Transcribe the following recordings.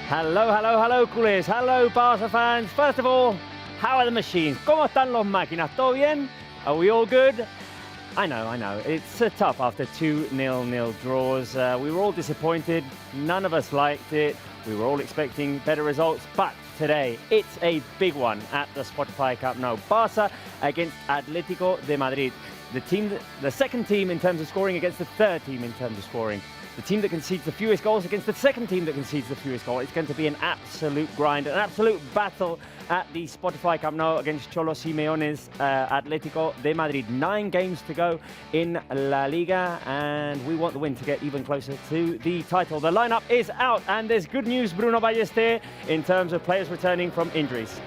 Hello, hello, hello, culés. Hello, Barça fans. First of all, how are the machines? ¿Cómo están los máquinas? ¿Todo bien? Are we all good? I know. It's tough after 2-0 draws. We were all disappointed. None of us liked it. We were all expecting better results. But today, it's a big one at the Spotify Camp Nou. Barça against Atlético de Madrid. The second team in terms of scoring against the third team in terms of scoring. The team that concedes the fewest goals against the second team that concedes the fewest goals. It's going to be an absolute grind, an absolute battle at the Spotify Camp Nou against Cholo Simeone's Atlético de Madrid. 9 games to go in La Liga, and we want the win to get even closer to the title. The lineup is out, and there's good news, Bruno Ballester, in terms of players returning from injuries.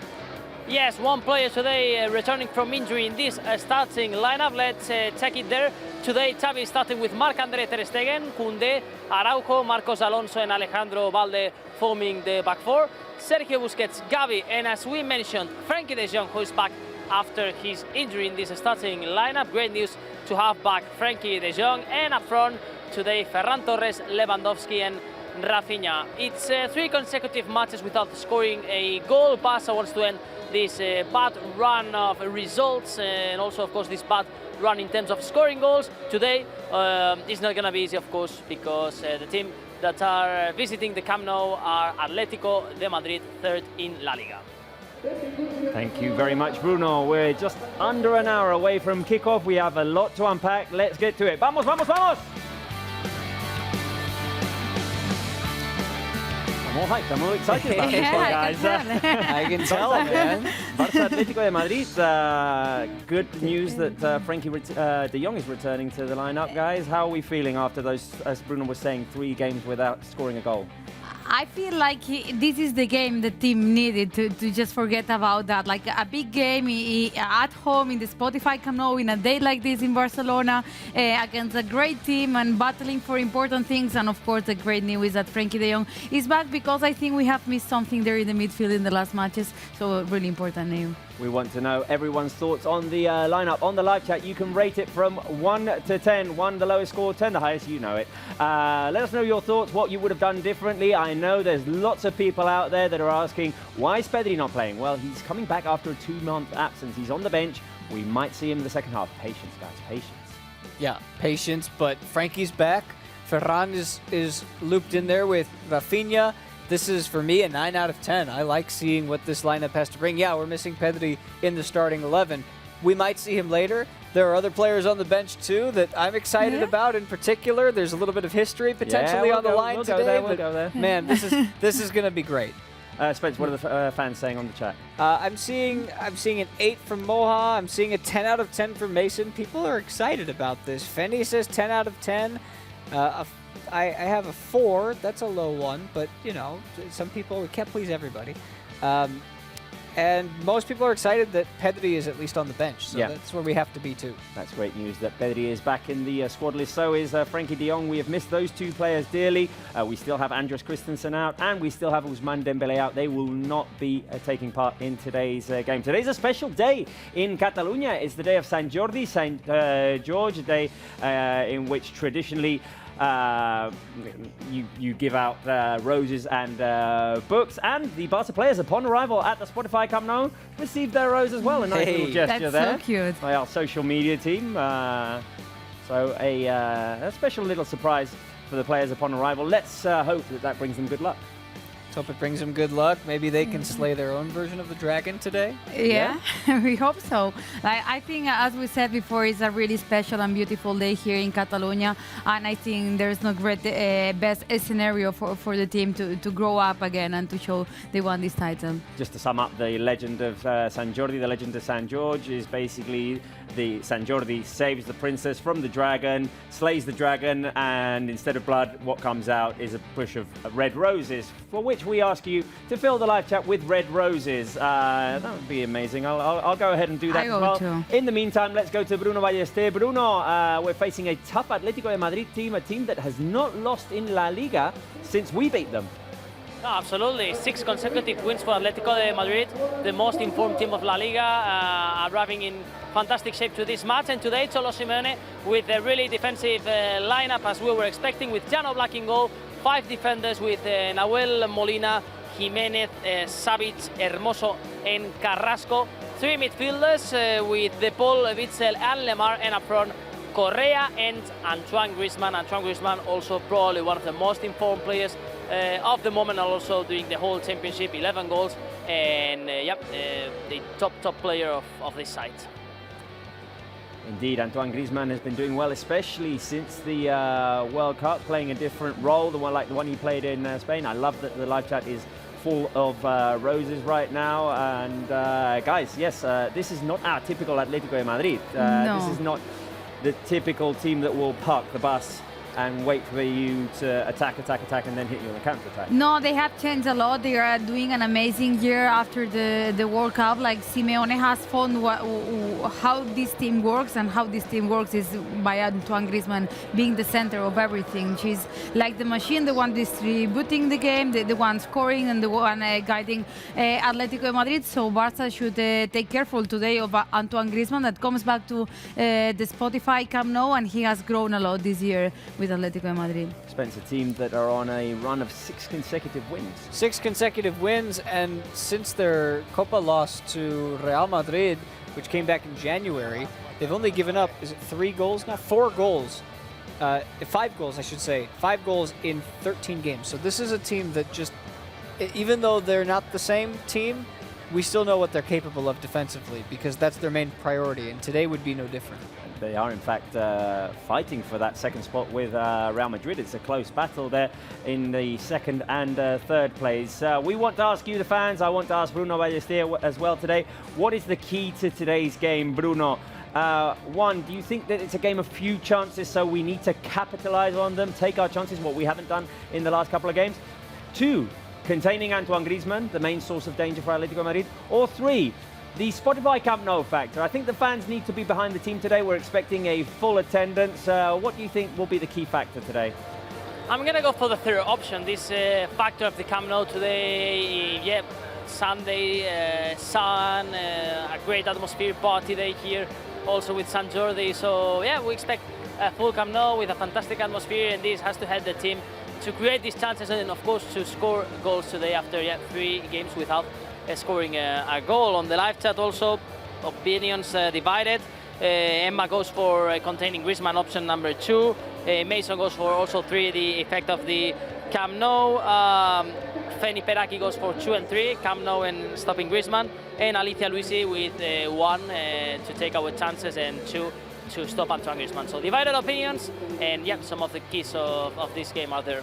Yes, one player today returning from injury in this starting lineup. Let's check it there. Today, Xavi is starting with Marc-André ter Stegen, Koundé, Araujo, Marcos Alonso and Alejandro Balde forming the back four. Sergio Busquets, Gavi, and as we mentioned, Frenkie de Jong, who is back after his injury in this starting lineup. Great news to have back Frenkie de Jong. And up front today, Ferran Torres, Lewandowski and Rafinha. It's 3 consecutive matches without scoring a goal. Barça wants to end this bad run of results and also, of course, this bad run in terms of scoring goals. Today is not going to be easy, of course, because the team that are visiting the Camp Nou are Atlético de Madrid, third in La Liga. Thank you very much, Bruno. We're just under an hour away from kickoff. We have a lot to unpack. Let's get to it. Vamos, vamos, vamos! I'm all hyped. I'm all excited about this one, guys. I can tell, man. Barça Atlético de Madrid. Good news that Frenkie de Jong is returning to the lineup, guys. How are we feeling after those, as Bruno was saying, 3 games without scoring a goal? I feel like this is the game the team needed to just forget about that. Like a big game at home in the Spotify Camp Nou in a day like this in Barcelona against a great team and battling for important things. And of course, the great news is that Frenkie de Jong is back, because I think we have missed something there in the midfield in the last matches. So really important news. We want to know everyone's thoughts on the lineup. On the live chat, you can rate it from 1 to 10. 1 the lowest score, 10 the highest, you know it. Let us know your thoughts, what you would have done differently. I know there's lots of people out there that are asking, why is Pedri not playing? Well, he's coming back after a 2-month absence. He's on the bench. We might see him in the second half. Patience, guys, patience. Yeah, patience, but Frankie's back. Ferran is looped in there with Rafinha. This is, for me, a 9 out of 10. I like seeing what this lineup has to bring. Yeah, we're missing Pedri in the starting 11. We might see him later. There are other players on the bench, too, that I'm excited about in particular. There's a little bit of history potentially on the line today. We'll go there. Man, this is going to be great. Spence, what are the fans saying on the chat? I'm seeing an 8 from Moha. I'm seeing a 10 out of 10 from Mason. People are excited about this. Fendi says 10 out of 10. I have a 4. That's a low one, but you know, some people, we can't please everybody. And most people are excited that Pedri is at least on the bench, so that's where we have to be too. That's great news that Pedri is back in the squad list. So is Frenkie de Jong. We have missed those 2 players dearly. We still have Andres Christensen out, and we still have Ousmane Dembele out. They will not be taking part in today's game. Today's a special day in Catalonia. It's the day of Sant Jordi, St. George, a day in which traditionally you give out roses and books, and the Barca players, upon arrival at the Spotify Camp Nou, received their rose as well. A nice little gesture there. That's so cute. By our social media team. So a special little surprise for the players upon arrival. Let's hope that brings them good luck. Let's hope it brings them good luck. Maybe they can slay their own version of the dragon today. Yeah. We hope so. I think, as we said before, it's a really special and beautiful day here in Catalonia, and I think there's no great best scenario for the team to grow up again and to show they won this title. Just to sum up, the legend of Sant Jordi, the legend of Sant George, is basically the Sant Jordi saves the princess from the dragon, slays the dragon, and instead of blood, what comes out is a bush of red roses, for which we ask you to fill the live chat with red roses. That would be amazing. I'll go ahead and do that as well. Too. In the meantime, let's go to Bruno Ballester. Bruno, we're facing a tough Atlético de Madrid team, a team that has not lost in La Liga since we beat them. No, absolutely. 6 consecutive wins for Atlético de Madrid, the most informed team of La Liga, arriving in fantastic shape to this match. And today, Cholo Simeone with a really defensive lineup, as we were expecting, with Jan Oblak in goal, 5 defenders with Nahuel Molina, Jimenez, Savic, Hermoso, and Carrasco. 3 midfielders with De Paul, Witsel, and Lemar, and up front, Correa and Antoine Griezmann. Antoine Griezmann also probably one of the most informed players of the moment, and also doing the whole championship, 11 goals, and the top player of this side. Indeed, Antoine Griezmann has been doing well, especially since the World Cup, playing a different role, the one he played in Spain. I love that the live chat is full of roses right now. And guys, yes, this is not our typical Atlético de Madrid. No. This is not the typical team that will park the bus and wait for you to attack, and then hit you on the counter-attack. No, they have changed a lot. They are doing an amazing year after the World Cup. Like, Simeone has found how this team works, and how this team works is by Antoine Griezmann being the center of everything. She's like the machine, the one distributing the game, the one scoring, and the one guiding Atlético de Madrid. So Barça should take careful today of Antoine Griezmann, that comes back to the Spotify Camp Nou, and he has grown a lot this year with Atlético de Madrid. Spencer, team that are on a run of 6 consecutive wins. 6 consecutive wins, and since their Copa loss to Real Madrid, which came back in January, they've only given up, is it 3 goals now? 4 goals. 5 goals, I should say. 5 goals in 13 games. So this is a team that just, even though they're not the same team, we still know what they're capable of defensively, because that's their main priority, and today would be no different. They are, in fact, fighting for that second spot with Real Madrid. It's a close battle there in the second and third place. We want to ask you, the fans, I want to ask Bruno Ballester as well today, what is the key to today's game, Bruno? 1, do you think that it's a game of few chances, so we need to capitalize on them, take our chances, what we haven't done in the last couple of games? 2, containing Antoine Griezmann, the main source of danger for Atlético Madrid? Or 3, the Spotify Camp Nou factor? I think the fans need to be behind the team today. We're expecting a full attendance. What do you think will be the key factor today? I'm going to go for the third option, this factor of the Camp Nou today. Yeah, Sunday, sun, a great atmosphere, party day here, also with San Jordi. So yeah, we expect a full Camp Nou with a fantastic atmosphere, and this has to help the team to create these chances, and of course to score goals today after 3 games without scoring a goal. On the live chat also, opinions divided. Emma goes for containing Griezmann, option number 2. Mason goes for also 3, the effect of the Camp Nou. Feni Peraki goes for 2 and 3, Camp Nou and stopping Griezmann. And Alicia Luisi with 1 to take our chances, and 2 to stop Antoine Griezmann. So divided opinions, and yeah, some of the keys of this game are there.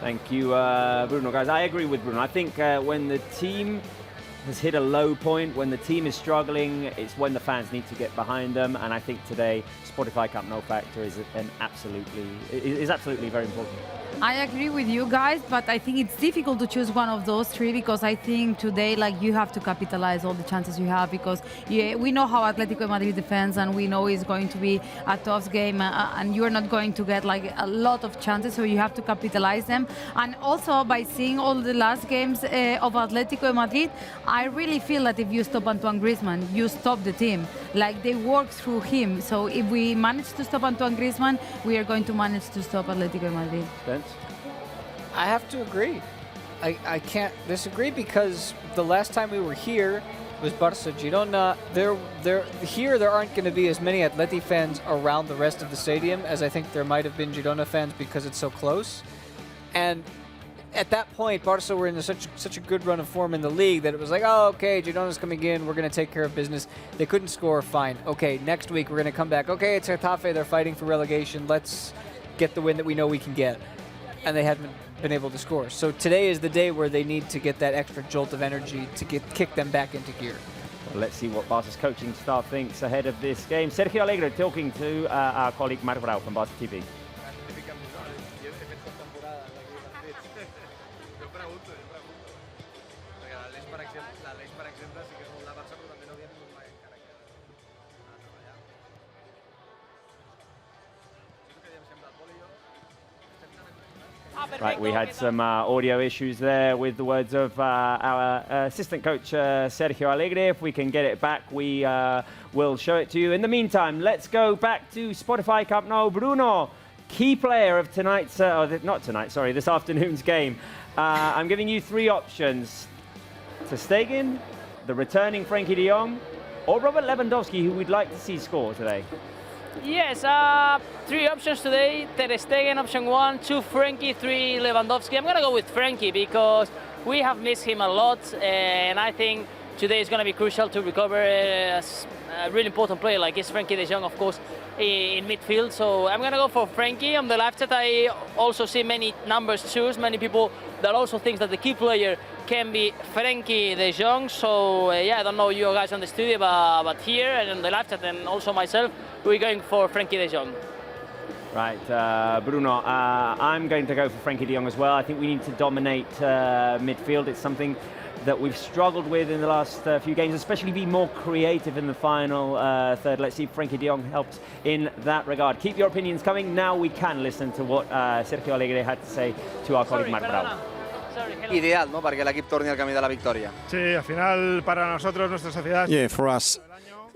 Thank you, Bruno. Guys, I agree with Bruno. I think when the team has hit a low point, when the team is struggling, it's when the fans need to get behind them. And I think today, Spotify Camp Nou factor is absolutely very important. I agree with you guys, but I think it's difficult to choose one of those 3, because I think today, like, you have to capitalize all the chances you have, because we know how Atlético de Madrid defends, and we know it's going to be a tough game, and you're not going to get like a lot of chances, so you have to capitalize them. And also, by seeing all the last games of Atlético de Madrid, I really feel that if you stop Antoine Griezmann, you stop the team. Like, they work through him. So if we manage to stop Antoine Griezmann, we are going to manage to stop Atlético de Madrid. Spence? I have to agree. I can't disagree, because the last time we were here was Barça Girona. There aren't going to be as many Atleti fans around the rest of the stadium as I think there might have been Girona fans, because it's so close. And at that point, Barça were in such a good run of form in the league that it was like, oh, okay, Girona's coming in, we're going to take care of business. They couldn't score, fine. Okay, next week we're going to come back. Okay, it's Getafe, they're fighting for relegation. Let's get the win that we know we can get. And they haven't been able to score. So today is the day where they need to get that extra jolt of energy to kick them back into gear. Well, let's see what Barca's coaching staff thinks ahead of this game. Sergio Alegre talking to our colleague Marc Brau from Barça TV. Right, we had some audio issues there with the words of our assistant coach, Sergio Alegre. If we can get it back, we will show it to you. In the meantime, let's go back to Spotify Camp Nou. Bruno, key player of tonight's, not tonight, sorry, this afternoon's game. I'm giving you three options. Ter Stegen, the returning Frankie de Jong, or Robert Lewandowski, who we'd like to see score today. Yes, three options today. Ter Stegen, option 1, 2 Frankie, 3 Lewandowski. I'm going to go with Frankie because we have missed him a lot, and I think today is going to be crucial to recover a really important player like is Frankie de Jong, of course, in midfield. So I'm going to go for Frankie. On the left side, I also see many numbers choose, many people that also think that the key player can be Frankie de Jong. So yeah, I don't know you guys on the studio, but here and on the left side and also myself, we're going for Frankie de Jong. Right, Bruno, I'm going to go for Frankie de Jong as well. I think we need to dominate midfield. It's something that we've struggled with in the last few games, especially be more creative in the final third. Let's see if Frankie de Jong helps in that regard. Keep your opinions coming. Now we can listen to what Sergio Alegre had to say to our colleague Marc Bravo. Ideal, ¿no? Para que el equipo torne al camino de la victoria. Sí, al final para nosotros, nuestra sociedad. Yeah, for us,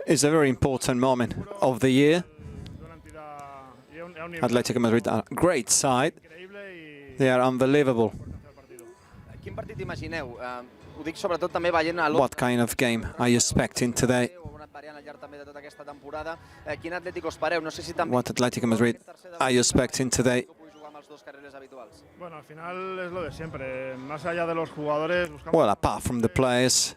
it's a very important moment of the year. Atlético Madrid are a great side. They are unbelievable. Quin partit imagineu? Ho dic sobretot també veient a What kind of game are you expecting today? Quin Atlético espereu? No sé si també What Atlético Madrid are you expecting today? Bueno, al final es lo de siempre. Más allá de los jugadores, buscamos Well, apart from the players,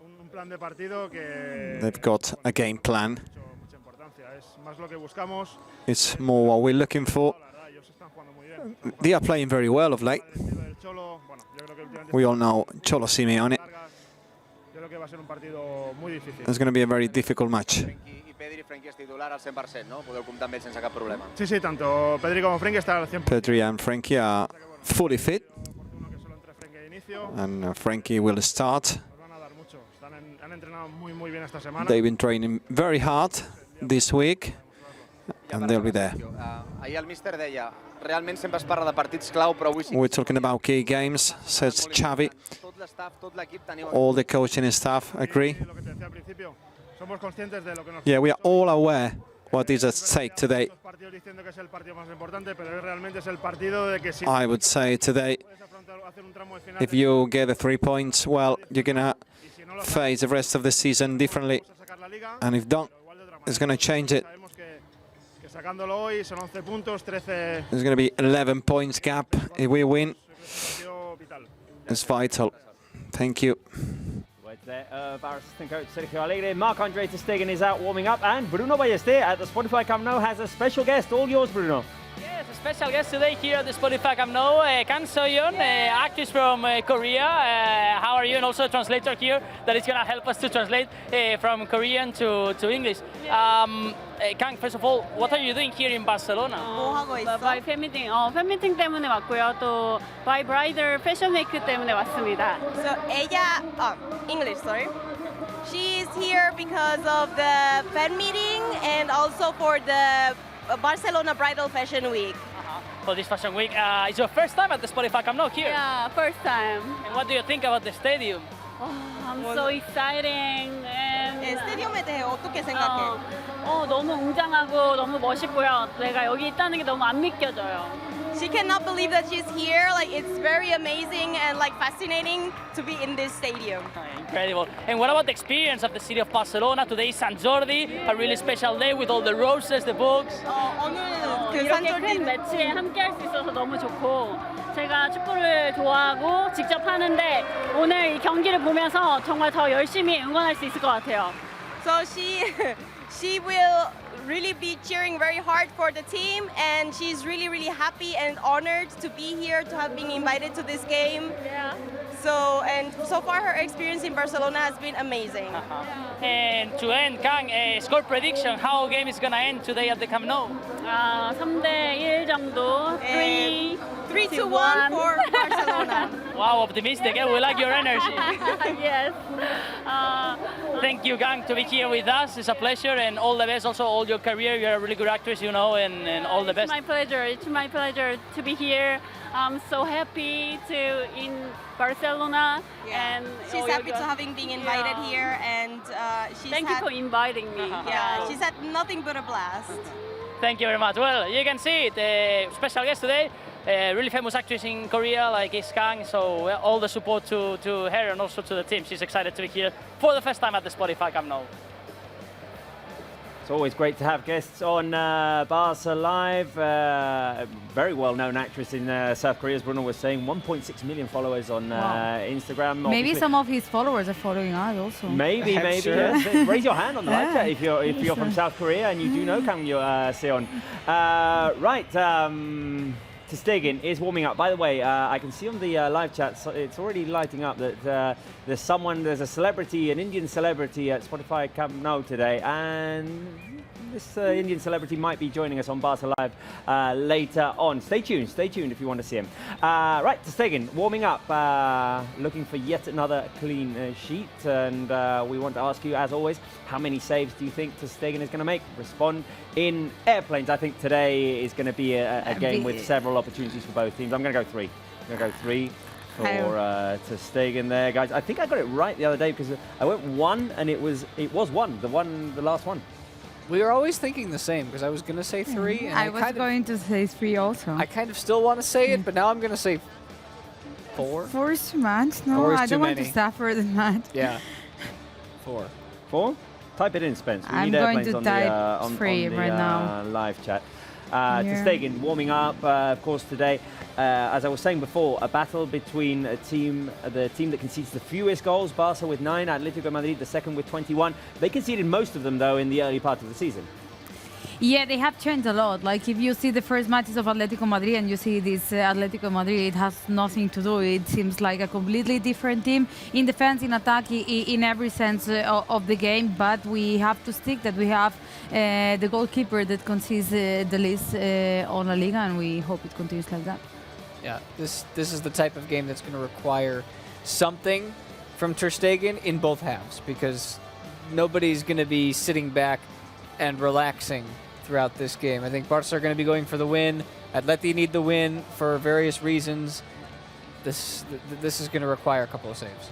un plan de partido que they've got a game plan. mucha importancia. Es más lo que buscamos. It's more what we're looking for. La verdad, ellos están jugando muy bien. They are playing very well of late. El estilo del Cholo, bueno, yo creo que últimamente We all know Cholo Simeone. Yo creo que va a ser un partido muy difícil. It's going to be a very difficult match. Frankie és titular al 100%, no? Podeu comptar amb ell sense cap problema. Sí, sí, tanto Pedri como Frenkie están al 100%. Pedri and Frankie are fully fit, Oportuno que solo entre Frenkie de inicio. and Frankie will start. Nos van a dar mucho. Han entrenado muy bien esta semana. They've been training very hard this week, and they'll be there. Ahir el míster deia, realment sempre es parla de partits clau, però avui sí. We're talking about key games, says Xavi. Tot l'estaf, tot l'equip teniu... All the coaching staff agree. Lo que te decía al principio, somos conscientes de lo que nos Yeah, we are all aware what is at stake today. Los partidos diciendo que es el partido más importante, pero realmente es el partido de que si I would say today, puedes hacer un tramo de final, if you get the 3 points, well, you're going to face the rest of the season differently. vamos a sacar la Liga, And if don't, igual de otra manera. it's going to change it. Sabemos que sacándolo hoy son 11 puntos, 13 There's going to be 11 points gap. If we win, partido vital. it's vital. Thank you. Words there of our assistant coach Sergio Alegre. Marc-Andre Ter Stegen is out warming up, and Bruno Ballester at the Spotify Camp Nou has a special guest. All yours, Bruno. Yes, a special guest today here at the Spotify Camp Nou, Kang So-yeon, actress from Korea. How are you? And also a translator here that is going to help us to translate from Korean to English. Kang, first of all, what are you doing here in Barcelona? 바이 팬미팅 때문에 왔고요. 또 바이 브라이덜 패션 위크 때문에 왔습니다. So ella, English, sorry. She is here because of the fan meeting and also for the Barcelona Bridal Fashion Week. For this Fashion Week, it's your first time at the Spotify Camp Nou here. Yeah, first time. And what do you think about the stadium? I'm so exciting and 스테디움에 대해 어떻게 생각해? 너무 웅장하고 너무 멋있고요. 내가 여기 있다는 게 너무 안 믿겨져요. She cannot believe that she's here. Like it's very amazing and like fascinating to be in this stadium. Incredible. And what about the experience of the city of Barcelona? Today is San Jordi, a really special day with all the roses, the books. 오늘 그 이렇게 큰 산조리 매치에 함께 할 수 있어서 너무 좋고 제가 축구를 좋아하고 직접 하는데 오늘 이 경기를 보면서 정말 더 열심히 응원할 수 있을 것 같아요. So she will really be cheering very hard for the team, and she's really happy and honored to be here, to have been invited to this game. Yeah. So far her experience in Barcelona has been amazing. And to end, Kang, score prediction, how game is going to end today at the Camp Nou? 3대1 정도. 3-1 for Barcelona. Wow, optimistic, eh? We like your energy. Yes. Thank you, Kang, to be here with us. It's a pleasure, and all the best also all your career. You're a really good actress, you know, and all the best. It's my pleasure to be here. I'm so happy to in Barcelona. And She's happy to having been invited here, and she's Thank you had, for inviting me. yeah, she's had nothing but a blast. Thank you very much. Well, you can see it. Special guest today, really famous actress in Korea, like Is Kang. So all the support to her and also to the team. She's excited to be here for the first time at the Spotify Camp Nou. It's always great to have guests on Barça Live. Very well-known actress in South Korea, as Bruno was saying. 1.6 million followers on Instagram. Maybe Obviously. some of his followers are following us also. Maybe. Sure. Yes. Raise your hand on the live chat if you're from South Korea and you do know Kang Seon. Right. Ter Stegen is warming up. By the way, I can see on the live chat, so it's already lighting up that there's a celebrity, an Indian celebrity at Spotify Camp Nou today, and this Indian celebrity might be joining us on Barça Live later on. Stay tuned if you want to see him. Right, Ter Stegen warming up, looking for yet another clean sheet, and we want to ask you, as always, how many saves do you think Ter Stegen is going to make? Respond in airplanes. I think today is going to be a game with several opportunities for both teams. I'm going to go 3. I'm going to go 3 for Ter Stegen there, guys. I think I got it right the other day because I went 1 and it was 1, the last one. We were always thinking the same because I was going to say 3. And I was going to say 3 also. I kind of still want to say it, but now I'm going to say 4. 4 is too much. No, 4 is I too don't want many. to suffer that much. Yeah. 4. 4? Type it in, Spence. We I'm need going airplanes to on type the, 3 on the, right now. Live chat. Ter Stegen warming up, of course, today. As I was saying before, a battle between the team that concedes the fewest goals, Barça with 9, Atlético Madrid the second with 21. They conceded most of them, though, in the early part of the season. Yeah, they have changed a lot. Like if you see the first matches of Atlético Madrid and you see this Atlético Madrid, it has nothing to do. It seems like a completely different team in defense, in attack, in every sense of the game. But we have to stick that we have the goalkeeper that concedes the least on La Liga, and we hope it continues like that. Yeah, this is the type of game that's going to require something from Ter Stegen in both halves because nobody's going to be sitting back and relaxing throughout this game. I think Barça are going to be going for the win. Atleti need the win for various reasons. This is going to require a couple of saves.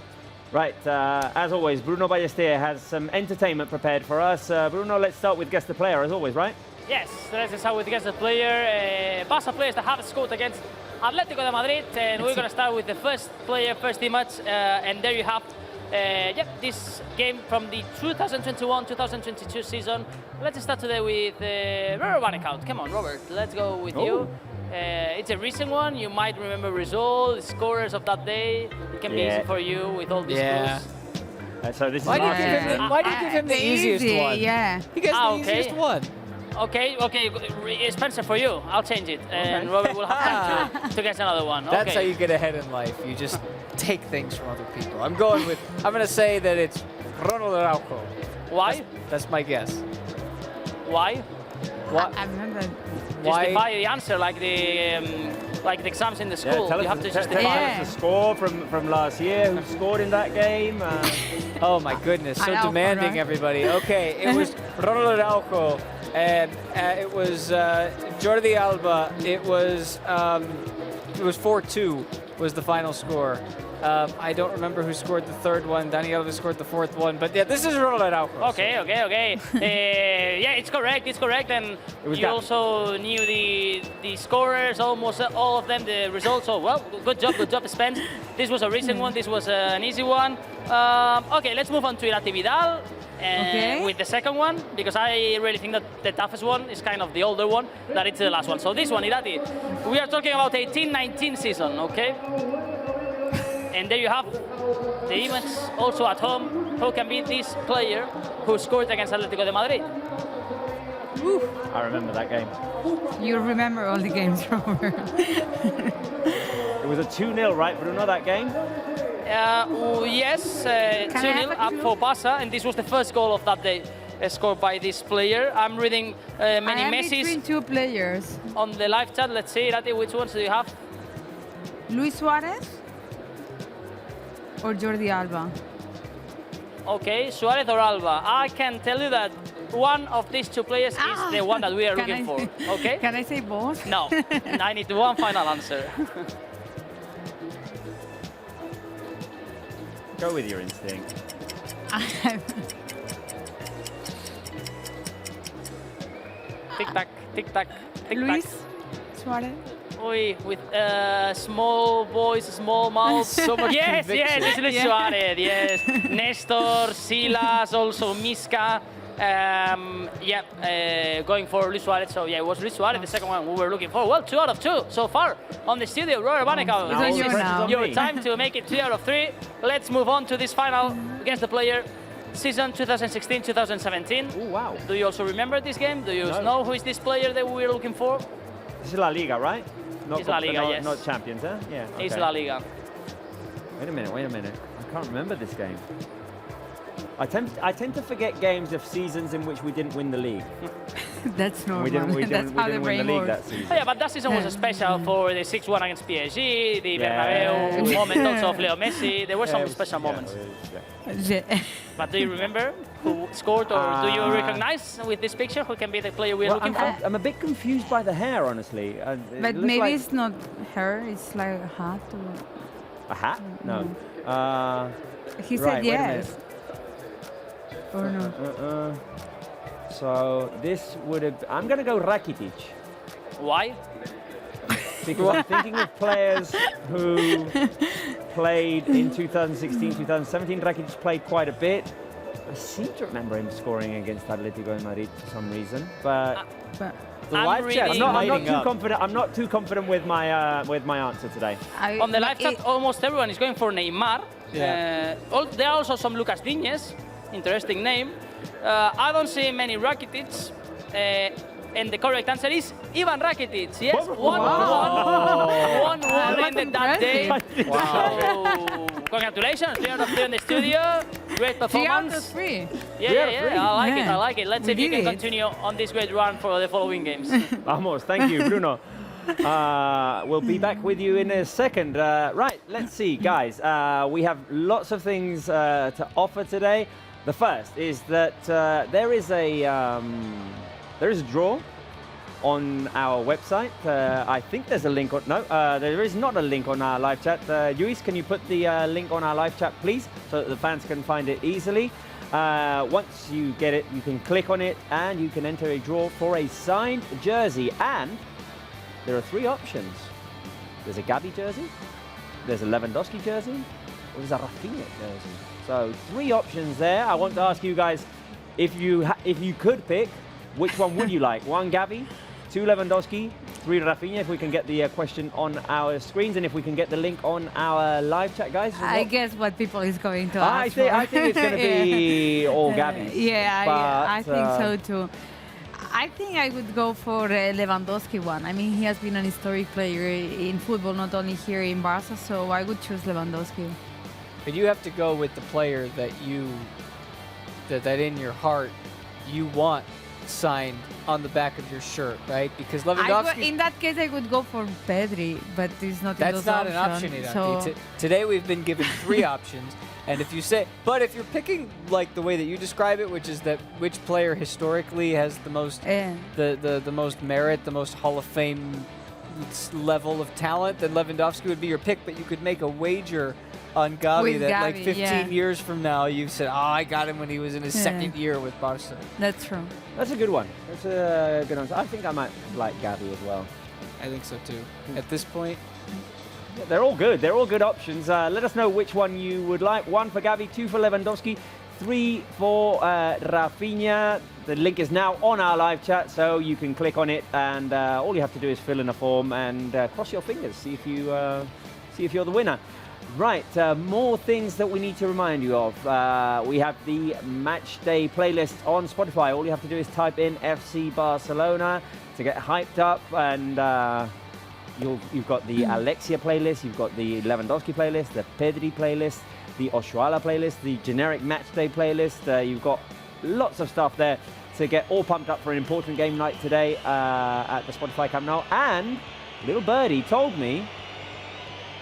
Right, as always, Bruno Ballester has some entertainment prepared for us. Bruno, let's start with Guess the Player, as always, right? Yes, let's start with Guess the Player. Barça players that have scored against Atlético de Madrid, and we're going to start with the first player, first image, and there you have this game from the 2021-2022 season. Let's start today with Robert Van Account. Come on, Robert, let's go with you. It's a recent one. You might remember results, scorers of that day. It can be easy for you with all these clues. So this Why is do you give him the easiest one? Yeah. He gets the easiest one. Okay, Spencer, for you, I'll change it, and Robert will have time to get another one. That's how you get ahead in life. You just take things from other people. I'm going to say that it's Ronald Araujo. Why? That's my guess. Why? What? I remember. Justify the answer like the exams in the school. Tell you us have to tell justify. us the score from last year. Who scored in that game? Oh my goodness, so Araujo, demanding, right? everybody. Okay, it was Ronald Araujo, and it was Jordi Alba. It was 4-2 was the final score. I don't remember who scored the third one. Dani Alves scored the fourth one. But yeah, this is Ronald Araujo. Okay. Yeah, it's correct. And you also knew the scorers, almost all of them, the results. So, well, good job, Spence. This was a recent one. This was an easy one. Okay, let's move on to Irati Vidal. With the second one, because I really think that the toughest one is kind of the older one, that it's the last one. So this one, Irati, we are talking about 18-19 season, okay? And there you have the image also at home. Who can be this player who scored against Atlético de Madrid? I remember that game. You remember all the games, Robert. It was a 2-0, right, Bruno, that game? Yes, 2-0 up for Barça, and this was the first goal of that day scored by this player. I'm reading many Messis between two players. On the live chat. Let's see, Irati, which ones do you have? Luis Suarez or Jordi Alba? Okay, Suarez or Alba. I can tell you that one of these two players is the one that we are looking for. Okay? Can I say both? No, I need one final answer. Go with your instinct. Tic-tac, tic-tac. Luis Suarez. Oi, with small voice, small mouth. So much yes, conviction. it's Luis Suarez, yes. Nestor, Silas, also Miska. Going for Luis Suarez. So yeah, it was Luis Suarez, the second one we were looking for. Well, 2 out of 2 so far on the studio. Robert Bannekow, It's on you now. your time to make it 3 out of 3. Let's move on to this final against the player. Season 2016-2017. Oh, wow. Do you also remember this game? Do you know who is this player that we were looking for? This is La Liga, right? Not It's La Liga, not, yes. Not Champions, huh? Yeah. It's okay. La Liga. Wait a minute. I can't remember this game. I tend to forget games of seasons in which we didn't win the league. That's normal. We didn't That's how the win the brain league works. that season. Oh, yeah, but that season was special for the 6-1 against PSG, the Bernabeu Yeah. moment also of Leo Messi. There were some special moments. But do you remember who scored, or do you recognize with this picture who can be the player we're looking for? I'm a bit confused by the hair, honestly. It But looks maybe like it's not her, it's like a hat. a hat. No. He Right, said wait a yes. Or no? So this would have. I'm going to go Rakitic. Why? Because I'm thinking of players who played in 2016, 2017. Rakitic played quite a bit. I seem to remember him scoring against Atlético Madrid for some reason, but But The I'm live chat's really- I'm not lighting too up. confident. I'm not too confident with my answer today. On the live chat, almost everyone is going for Neymar. Yeah. There are also some Lucas Diñez, interesting name. I don't see many Rakitic. And the correct answer is Ivan Rakitic. Yes, 1-1 ended that day. So, congratulations, 3 out of 3 in the studio. Great 3 out of performance. 3. Yeah, I like it, Yeah. I like it. Let's see if We you can did it. continue on this great run for the following games. Vamos, thank you, Bruno. We'll be back with you in a second. Right, let's see, guys. We have lots of things to offer today. The first is that there is a draw on our website. I think there's a link on. No, there is not a link on our live chat. Luis, can you put the link on our live chat, please, so that the fans can find it easily? Once you get it, you can click on it and you can enter a draw for a signed jersey. And there are 3 options. There's a Gavi jersey, there's a Lewandowski jersey, or there's a Rafinha jersey. So 3 options there. I want to ask you guys, if you could pick, which one would you like? 1 Gavi, 2 Lewandowski, 3 Rafinha, if we can get the question on our screens and if we can get the link on our live chat, guys. I guess what people is going to ask I think it's going to be all Gavis. I think so too. I think I would go for Lewandowski one. I mean, he has been an historic player in football, not only here in Barça, so I would choose Lewandowski. But you have to go with the player that that in your heart you want signed on the back of your shirt, right? Because Lewandowski. In that case, I would go for Pedri, but it's not. That's not an option, Iranki. So Today we've been given 3 options, and if you say, but if you're picking like the way that you describe it, which is that which player historically has the most, the most merit, the most Hall of Fame level of talent, then Lewandowski would be your pick. But you could make a wager on Gavi With that like Gavi, 15 years from now you said, oh, I got him when he was in his second year with Barca. That's true. That's a good one. That's a good answer. I think I might like Gavi as well. I think so too. At this point, yeah, they're all good. They're all good options. Let us know which one you would like. 1 for Gavi, 2 for Lewandowski, 3 for Rafinha. The link is now on our live chat, so you can click on it, and all you have to do is fill in a form and cross your fingers, see if you're the winner. Right, more things that we need to remind you of. We have the match day playlist on Spotify. All you have to do is type in FC Barcelona to get hyped up, and you've got the Alexia playlist, you've got the Lewandowski playlist, the Pedri playlist, the Oshuala playlist, the generic match day playlist. You've got lots of stuff there to get all pumped up for an important game night today at the Spotify Camp Nou. And little birdie told me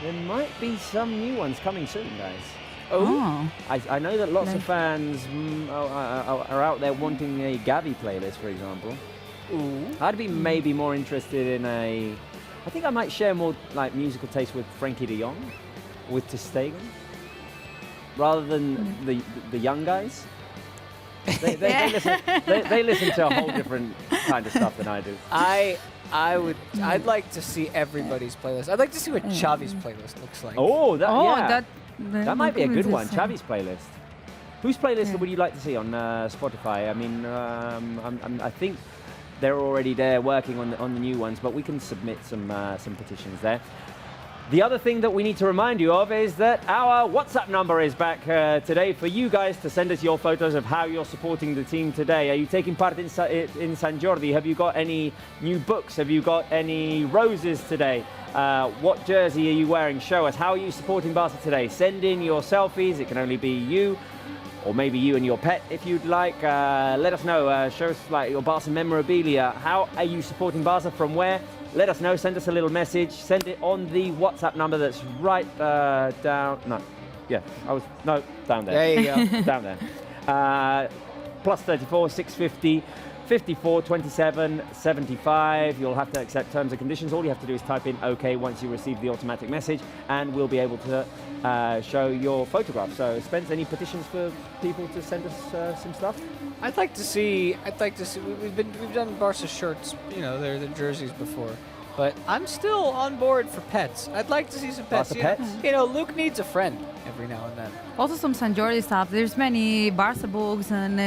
there might be some new ones coming soon, guys. Oh. I know that lots of fans are out there wanting a Gavi playlist, for example. Ooh. I'd be maybe more interested in I think I might share more like musical taste with Frankie de Jong, with Ter Stegen, rather than the young guys. They listen to a whole different kind of stuff than I do. I'd like to see everybody's playlist. I'd like to see what Xavi's playlist looks like. Oh, yeah. That might be a good one. interesting. Xavi's playlist. Whose playlist would you like to see on Spotify? I mean, I think they're already there working on the new ones, but we can submit some petitions there. The other thing that we need to remind you of is that our WhatsApp number is back today for you guys to send us your photos of how you're supporting the team today. Are you taking part in San Jordi? Have you got any new books? Have you got any roses today? What jersey are you wearing? Show us. How are you supporting Barca today? Send in your selfies. It can only be you, or maybe you and your pet if you'd like. Let us know. Show us like your Barca memorabilia. How are you supporting Barca? From where? Let us know. Send us a little message. Send it on the WhatsApp number that's right down. No, yeah, down there. There you go. Down there. Plus 34 650 54 27 75. You'll have to accept terms and conditions. All you have to do is type in OK once you receive the automatic message, and we'll be able to show your photograph. So, Spence, any petitions for people to send us some stuff? I'd like to see. We've done Barca shirts. You know, they're the jerseys before. But I'm still on board for pets. I'd like to see some pets. Barca pets? You know, Luke needs a friend every now and then. Also some San Jordi stuff. There's many Barca books and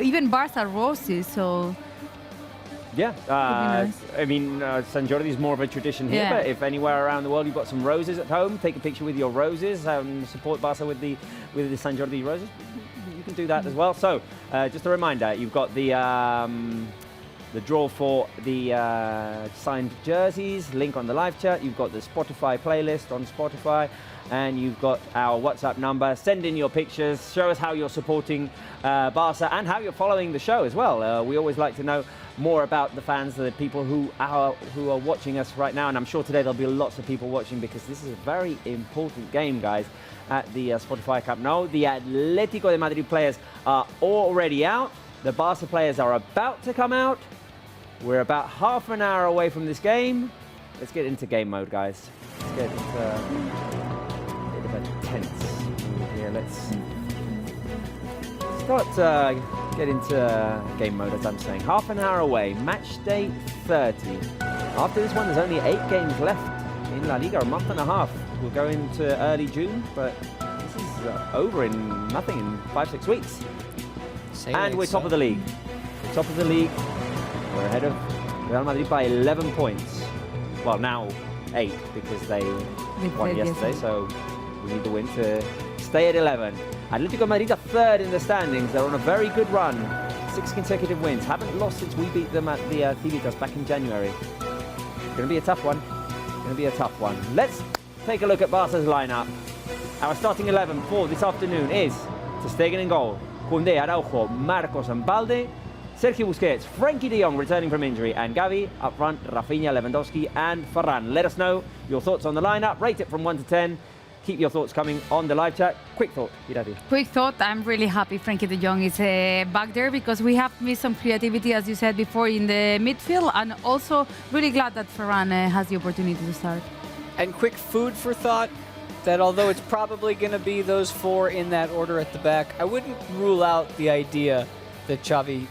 even Barca roses. So yeah, nice. I mean, San Jordi is more of a tradition here, but if anywhere around the world you've got some roses at home, take a picture with your roses, support Barca with the San Jordi roses. You can do that as well. So, just a reminder, you've got the draw for the signed jerseys, link on the live chat. You've got the Spotify playlist on Spotify, and you've got our WhatsApp number. Send in your pictures. Show us how you're supporting Barca and how you're following the show as well. We always like to know more about the fans, the people who are watching us right now, and I'm sure today there'll be lots of people watching because this is a very important game, guys, at the Spotify Camp Nou. The Atlético de Madrid players are already out. The Barca players are about to come out. We're about half an hour away from this game. Let's get into game mode, guys. Let's get into a bit of a tense. Yeah, let's start get into game mode, as I'm saying. Half an hour away, match day 30. After this one, there's only 8 games left in La Liga, a month and a half. We'll go into early June, but this is over in nothing, in 5-6 weeks. And we're top of the league. We're top of the league. We're ahead of Real Madrid by 11 points. Well, now 8 because they won yesterday, so we need the win to stay at 11. Atlético Madrid are third in the standings. They're on a very good run. 6 consecutive wins. Haven't lost since we beat them at the Civitas back in January. It's going to be a tough one. Going to be a tough one. Let's take a look at Barca's lineup. Our starting 11 for this afternoon is Ter Stegen in goal, Koundé, Araujo, Marcos and Balde, Sergio Busquets, Frankie de Jong returning from injury, and Gavi up front, Rafinha, Lewandowski and Ferran. Let us know your thoughts on the lineup. Rate it from 1 to 10. Keep your thoughts coming on the live chat. Quick thought, Irati. Quick thought, I'm really happy Frankie de Jong is back there because we have missed some creativity, as you said before, in the midfield, and also really glad that Ferran has the opportunity to start. And quick food for thought, that although it's probably going to be those 4 in that order at the back, I wouldn't rule out the idea that Xavi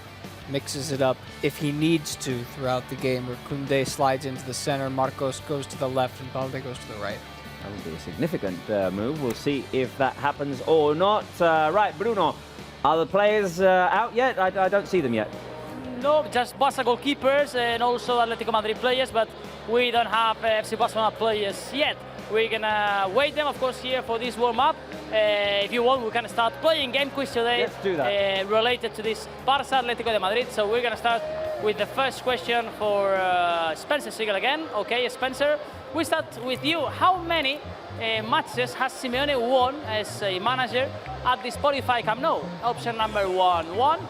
mixes it up if he needs to throughout the game, where Koundé slides into the center, Marcos goes to the left, and Balde goes to the right. That would be a significant move. We'll see if that happens or not. Right, Bruno, are the players out yet? I don't see them yet. No, just Barca goalkeepers and also Atlético Madrid players, but we don't have FC Barcelona players yet. We're gonna wait them, of course, here for this warm-up. If you want, we can start playing game quiz today. Let's do that. Related to this Barca Atlético de Madrid. So we're gonna start with the first question for Spencer Siegel again. Okay, Spencer, we start with you. How many matches has Simeone won as a manager at the Spotify Camp Nou? Option number 1, 1.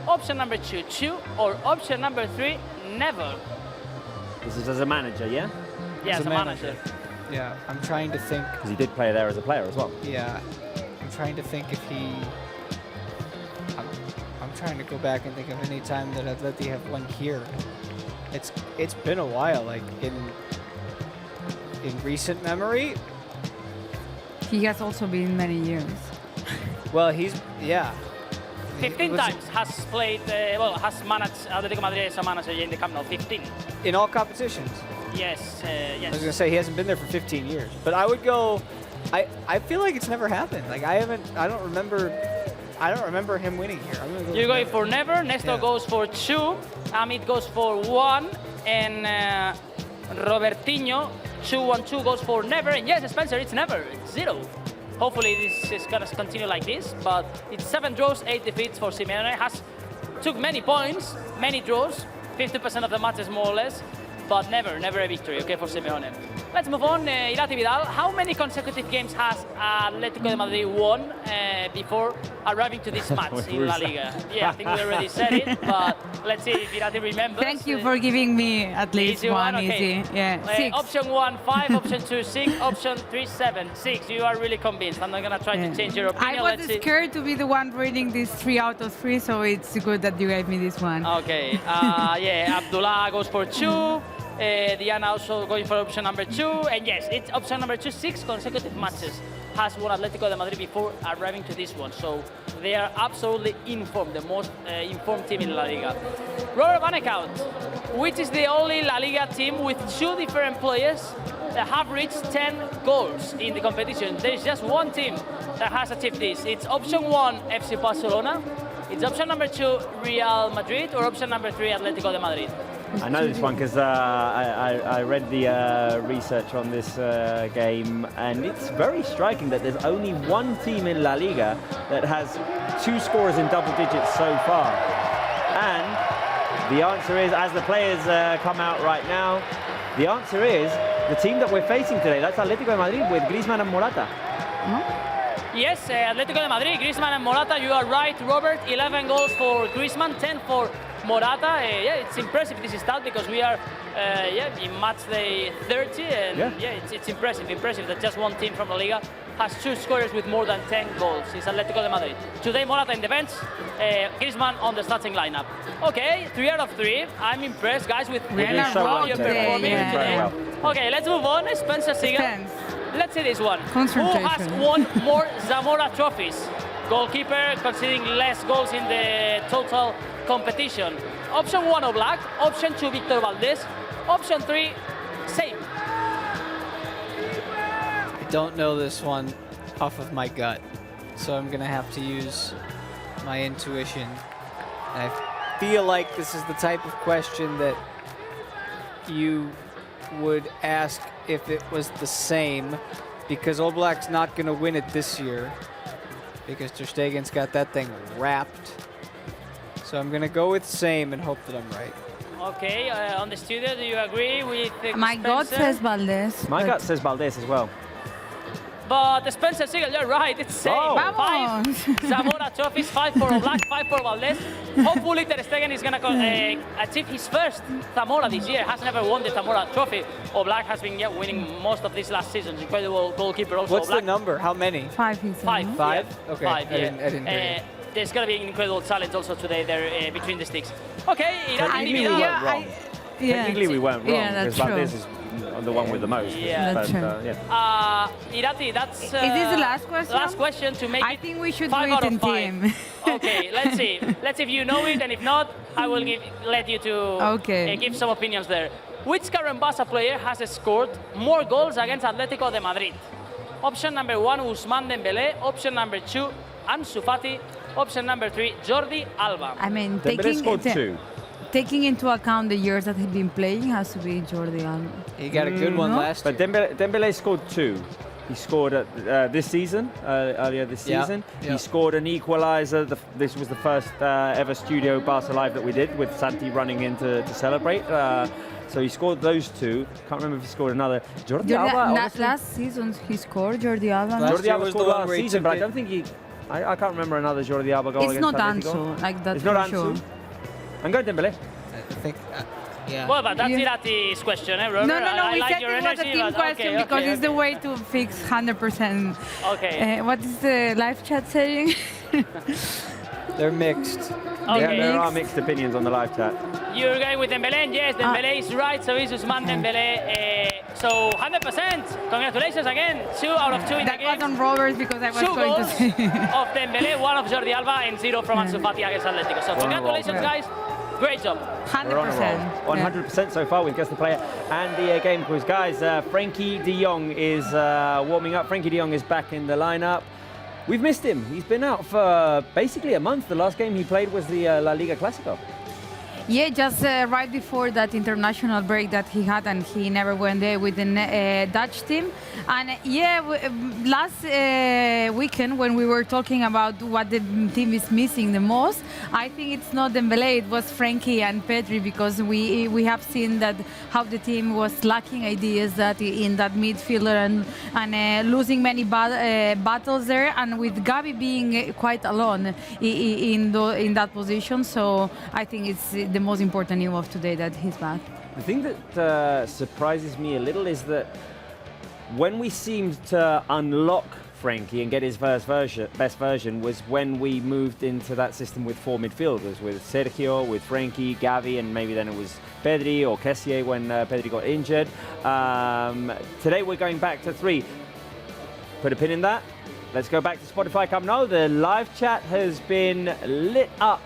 Option number 2, 2. Or option number 3, never. This is as a manager, yeah? Yeah, as a manager. Yeah, I'm trying to think. Because he did play there as a player as well. Yeah, I'm trying to think if he... I'm trying to go back and think of any time that Atleti have won here. It's been a while, like in recent memory. He has also been many years. Well, he's, yeah. 15 times has played, has managed Atlético Madrid as a manager in the Camp Nou. 15. In all competitions. Yes, I yes. was gonna say he hasn't been there for 15 years, but I would go. I feel like it's never happened. Like I don't remember him winning here. I'm gonna go You're going never. for never. Nestor goes for 2. Amit goes for 1, and Robertinho 2-1-2 goes for never. And yes, Spencer, it's never. It's 0. Hopefully this is gonna continue like this. But it's 7 draws, 8 defeats for Simeone. Has took many points, many draws, 50% of the matches more or less. But never a victory, okay, for Simeone. Let's move on. Irati Vidal, how many consecutive games has Atlético de Madrid won before arriving to this match in La Liga? Yeah, I think we already said it, but let's see if Irati remembers. Thank you for giving me at least one okay. easy. Yeah, 6. Option 1, 5, option 2, 6, option 3, 7, 6. You are really convinced. I'm not going to try to change your opinion. I was scared to be the one reading this 3 out of 3, so it's good that you gave me this one. Okay, yeah, Abdullah goes for 2. Diana also going for option number 2, and yes, it's option number 2. 6 consecutive matches has won Atlético de Madrid before arriving to this one, so they are absolutely informed, the most informed team in La Liga. Robert Van Eekhout, which is the only La Liga team with 2 different players that have reached 10 goals in the competition. There's just one team that has achieved this. It's option 1, FC Barcelona. It's option number 2, Real Madrid, or option number 3, Atlético de Madrid. I know this one because I read the research on this game, and it's very striking that there's only one team in La Liga that has 2 scorers in double digits so far. And the answer is, as the players come out right now, the answer is the team that we're facing today. That's Atlético de Madrid with Griezmann and Morata. Yes, Atlético de Madrid, Griezmann and Morata, you are right, Robert. 11 goals for Griezmann, 10 for Morata. Yeah, it's impressive this stat because we are in match day 30, and it's impressive that just one team from La Liga has 2 scorers with more than 10 goals. It's Atlético de Madrid. Today Morata in the bench, Griezmann on the starting lineup. Okay, 3 out of 3. I'm impressed, guys, with how you're performing today. Well. Okay, let's move on. Spencer Siegel. Let's see this one. Who has won more Zamora trophies? Goalkeeper, considering less goals in the total competition. Option 1, Oblak. Option 2, Victor Valdés. Option 3, same. I don't know this one off of my gut, so I'm gonna have to use my intuition. I feel like this is the type of question that you would ask if it was the same, because Oblak's not gonna win it this year because Ter Stegen's got that thing wrapped. So I'm gonna go with same and hope that I'm right. Okay, on the studio, do you agree with My Spencer? gut says Valdés. My gut says Valdés as well. But Spencer Siegel, you're right, it's same. Oh. 5 Zamora trophies, 5 for Oblak, 5 for Valdés. Hopefully Ter Stegen is going to achieve his first Zamora this year. Has never won the Zamora trophy. Oblak has been winning most of these last seasons. Incredible goalkeeper also. What's Oblak. the number? How many? 5, he said. 5. 5? Yeah. Okay, 5, I didn't hear you. There's going to be an incredible challenge also today there between the sticks. Okay, Technically we weren't wrong. Technically we weren't wrong Yeah, because that's true. Valdés is the one with the most. Yeah. That's but, true. yeah. Irati, that's Is this the last question? last question to make I it think we should 5 do it out in of 5. team. Okay, let's see. Let's see if you know it, and if not, I will let you to give some opinions there. Which current Barça player has scored more goals against Atlético de Madrid? Option number 1, Ousmane Dembélé. Option number 2, Ansu Fati. Option number 3, Jordi Alba. I mean, Dembélé scored 2. taking into account the years that he's been playing, has to be Jordi Alba. He got a good one last year. But Dembélé scored 2. He scored this season, earlier this season. Yeah. He scored an equaliser. This was the first ever Studio Barça Live that we did with Santi running in to celebrate. So he scored those 2. Can't remember if he scored another. Jordi Alba. Last season he scored Jordi Alba. Jordi Alba scored last season, but I don't think he. I can't remember another Jordi Alba goal It's against not Atletico. Ansu, like that. It's not for sure. Ansu. I'm going Dembélé. I think, yeah. Well, but that's Yeah. Irati's question, eh, Robert? No, I we like said your it was a energy, team but question okay, because okay, it's the way to fix 100%. Okay. What is the live chat saying? They're mixed. Okay. Yeah, there are mixed opinions on the live chat. You're going with Dembélé, and yes, Dembélé is right, so it's Ousmane Dembélé So 100%. Congratulations again. 2 out of 2 in the game. That was on Roberts because I was 2 going goals to say. of Dembele, 1 of Jordi Alba, and 0 from Ansu Fati against Atletico. So congratulations, guys. Great job. 100%. 100% so far with Guess the Player and the game quiz. Guys, Frankie de Jong is warming up. Frankie de Jong is back in the lineup. We've missed him. He's been out for basically a month. The last game he played was the La Liga Clásico. Yeah, just right before that international break that he had, and he never went there with the Dutch team. And last weekend when we were talking about what the team is missing the most, I think it's not Dembele, it was Frankie and Pedri, because we have seen that how the team was lacking ideas that in that midfielder and losing many battles there, and with Gavi being quite alone in that position. So I think it's the most important news of today that he's back. The thing that surprises me a little is that when we seemed to unlock Frankie and get his best version was when we moved into that system with 4 midfielders, with Sergio, with Frankie, Gavi, and maybe then it was Pedri or Kessié when Pedri got injured. Today we're going back to 3. Put a pin in that. Let's go back to Spotify Camp Nou. The live chat has been lit up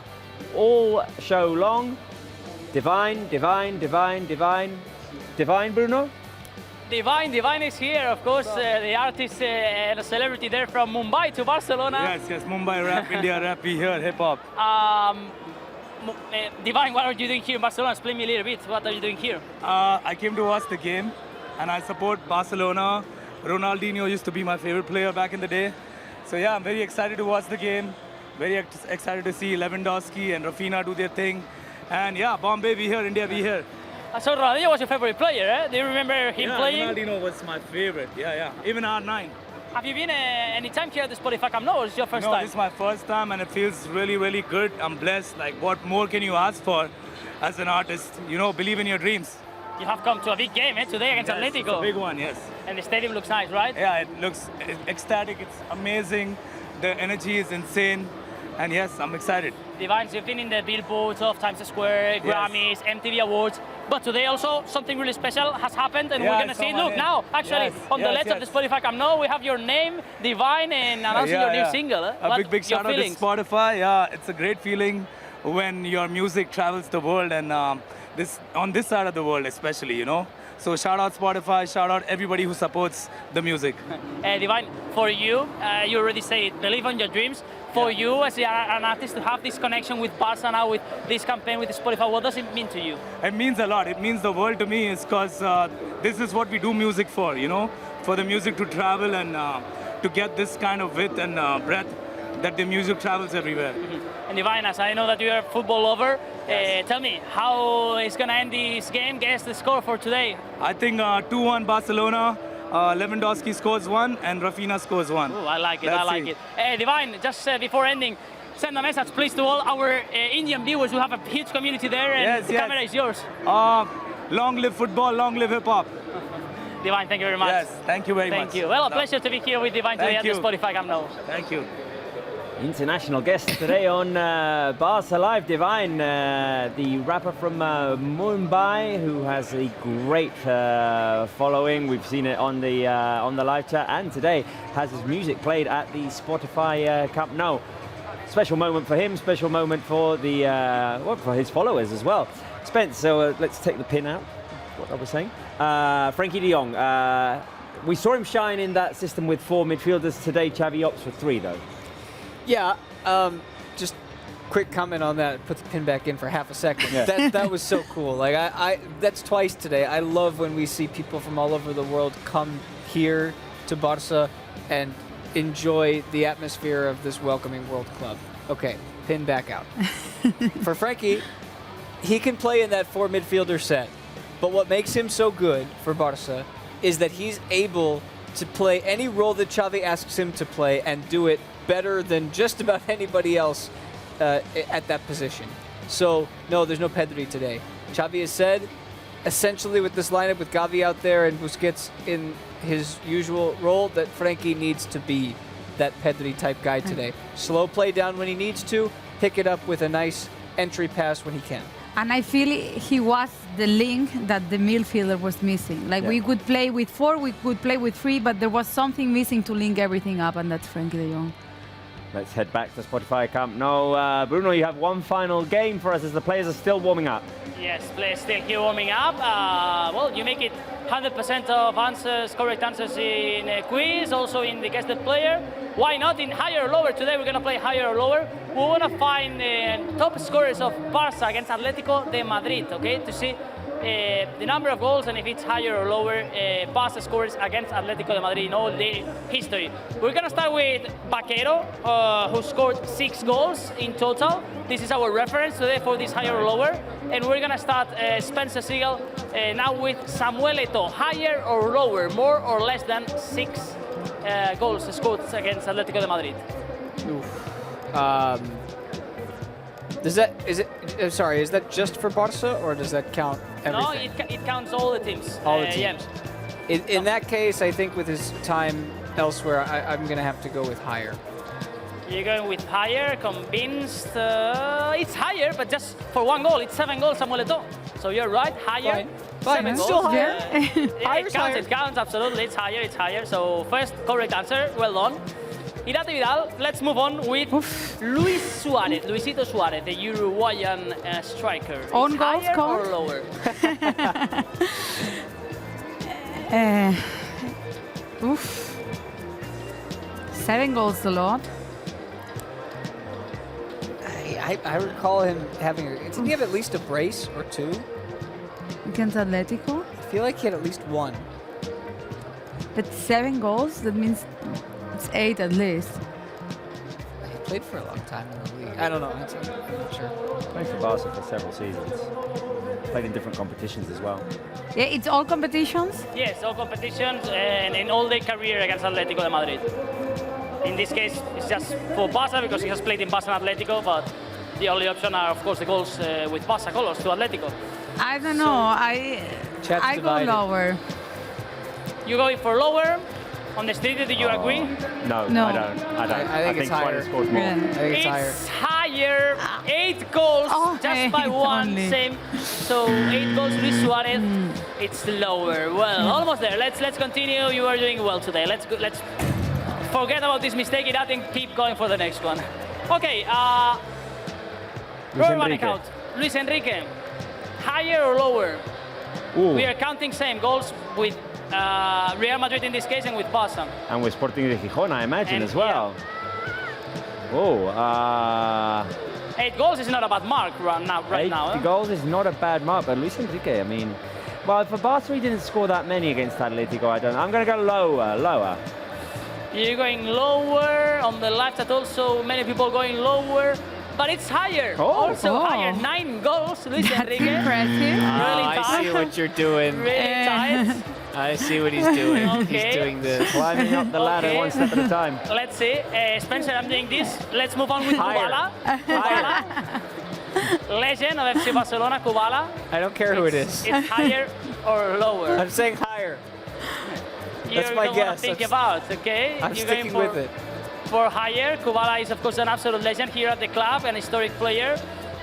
all show long. Divine, Bruno? Divine is here, of course, the artist and a celebrity there from Mumbai to Barcelona. Yes, Mumbai rap, India rap, we here, hip-hop. Divine, what are you doing here in Barcelona? Explain me a little bit, what are you doing here? I came to watch the game, and I support Barcelona. Ronaldinho used to be my favorite player back in the day. So yeah, I'm very excited to watch the game. Very excited to see Lewandowski and Rafinha do their thing. And yeah, Bombay be here, India be here. So Ronaldinho was your favorite player, eh? Do you remember him playing? Ronaldinho was my favorite, yeah. Even R9. Have you been any time here at the Spotify Camp Nou, or is it your first time? No, this is my first time and it feels really, really good. I'm blessed. Like, what more can you ask for as an artist? You know, believe in your dreams. You have come to a big game, today against Atletico. It's a big one, yes. And the stadium looks nice, right? Yeah, it looks ecstatic. It's amazing. The energy is insane. And yes, I'm excited. Divine, you've been in the billboards of Times Square, Grammys, MTV Awards, but today also something really special has happened, and we're going to see it. Look, now, actually, on the left of the Spotify Camp Nou, we have your name, Divine, and announcing your new single. A big shout out to Spotify. Yeah, it's a great feeling when your music travels the world, and on this side of the world especially, you know. So shout out Spotify, shout out everybody who supports the music. Divine, for you, you already say it, believe in your dreams. For you as an artist to have this connection with Barça now, with this campaign with Spotify, what does it mean to you? It means a lot. It means the world to me, is because this is what we do music for, you know, for the music to travel and to get this kind of width and breadth that the music travels everywhere. Mm-hmm. And Divine, as I know that you're a football lover, tell me, how is going to end this game? Guess the score for today. I think 2-1 Barcelona. Lewandowski scores 1 and Rafinha scores 1. Ooh, I like it. Divine, just before ending, send a message please to all our Indian viewers who have a huge community there, and the camera is yours. Long live football, long live hip-hop. Divine, thank you very much. Yes, thank you very much. Thank you. Well, a pleasure to be here with Divine today at the Spotify Camp Nou. Thank you. International guest today on Barça Live, Divine, the rapper from Mumbai, who has a great following. We've seen it on the live chat, and today has his music played at the Spotify Camp Nou. Special moment for him, special moment for the for his followers as well. Spence, so let's take the pin out. What I was saying, Frankie de Jong. We saw him shine in that system with 4 midfielders. Today, Xavi opts for 3, though. Yeah, just quick comment on that. Put the pin back in for half a second. Yeah. That was so cool. Like that's twice today. I love when we see people from all over the world come here to Barça and enjoy the atmosphere of this welcoming world club. Okay, pin back out. For Frankie, he can play in that 4 midfielder set, but what makes him so good for Barça is that he's able to play any role that Xavi asks him to play and do it better than just about anybody else at that position. So, no, there's no Pedri today. Xavi has said, essentially with this lineup with Gavi out there and Busquets in his usual role, that Frankie needs to be that Pedri-type guy today. Slow play down when he needs to, pick it up with a nice entry pass when he can. And I feel he was the link that the midfielder was missing. Like we could play with 4, we could play with 3, but there was something missing to link everything up, and that's Frenkie de Jong. Let's head back to Spotify Camp Nou. Bruno, you have one final game for us as the players are still warming up. Yes, players still here warming up. Well, you make it 100% of answers, correct answers in a quiz, also in the guested player. Why not in higher or lower? Today we're going to play higher or lower. We want to find top scorers of Barça against Atlético de Madrid, okay, to see the number of goals and if it's higher or lower Barça scores against Atlético de Madrid in all their history. We're going to start with Vaquero, who scored 6 goals in total. This is our reference today for this higher or lower. And we're going to start Spencer Siegel now with Samuel Eto'o. Higher or lower, more or less than 6 goals scored against Atlético de Madrid. Is that just for Barça, or does that count everything? No, it counts all the teams. All the teams. Yeah. In that case, I think with his time elsewhere, I'm going to have to go with higher. You're going with higher, convinced. It's higher, but just for 1 goal. It's 7 goals, Samuel Eto'o. So you're right, higher. Fine. 7 goals. Still higher. It counts, absolutely. It's higher. So first correct answer, well done. Irate Vidal, let's move on with Luisito Suarez, the Uruguayan striker. On goals, higher or lower? 7 goals a lot. I recall him having. Didn't he have at least a brace or 2 Against Atletico? I feel like he had at least 1. But 7 goals, that means it's 8 at least. He played for a long time in the league. I don't know. I'm not sure. Played for Barca for several seasons. Played in different competitions as well. Yeah, it's all competitions? Yes, all competitions and in all their career against Atlético de Madrid. In this case, it's just for Barça because he has played in Barça and Atlético, but the only option are, of course, the goals with Barça colors to Atlético. I don't know. I go lower. You going for lower? On the street, do you agree? No, No. I don't. I think it's higher. Suarez scored more. I think it's higher. It's higher. 8 goals, just by 1. only. Same. So 8 goals, Luis Suarez. It's lower. Well, almost there. Let's continue. You are doing well today. Let's forget about this mistake. It and keep going for the next one. Okay. Luis Enrique. Higher or lower? Ooh. We are counting same goals with Real Madrid in this case and with Barça. And with Sporting de Gijón, I imagine, And, as well. Yeah. 8 goals is not a bad mark right now. 8 goals is not a bad mark, but Luis Enrique, I mean, well, for Barca, he didn't score that many against Atletico. I'm going to go lower. You're going lower. On the left, that also many people going lower. But it's higher. Higher. 9 goals, Luis Enrique. Impressive. Really I see what you're doing. Really tight. I see what he's doing. Okay. He's doing this. Climbing up the ladder one step at a time. Let's see. Spencer, I'm doing this. Let's move on with Kubala. Legend of FC Barcelona, Kubala. I don't care who it is. It's higher or lower? I'm saying higher. That's You my don't guess. want to think about, okay? I'm You're sticking going with it. For higher. Kubala is, of course, an absolute legend here at the club, an historic player.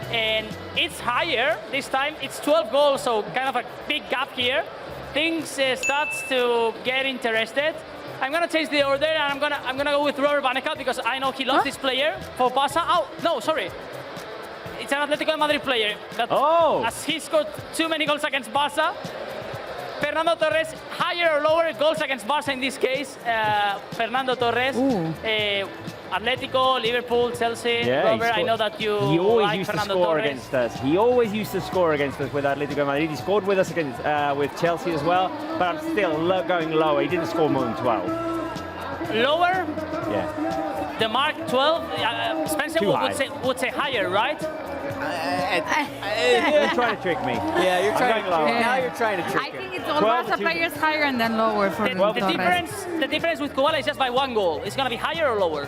And it's higher this time. It's 12 goals, so kind of a big gap here. Things starts to get interested. I'm gonna change the order, and I'm gonna go with Robert Vanecat because I know he loves this player for Barça. Oh no, sorry, it's an Atlético de Madrid player. As he scored too many goals against Barça. Fernando Torres, higher or lower goals against Barça in this case? Fernando Torres, Atletico, Liverpool, Chelsea. Yeah, Robert, I know that you he always like used Fernando to score Torres. against us. He always used to score against us with Atlético Madrid. He scored with us against with Chelsea as well, but I'm still going lower. He didn't score more than 12. Lower? Yeah. The mark 12, Spencer would say higher, right? You're trying to trick me. Yeah, you're trying. Now you're trying to trick I me. think it's all Barca players higher and then lower for The difference with Kubala is just by 1 goal. It's going to be higher or lower?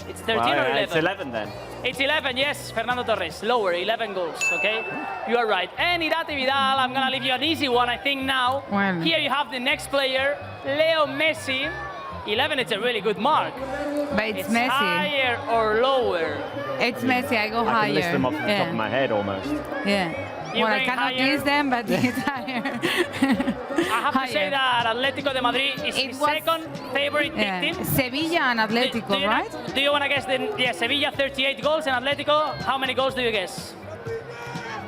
It's 13 or 11? It's 11 then. It's 11, yes, Fernando Torres. Lower, 11 goals, okay? You are right. And Irate Vidal, I'm going to leave you an easy one, I think, now. Well. Here you have the next player, Leo Messi. 11, it's a really good mark. But it's Messi. Higher or lower? It's Messi, I go higher. I can list them off the top of my head almost. Yeah. You Well, I going cannot higher? kiss them, but it's higher. I have to say that Atlético de Madrid is It his was- second favorite Yeah. team. Sevilla and Atlético, Do you- right? Do you want to guess Sevilla 38 goals and Atlético? How many goals do you guess?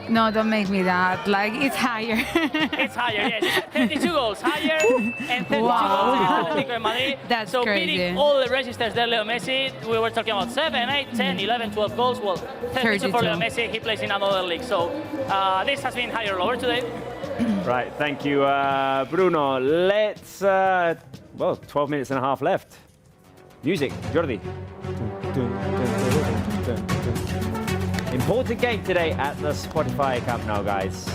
No, don't make me that. Like, it's higher. It's higher, yes. 32 goals higher and 32 Wow. goals in Atlético de Madrid. That's so crazy. beating all the registers there, Leo Messi. We were talking about 7, 8, 10, 11, 12 goals. Well, 32 for 32. Leo Messi. He plays in another league. So this has been higher or lower today. Right, thank you, Bruno. Let's, 12 minutes and a half left. Music, Jordi. Important game today at the Spotify Camp Nou, guys.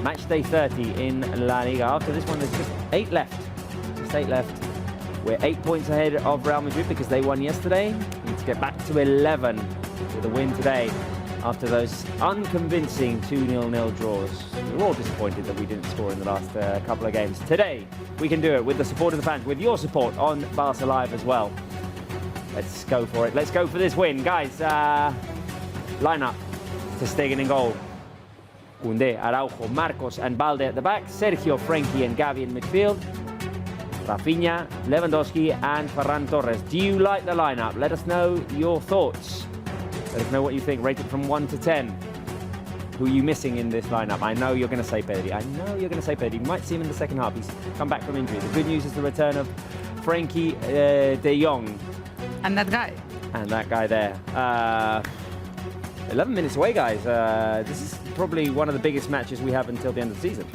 Match day 30 in La Liga. After this one, there's just 8 left. Just 8 left. We're 8 points ahead of Real Madrid because they won yesterday. We need to get back to 11 with a win today after those unconvincing 2-0 draws. We're all disappointed that we didn't score in the last couple of games. Today, we can do it with the support of the fans, with your support on Barça Live as well. Let's go for it. Let's go for this win. Guys, line up. Ter Stegen in goal. Koundé, Araujo, Marcos and Balde at the back. Sergio, Frenkie and Gavi in midfield. Rafinha, Lewandowski and Ferran Torres. Do you like the lineup? Let us know your thoughts. Let us know what you think. Rate it from 1 to 10. Who are you missing in this lineup? I know you're going to say Pedri. I know you're going to say Pedri. You might see him in the second half. He's come back from injury. The good news is the return of Frenkie de Jong. And that guy. And that guy there. 11 minutes away, guys. This is probably one of the biggest matches we have until the end of the season.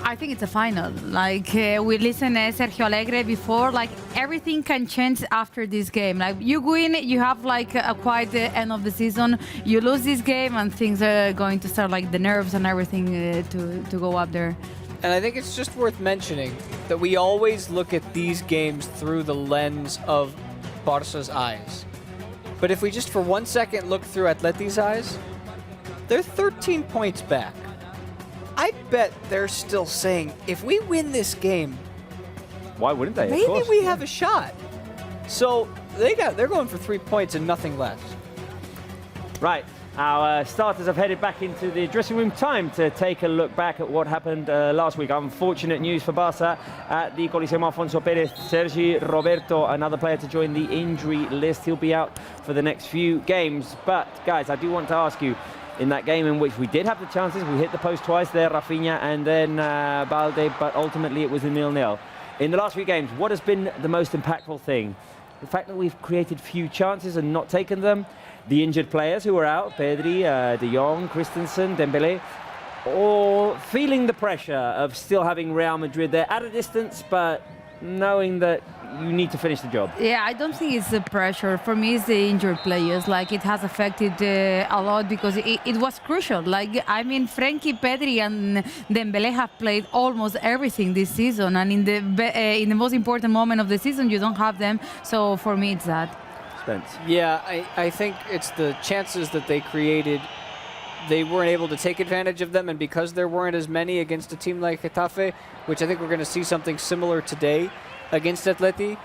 I think it's a final. Like, we listened to Sergio Alegre before. Like, everything can change after this game. Like, you win, you have like a quiet end of the season. You lose this game, and things are going to start, like the nerves and everything to go up there. And I think it's just worth mentioning that we always look at these games through the lens of Barca's eyes. But if we just for 1 second look through Atleti's eyes, they're 13 points back. I bet they're still saying, if we win this game, why wouldn't they? maybe we have a shot. So they're going for 3 points and nothing less. Right. Our starters have headed back into the dressing room. Time to take a look back at what happened last week. Unfortunate news for Barça at the Coliseum Alfonso Pérez. Sergi Roberto, another player to join the injury list. He'll be out for the next few games. But, guys, I do want to ask you, in that game in which we did have the chances, we hit the post twice there, Rafinha and then Balde, but ultimately it was a 0-0. In the last few games, what has been the most impactful thing? The fact that we've created few chances and not taken them? The injured players who were out, Pedri, De Jong, Christensen, Dembele, or feeling the pressure of still having Real Madrid there at a distance, but knowing that you need to finish the job? Yeah, I don't think it's the pressure. For me, it's the injured players. Like, it has affected a lot because it was crucial. Like, I mean, Frenkie, Pedri and Dembele have played almost everything this season. And in the most important moment of the season, you don't have them. So for me, it's that. Spence. Yeah, I think it's the chances that they created. They weren't able to take advantage of them, and because there weren't as many against a team like Getafe, which I think we're going to see something similar today against Atleti,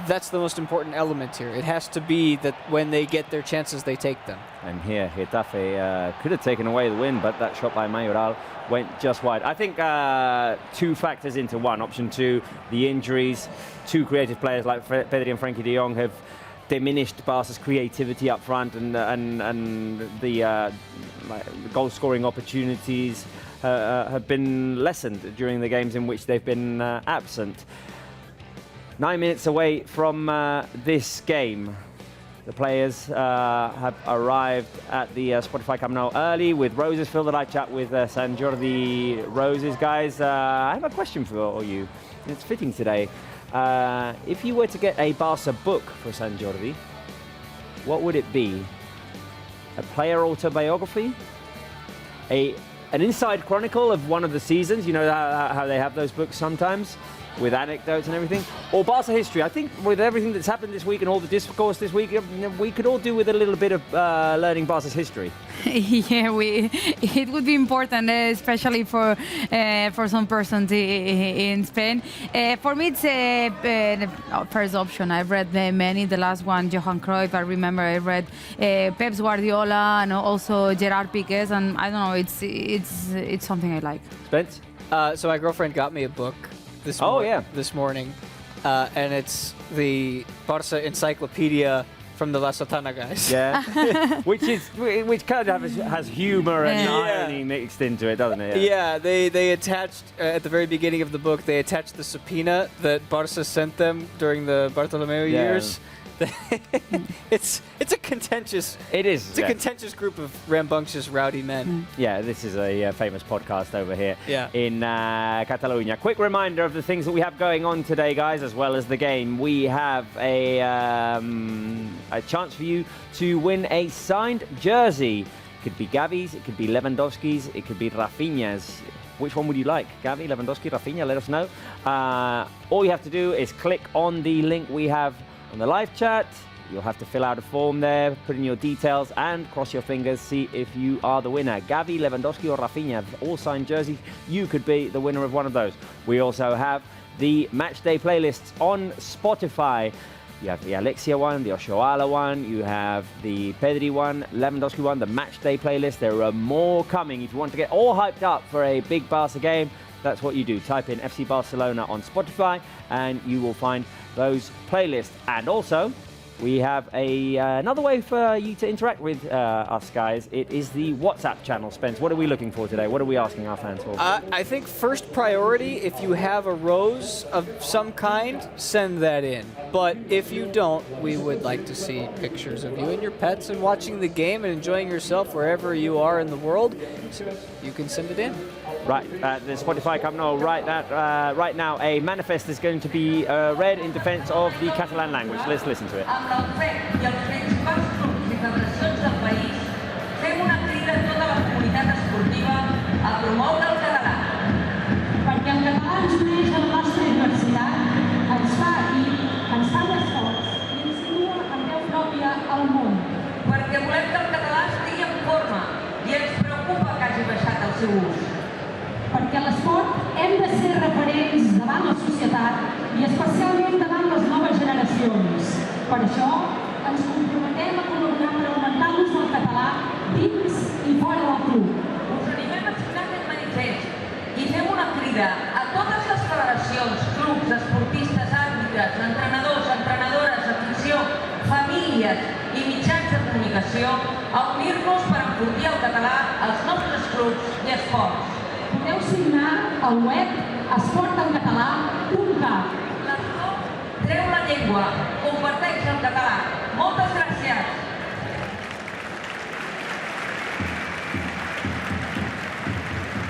that's the most important element here. It has to be that when they get their chances, they take them. And here, Getafe could have taken away the win, but that shot by Mayoral went just wide. I think 2 factors into one. Option 2, the injuries. 2 creative players like Pedri and Frenkie de Jong have diminished Barca's creativity up front, and the goal-scoring opportunities have been lessened during the games in which they've been absent. 9 minutes away from this game. The players have arrived at the Spotify Camp Nou early with roses. Phil, that I chat with San Jordi roses. Guys, I have a question for you. It's fitting today. If you were to get a Barca book for San Jordi, what would it be? A player autobiography? An inside chronicle of one of the seasons? You know how they have those books sometimes? with anecdotes and everything, or Barca history. I think with everything that's happened this week and all the discourse this week, we could all do with a little bit of learning Barca's history. Yeah, it would be important, especially for some persons in Spain. For me, it's first option. I've read many. The last one, Johan Cruyff. I remember I read Pep Guardiola and also Gerard Piqué. And I don't know, it's something I like. Spence? So my girlfriend got me a book this morning, and it's the Barca Encyclopedia from the La Sotana guys. Yeah, which kind of has humor and irony mixed into it, doesn't it? Yeah, they attached at the very beginning of the book. They attached the subpoena that Barca sent them during the Bartolomeu years. It's a contentious. It is. It's a contentious group of rambunctious, rowdy men. Yeah, this is a famous podcast over here in Catalonia. Quick reminder of the things that we have going on today, guys, as well as the game. We have a chance for you to win a signed jersey. It could be Gavi's, it could be Lewandowski's, it could be Rafinha's. Which one would you like? Gavi, Lewandowski, Rafinha? Let us know. All you have to do is click on the link we have on the live chat. You'll have to fill out a form there, put in your details, and cross your fingers, see if you are the winner. Gavi, Lewandowski, or Rafinha, all signed jerseys. You could be the winner of one of those. We also have the match day playlists on Spotify. You have the Alexia one, the Oshoala one, you have the Pedri one, Lewandowski one, the match day playlist. There are more coming. If you want to get all hyped up for a big Barca game, that's what you do. Type in FC Barcelona on Spotify and you will find those playlists. And also, we have another way for you to interact with us guys. It is the WhatsApp channel. Spence, what are we looking for today? What are we asking our fans for? I think first priority, if you have a rose of some kind, send that in. But if you don't, we would like to see pictures of you and your pets and watching the game and enjoying yourself wherever you are in the world. So you can send it in. Right, the Spotify Camp Nou, right now, a manifest is going to be read in defense of the Catalan language. Let's listen to it. Amb l'OFEC i els principals clubs i federacions del país, fem una crida a tota la comunitat esportiva a promoure el català. Perquè el català ens uneix a la nostra diversitat, ens fa aquí, ens fa més forts i ens situa en veu pròpia al món. Perquè volem que el català estigui en forma i ens preocupa que hagi baixat el seu ús. Perquè a l'esport hem de ser referents davant la societat i especialment davant les noves generacions. Per això ens comprometem a col·laborar per augmentar l'ús del català dins i fora del club. Us animem a signar aquest manifest i fem una crida a totes les federacions, clubs, esportistes, àrbitres, entrenadors, entrenadores, afició, famílies i mitjans de comunicació a unir-nos per enfortir el català als nostres clubs i esports. Podeu signar al web esportencatalà.cat. Treu la llengua, comparteix el català. Moltes gràcies.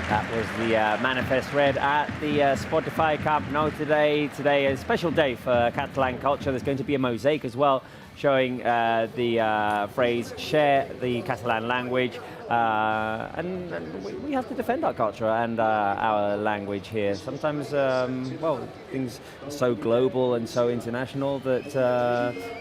That was the manifest read at the Spotify Camp Nou today. Today is a special day for Catalan culture. There's going to be a mosaic as well showing the phrase share the Catalan language. And we have to defend our culture and our language here. Sometimes, things are so global and so international that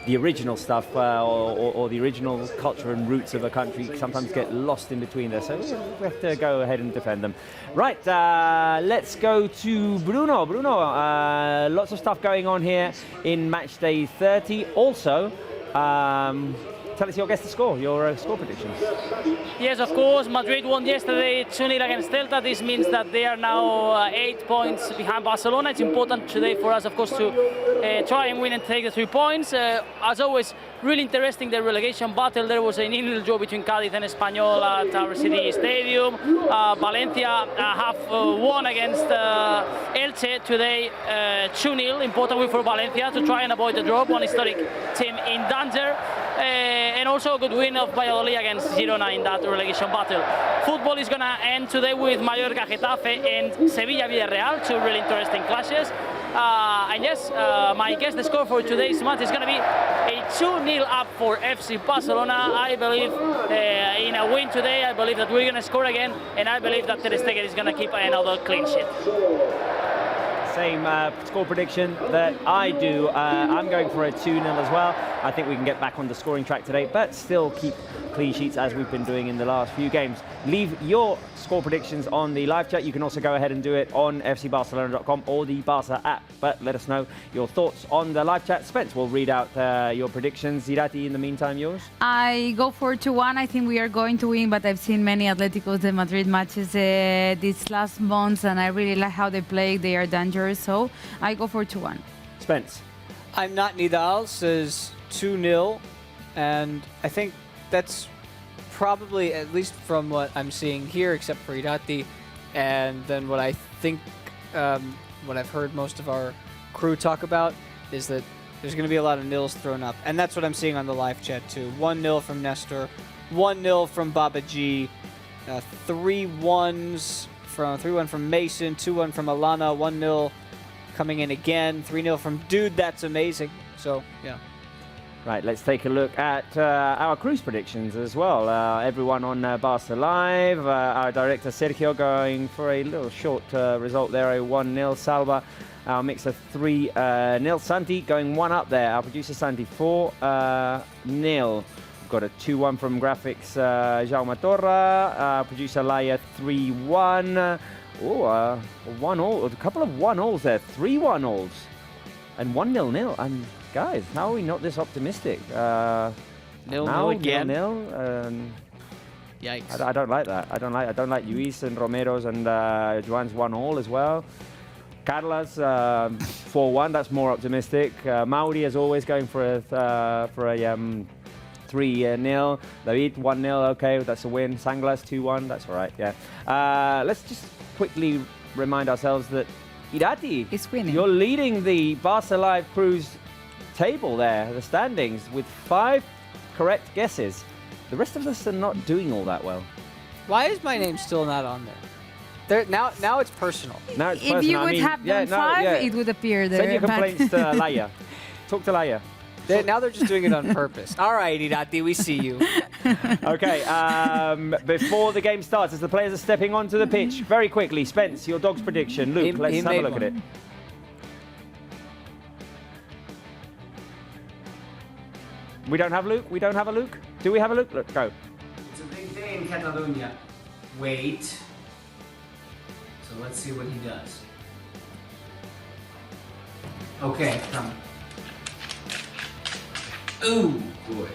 the original stuff or the original culture and roots of a country sometimes get lost in between there. So we have to go ahead and defend them. Right, let's go to Bruno. Bruno, lots of stuff going on here in match day 30. Also, tell us your guess the score, your score predictions. Yes, of course. Madrid won yesterday 2-0 against Celta. This means that they are now 8 points behind Barcelona. It's important today for us, of course, to try and win and take the 3 points. As always, really interesting, the relegation battle. There was a 0-0 draw between Cádiz and Espanyol at our city stadium. Valencia have won against Elche today 2-0. Important win for Valencia to try and avoid the draw. One historic team in danger. And also a good win of Valladolid against Girona in that relegation battle. Football is going to end today with Mallorca, Getafe and Sevilla, Villarreal, 2 really interesting clashes. And yes, my guess the score for today's match is going to be a 2-0 up for FC Barcelona. I believe in a win today. I believe that we're going to score again, and I believe that Ter Stegen is going to keep another clean sheet. same score prediction that I do. I'm going for a 2-0 as well. I think we can get back on the scoring track today, but still keep clean sheets as we've been doing in the last few games. Leave your score predictions on the live chat. You can also go ahead and do it on fcbarcelona.com or the Barça app. But let us know your thoughts on the live chat. Spence will read out your predictions. Irati, in the meantime, yours? I go for 2-1. I think we are going to win, but I've seen many Atlético de Madrid matches these last months, and I really like how they play. They are dangerous, so I go for 2-1. Spence? I'm not Nidal, says 2-0, and I think that's probably, at least from what I'm seeing here, except for Irati, and then what I think, what I've heard most of our crew talk about, is that there's going to be a lot of nils thrown up, and that's what I'm seeing on the live chat too. 1-0 from Nestor, 1-0 from Baba G, 3-1 from Mason, 2-1 from Alana, 1-0 coming in again, 3-0 from Dude, that's amazing. So, yeah. Right, let's take a look at our cruise predictions as well. Everyone on Barça Live, our director Sergio going for a little short result there, a 1-0. Salva, our mixer 3-0. Santi going 1 up there. Our producer Santi 4-0. We've got a 2-1 from graphics Jaume Torra. Producer Laia 3-1. Oh, 1-all, a couple of 1-alls there, 3 1-alls and 1-0. And guys, how are we not this optimistic? 0-0 again. 0-0. Yikes! I don't like that. I don't like Luis and Romero's and Joan's 1-all as well. Carla's 4-1. That's more optimistic. Mauri is always going for a 3-0. David 1-0. Okay, that's a win. Sanglas 2-1. That's all right. Yeah. Let's just quickly remind ourselves that Irati is winning. You're leading the Barça Live Cruise table there, the standings, with 5 correct guesses. The rest of us are not doing all that well. Why is my name still not on there? Now it's personal. Now it's if personal. you would have done 5, it would appear there. Send your complaints to Laia. Talk to Laia. Now they're just doing it on purpose. All right, Irati, we see you. Okay, before the game starts, as the players are stepping onto the pitch, very quickly, Spence, your dog's prediction. Luke, let's have a look at it. We don't have Luke? We don't have a Luke? Do we have a Luke? Look, go. It's a big day in Catalonia. Wait. So let's see what he does. Okay, come. Ooh, boy.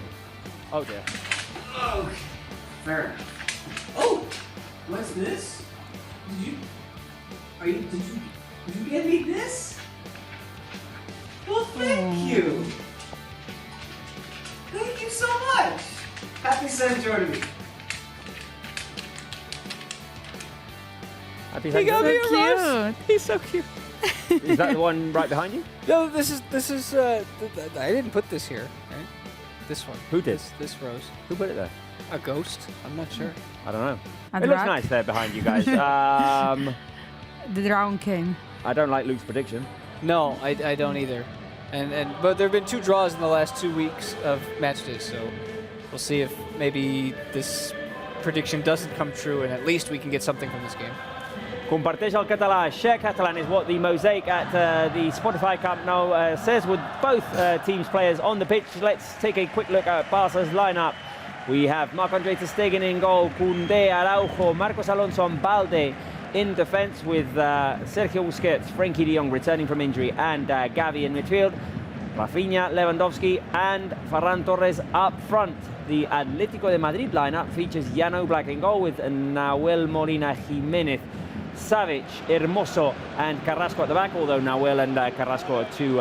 Oh dear. Oh, fair enough. Oh, what's this? Did you get me this? Well, thank you. Thank you so much. Happy St. Jordan. Happy He got me a cute. rose. He's so cute. Is that the one right behind you? No, this is. I didn't put this here. Right? This one. Who did? This rose. Who put it there? A ghost? I'm not sure. I don't know. A It looks drac. nice there behind you guys. The dragon came. I don't like Luke's prediction. No, I don't either. But there have been 2 draws in the last 2 weeks of match days, so we'll see if maybe this prediction doesn't come true, and at least we can get something from this game. Comparteix el català. Share Catalan is what the mosaic at the Spotify Camp Nou says with both teams' players on the pitch. Let's take a quick look at Barca's lineup. We have Marc-Andre ter Stegen in goal, Koundé, Araujo, Marcos Alonso and Balde in defence with Sergio Busquets, Frenkie de Jong returning from injury and Gavi in midfield. Rafinha, Lewandowski and Ferran Torres up front. The Atlético de Madrid lineup features Jan Oblak in goal with Nahuel Molina Jimenez, Savic, Hermoso and Carrasco at the back, although Nahuel and Carrasco are 2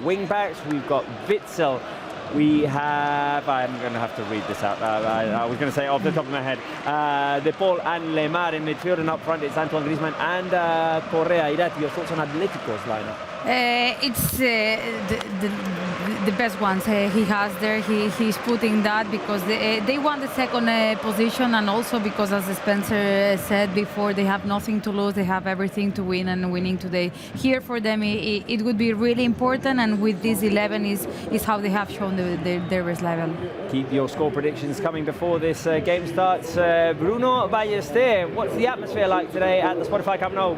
wing backs. We've got Witsel. We have, I'm going to have to read this out, I was going to say off the top of my head, De Paul and Lemar in midfield, and up front it's Antoine Griezmann and Correa. Irati, your thoughts on Atletico's lineup? It's the best ones he has there. He's putting that because they won the second position, and also because, as Spencer said before, they have nothing to lose. They have everything to win, and winning today here for them it would be really important. And with this 11 is how they have shown their best level. Keep your score predictions coming before this game starts. Bruno Ballester, what's the atmosphere like today at the Spotify Camp Nou?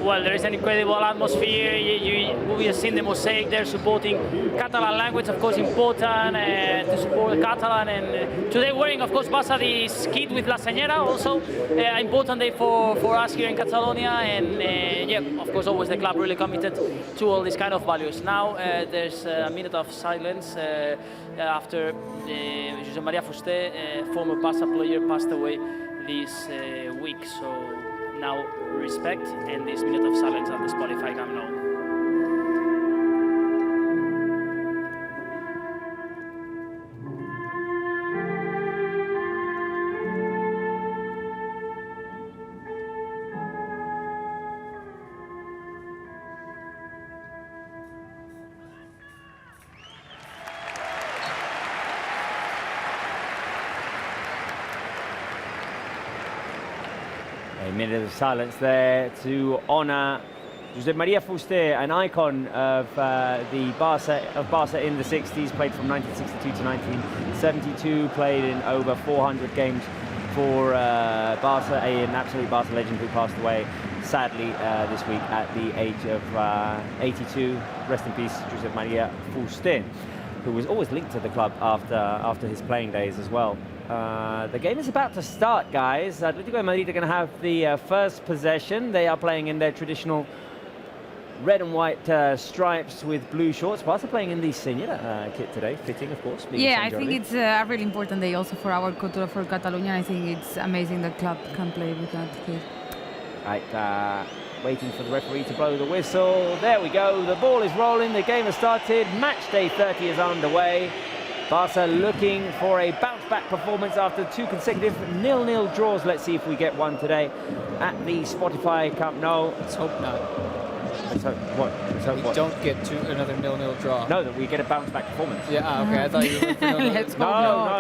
Well, there is an incredible atmosphere. We have seen the mosaic there supporting Catalan language, of course, important to support Catalan. And today wearing, of course, Barça this kit with La Señora, also important day for us here in Catalonia. And yeah, of course, always the club really committed to all these kind of values. Now there's a minute of silence after Josep Maria Fuster, former Barça player, passed away this week. So now respect and this minute of silence at the Spotify Camp Nou. A minute of silence there to honour Josep Maria Fuster, an icon of Barça in the 60s, played from 1962 to 1972, played in over 400 games for Barça, an absolute Barça legend who passed away sadly this week at the age of 82. Rest in peace, Josep Maria Fuster, who was always linked to the club after his playing days as well. The game is about to start, guys. Atlético Madrid are going to have the first possession. They are playing in their traditional red and white stripes with blue shorts. Barça playing in the Señora kit today, fitting, of course. Yeah, I think it's a really important day also for our culture, for Catalonia. I think it's amazing that club can play with that kit. Right, waiting for the referee to blow the whistle. There we go. The ball is rolling. The game has started. Match day 30 is underway. Barça looking for a bounce-back performance after two consecutive 0-0 draws. Let's see if we get one today at the Spotify Camp Nou. Let's hope not. Let's hope what? Let's hope what? Don't get to another 0-0 draw. No, that we get a bounce-back performance. Yeah, okay. I thought you were for Let's No.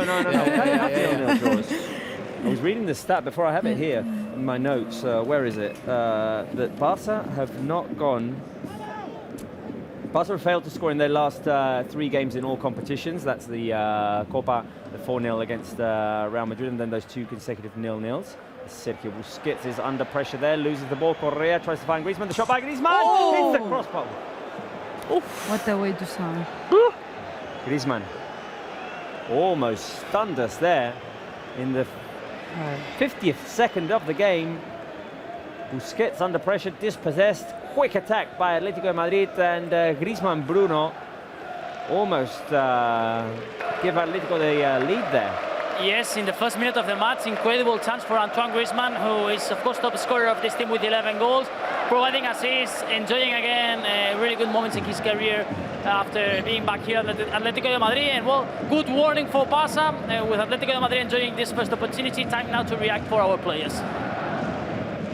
Yeah. 0-0 draws. I was reading the stat before. I have it here in my notes. Where is it? That Barça have not gone. Barça have failed to score in their last 3 games in all competitions. That's the Copa, the 4-0 against Real Madrid, and then those 2 consecutive 0-0s. Sergio Busquets is under pressure there, loses the ball. Correa tries to find Griezmann. The shot by Griezmann hits the crossbar. Oof. What a way to sound. Griezmann almost stunned us there in the 50th second of the game. Busquets under pressure, dispossessed. Quick attack by Atlético Madrid, and Griezmann Bruno almost give Atlético the lead there. Yes, in the first minute of the match, incredible chance for Antoine Griezmann, who is of course top scorer of this team with 11 goals, providing assists, enjoying again really good moments in his career after being back here at Atlético de Madrid. And well, good warning for Barça, with Atlético de Madrid enjoying this first opportunity. Time now to react for our players.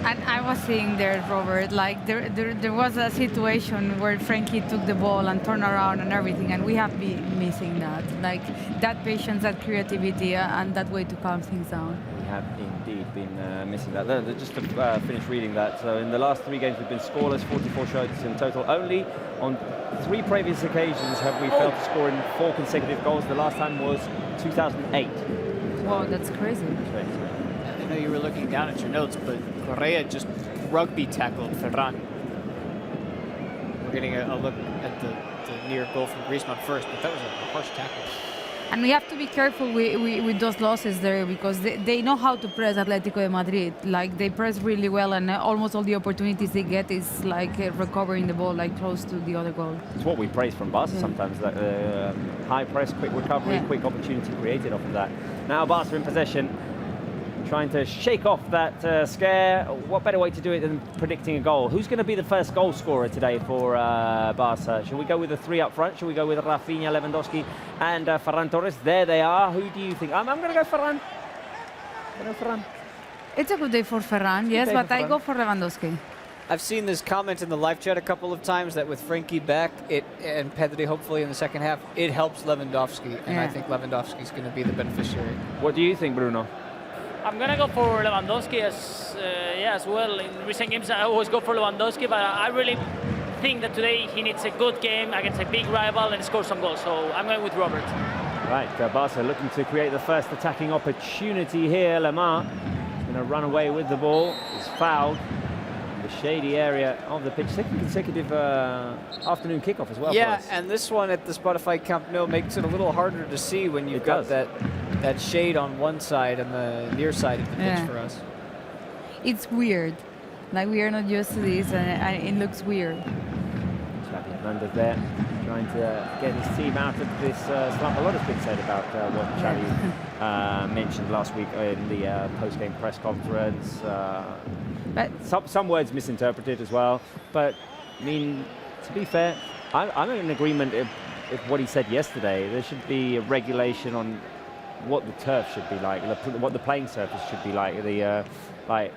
And I was seeing there, Robert, like there was a situation where Frankie took the ball and turned around and everything, and we have been missing that, like that patience, that creativity, and that way to calm things down. We have indeed been missing that. Just to finish reading that, so in the last 3 games we've been scoreless, 44 shots in total. Only on 3 previous occasions have we failed to score in 4 consecutive goals. The last time was 2008. Wow, that's crazy. I know you were looking down at your notes, but Correa just rugby tackled Ferran. We're getting a look at the near goal from Griezmann first, but that was a harsh tackle. And we have to be careful with those losses there, because they know how to press Atlético de Madrid. Like, they press really well, and almost all the opportunities they get is like recovering the ball like close to the other goal. It's what we praise from Barça sometimes, that high press, quick recovery, quick opportunity created off of that. Now Barça in possession, trying to shake off that scare. What better way to do it than predicting a goal? Who's going to be the first goal scorer today for Barça? Shall we go with the 3 up front? Shall we go with Rafinha, Lewandowski and Ferran Torres? There they are. Who do you think? I'm going to go Ferran. It's a good day for Ferran, yes, but I go for Lewandowski. I've seen this comment in the live chat a couple of times that with Frankie back, and Pedri hopefully in the second half, it helps Lewandowski, and I think Lewandowski's going to be the beneficiary. What do you think, Bruno? I'm going to go for Lewandowski as well. In recent games, I always go for Lewandowski, but I really think that today he needs a good game against a big rival and score some goals. So I'm going with Robert. Right, Barca looking to create the first attacking opportunity here. Lemar is going to run away with the ball. He's fouled in the shady area of the pitch. Second consecutive afternoon kickoff as well. Yeah, for us. and this one at the Spotify Camp Nou makes it a little harder to see when you've got that shade on one side and the near side of the pitch for us. It's weird. Like, we are not used to this, and it looks weird. Xavi Hernandez there, trying to get his team out of this slump. A lot has been said about what Xavi mentioned last week in the post-game press conference. But some words misinterpreted as well. But, I mean, to be fair, I'm in agreement with what he said yesterday. There should be a regulation on what the turf should be like, what the playing surface should be like, like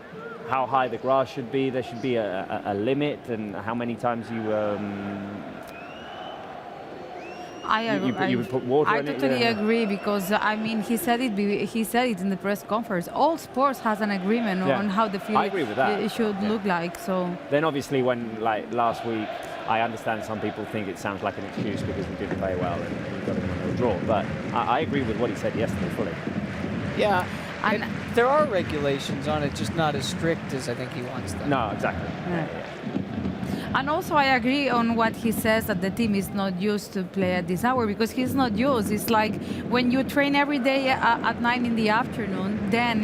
how high the grass should be. There should be a limit, and how many times you would put water in it. I totally agree, because I mean, he said it in the press conference. All sports has an agreement on how the field should look like. So then obviously when, like last week, I understand some people think it sounds like an excuse because we didn't play well and we got a draw, but I agree with what he said yesterday fully. Yeah, and there are regulations on it, just not as strict as I think he wants them. No, exactly. Yeah. And also I agree on what he says, that the team is not used to play at this hour, because he's not used. It's like when you train every day at 9 in the afternoon, then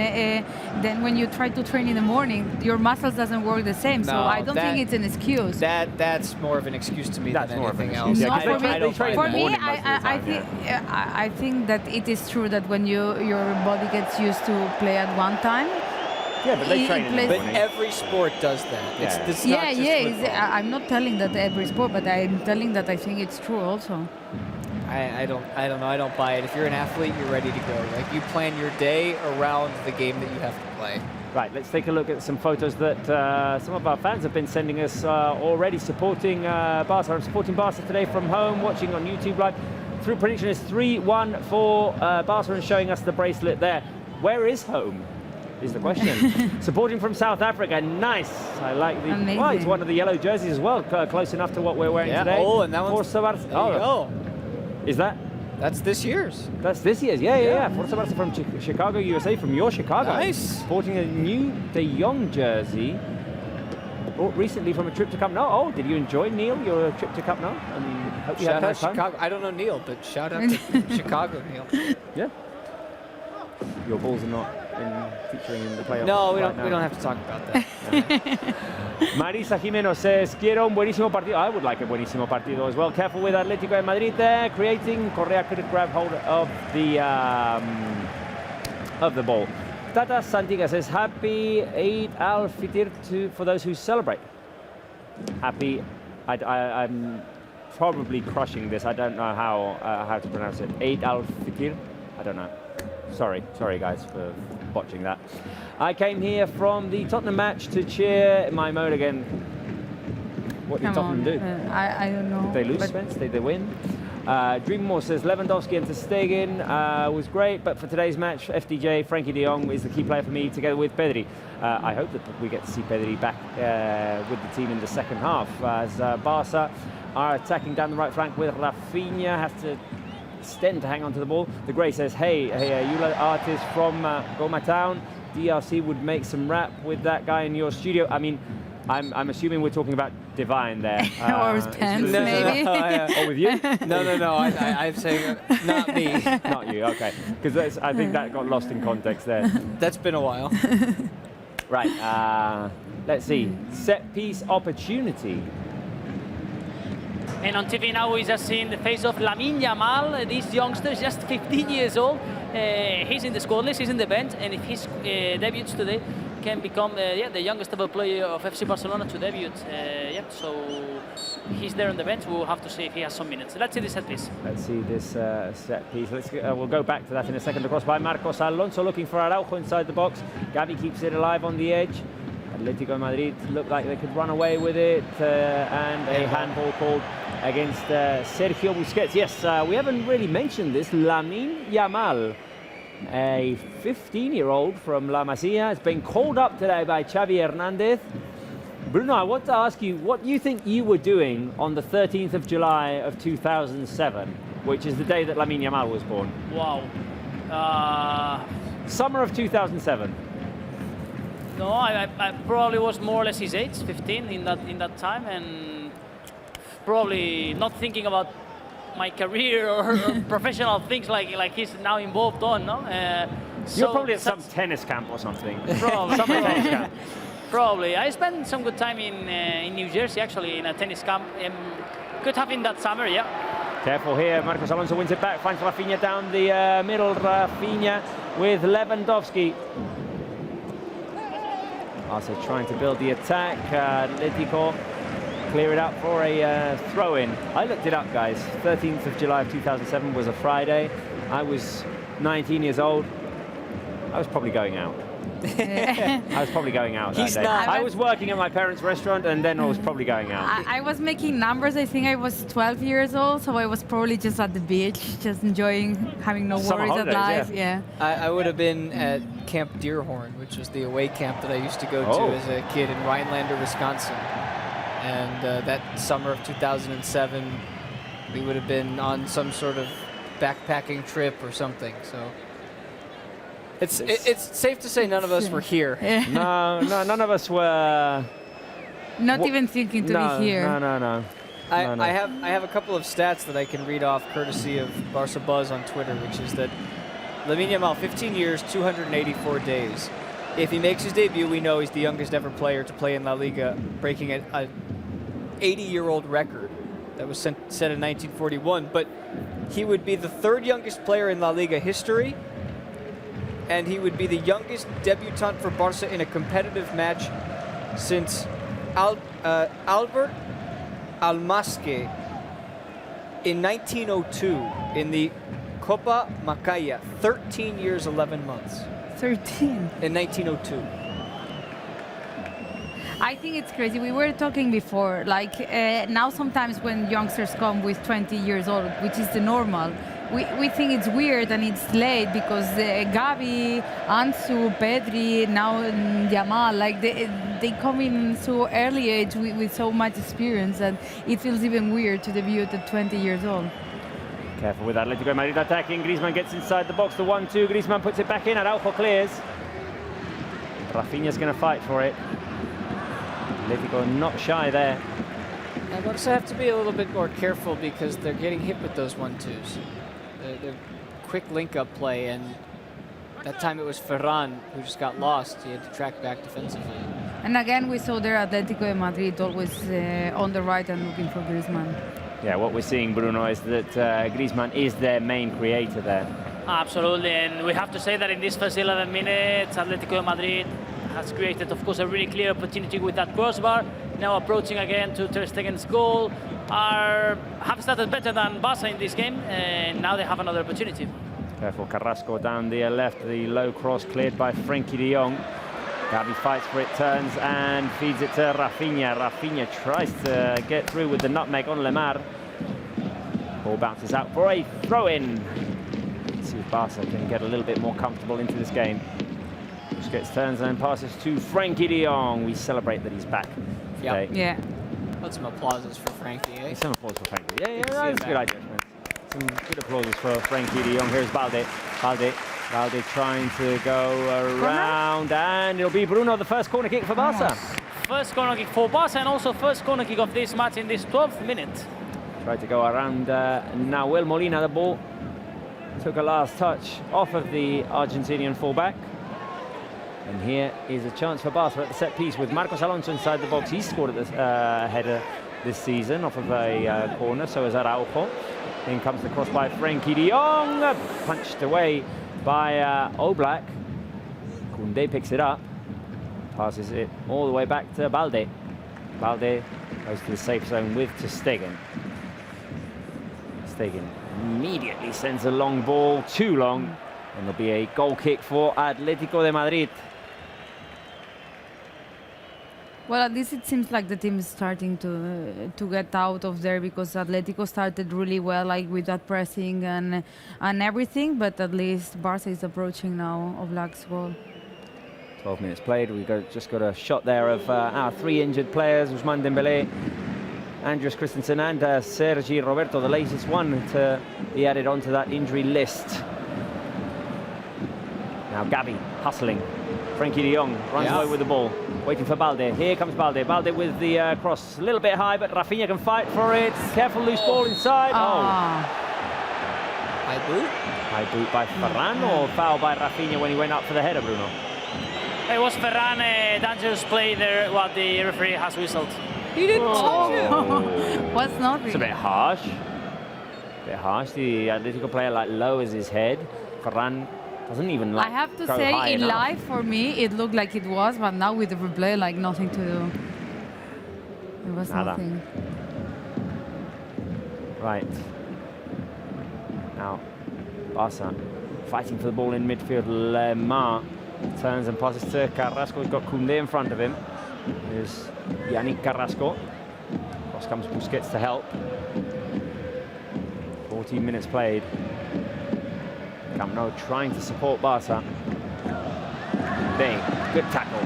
when you try to train in the morning, your muscles doesn't work the same. So I don't think it's an excuse. That's more of an excuse to me than anything else. No, for me, I think that it is true that when your body gets used to play at one time. Yeah, but they train in the morning. But every sport does that. Yeah. I'm not telling that every sport, but I'm telling that I think it's true also. I don't know. I don't buy it. If you're an athlete, you're ready to go. Like, you plan your day around the game that you have to play. Right, let's take a look at some photos that some of our fans have been sending us already, supporting Barca. I'm supporting Barca today from home, watching on YouTube Live. Through prediction is 3-1 for Barca, and showing us the bracelet there. Where is home? Is the question. Supporting from South Africa, nice. I like the. Amazing. Well, it's one of the yellow jerseys as well, close enough to what we're wearing today. Oh, and that one's. Forza Barça. Is that? That's this year's. That's this year's. Yeah. Forza Barça from Chicago, USA, from your Chicago. Nice. Sporting a new De Jong jersey. Bought recently from a trip to Camp Nou. Oh, did you enjoy, Neil, your trip to Camp Nou? Hope you had a nice time. Chicago. I don't know Neil, but shout out to Chicago, Neil. Yeah. Your balls are not featuring in the playoffs. No, we don't have to talk about that. Marisa Jimeno says, quiero un buenísimo partido. I would like a buenísimo partido as well. Careful with Atlético de Madrid there, creating. Correa could grab hold of the ball. Tata Santiga says, happy Eid al-Fitr for those who celebrate. Happy. I'm probably crushing this. I don't know how to pronounce it. Eid al-Fitr. I don't know. Sorry guys for botching that. I came here from the Tottenham match to cheer my mode again. What did Tottenham do? I don't know. Did they lose, Spence? Did they win? Dreammore says Lewandowski and Ter Stegen was great, but for today's match, FDJ, Frankie de Jong is the key player for me, together with Pedri. I hope that we get to see Pedri back with the team in the second half, as Barca are attacking down the right flank with Rafinha, has to extend to hang on to the ball. The Grey says, hey, you artist from Goma Town, DRC would make some rap with that guy in your studio. I mean, I'm assuming we're talking about Divine there. Or his pants, maybe. Or with you? No. I'm saying not me. Not you, okay. Because I think that got lost in context there. That's been a while. Right, let's see. Set piece opportunity. And on TV now we just seen the face of Lamine Yamal. This youngster is just 15 years old. He's in the squad list, he's in the bench, and if he debuts today, can become the youngest ever player of FC Barcelona to debut. So he's there on the bench. We'll have to see if he has some minutes. Let's see this set piece. Let's see this set piece. We'll go back to that in a second. Across by Marcos Alonso, looking for Araujo inside the box. Gavi keeps it alive on the edge. Atlético Madrid looked like they could run away with it, and a handball called against Sergio Busquets. Yes, we haven't really mentioned this. Lamine Yamal, a 15-year-old from La Masia, has been called up today by Xavi Hernandez. Bruno, I want to ask you what you think you were doing on the 13th of July of 2007, which is the day that Lamine Yamal was born. Wow. Summer of 2007. No, I probably was more or less his age, 15 in that time, and probably not thinking about my career or professional things like he's now involved on. No, you're probably at some tennis camp or something. Probably. Summer tennis camp. Probably. I spent some good time in New Jersey actually in a tennis camp. Could have been that summer, yeah. Careful here, Marcos Alonso wins it back, finds Rafinha down the middle. Rafinha with Lewandowski. Also trying to build the attack. Atlético clear it out for a throw-in. I looked it up, guys. 13th of July of 2007 was a Friday. I was 19 years old. I was probably going out. I was probably going out that day. I was working at my parents' restaurant, and then I was probably going out. I was making numbers. I think I was 12 years old, so I was probably just at the beach, just enjoying, having no worries at life. Yeah. I would have been at Camp Deerhorn, which was the away camp that I used to go to as a kid in Rhinelander, Wisconsin. And that summer of 2007, we would have been on some sort of backpacking trip or something. So. It's safe to say none of us were here. No, none of us were. Not even thinking to be here. No. I have a couple of stats that I can read off courtesy of Barça Buzz on Twitter, which is that Lamine Yamal, 15 years, 284 days. If he makes his debut, we know he's the youngest ever player to play in La Liga, breaking an 80-year-old record that was set in 1941. But he would be the third youngest player in La Liga history, and he would be the youngest debutant for Barça in a competitive match since Albert Almasque in 1902 in the Copa Macaya. 13 years, 11 months. 13? In 1902. I think it's crazy. We were talking before, like now sometimes when youngsters come with 20 years old, which is the normal, we think it's weird and it's late because Gavi, Ansu, Pedri, now Yamal, like they come in so early age with so much experience that it feels even weird to debut at 20 years old. Careful with Atlético Madrid attacking. Griezmann gets inside the box. The 1-2. Griezmann puts it back in. Araujo clears. Rafinha's going to fight for it. Atlético not shy there. And Barça have to be a little bit more careful because they're getting hit with those 1-2s. They're quick link-up play, and that time it was Ferran who just got lost. He had to track back defensively. And again, we saw there Atlético de Madrid always on the right and looking for Griezmann. Yeah, what we're seeing, Bruno, is that Griezmann is their main creator there. Absolutely, and we have to say that in these first 11 minutes, Atlético de Madrid has created, of course, a really clear opportunity with that crossbar. Now approaching again to Ter Stegen's goal. Have started better than Barça in this game, and now they have another opportunity. Careful, Carrasco down the left, the low cross cleared by Frenkie de Jong. Gavi fights for it, turns and feeds it to Rafinha. Rafinha tries to get through with the nutmeg on Lemar. Ball bounces out for a throw-in. Let's see if Barca can get a little bit more comfortable into this game. Busquets turns and passes to Frenkie de Jong. We celebrate that he's back today. Yeah. Put some applauses for Frankie, eh? Some applause for Frankie. Yeah, that's a good idea. Some good applauses for Frenkie de Jong. Here's Balde trying to go around, and it'll be Bruno, the first corner kick for Barca. First corner kick for Barca, and also first corner kick of this match in this 12th minute. Tried to go around Nahuel Molina. The ball took a last touch off of the Argentinian fullback. And here is a chance for Barca at the set piece with Marcos Alonso inside the box. He's scored at the header this season off of a corner, so is Araujo. In comes the cross by Frenkie de Jong, punched away by Oblak. Koundé picks it up, passes it all the way back to Balde. Balde goes to the safe zone with Ter Stegen. Stegen immediately sends a long ball, too long, and there'll be a goal kick for Atlético de Madrid. Well, at least it seems like the team is starting to get out of there, because Atletico started really well, like with that pressing and everything. But at least Barça is approaching now Oblak's goal. 12 minutes played. We just got a shot there of our 3 injured players: Ousmane Dembélé, Andreas Christensen, and Sergi Roberto, the latest one to be added onto that injury list. Now Gavi hustling. Frankie de Jong runs away with the ball, waiting for Balde. Here comes Balde. Balde with the cross, a little bit high, but Rafinha can fight for it. Careful, loose ball inside. High boot? High boot by Ferran, or foul by Rafinha when he went up for the header, Bruno? It was Ferran, a dangerous play there, what the referee has whistled. He didn't touch it. What's nothing? It's a bit harsh. A bit harsh. The Atletico player lowers his head. Ferran doesn't even I have to say, in live, for me, it looked like it was, but now with the replay, nothing to do. It was nothing. Right. Now, Barça fighting for the ball in midfield. Lemar turns and passes to Carrasco. He's got Koundé in front of him. There's Yannick Carrasco. Cross comes Busquets to help. 14 minutes played. Camp Nou trying to support Barça. Bing, good tackle.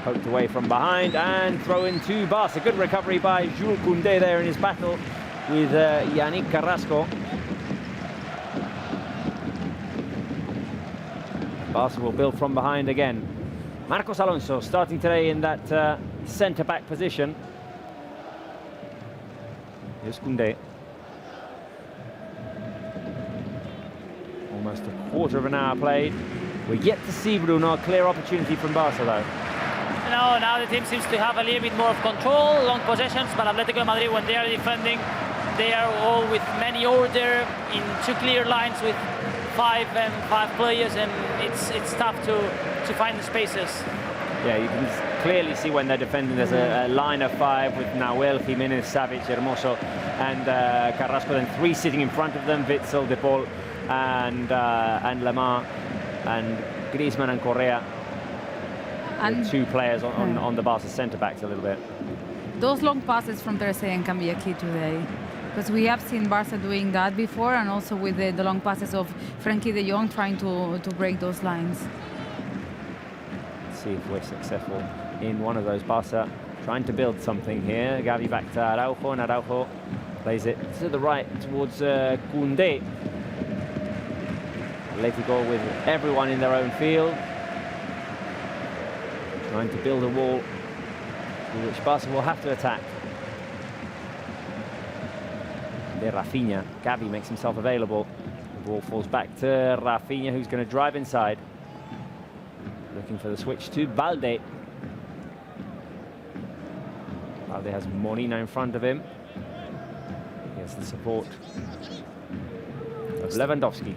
Poked away from behind and throw in to Barça. Good recovery by Jules Koundé there in his battle with Yannick Carrasco. Barça will build from behind again. Marcos Alonso starting today in that centre-back position. Here's Koundé. Almost a quarter of an hour played. We're yet to see, Bruno, a clear opportunity from Barça, though. No, now the team seems to have a little bit more of control, long possessions, but Atletico Madrid, when they are defending, they are all with many order in 2 clear lines with 5 players, and it's tough to find the spaces. Yeah, you can clearly see when they're defending. There's a line of 5 with Nahuel, Jimenez, Savic, Hermoso, and Carrasco. Then 3 sitting in front of them: Witsel, De Paul, and Lemar, and Griezmann and Correa. And 2 players on the Barca centre backs a little bit. Those long passes from Ter Stegen can be a key today, because we have seen Barca doing that before, and also with the long passes of Frankie de Jong trying to break those lines. Let's see if we're successful in one of those. Barca trying to build something here. Gavi back to Araujo, and Araujo plays it to the right towards Koundé. Atletico with everyone in their own field, trying to build a wall which Barca will have to attack. There, Rafinha. Gavi makes himself available. The ball falls back to Rafinha, who's going to drive inside. Looking for the switch to Balde. Balde has Molina in front of him. He has the support of Lewandowski.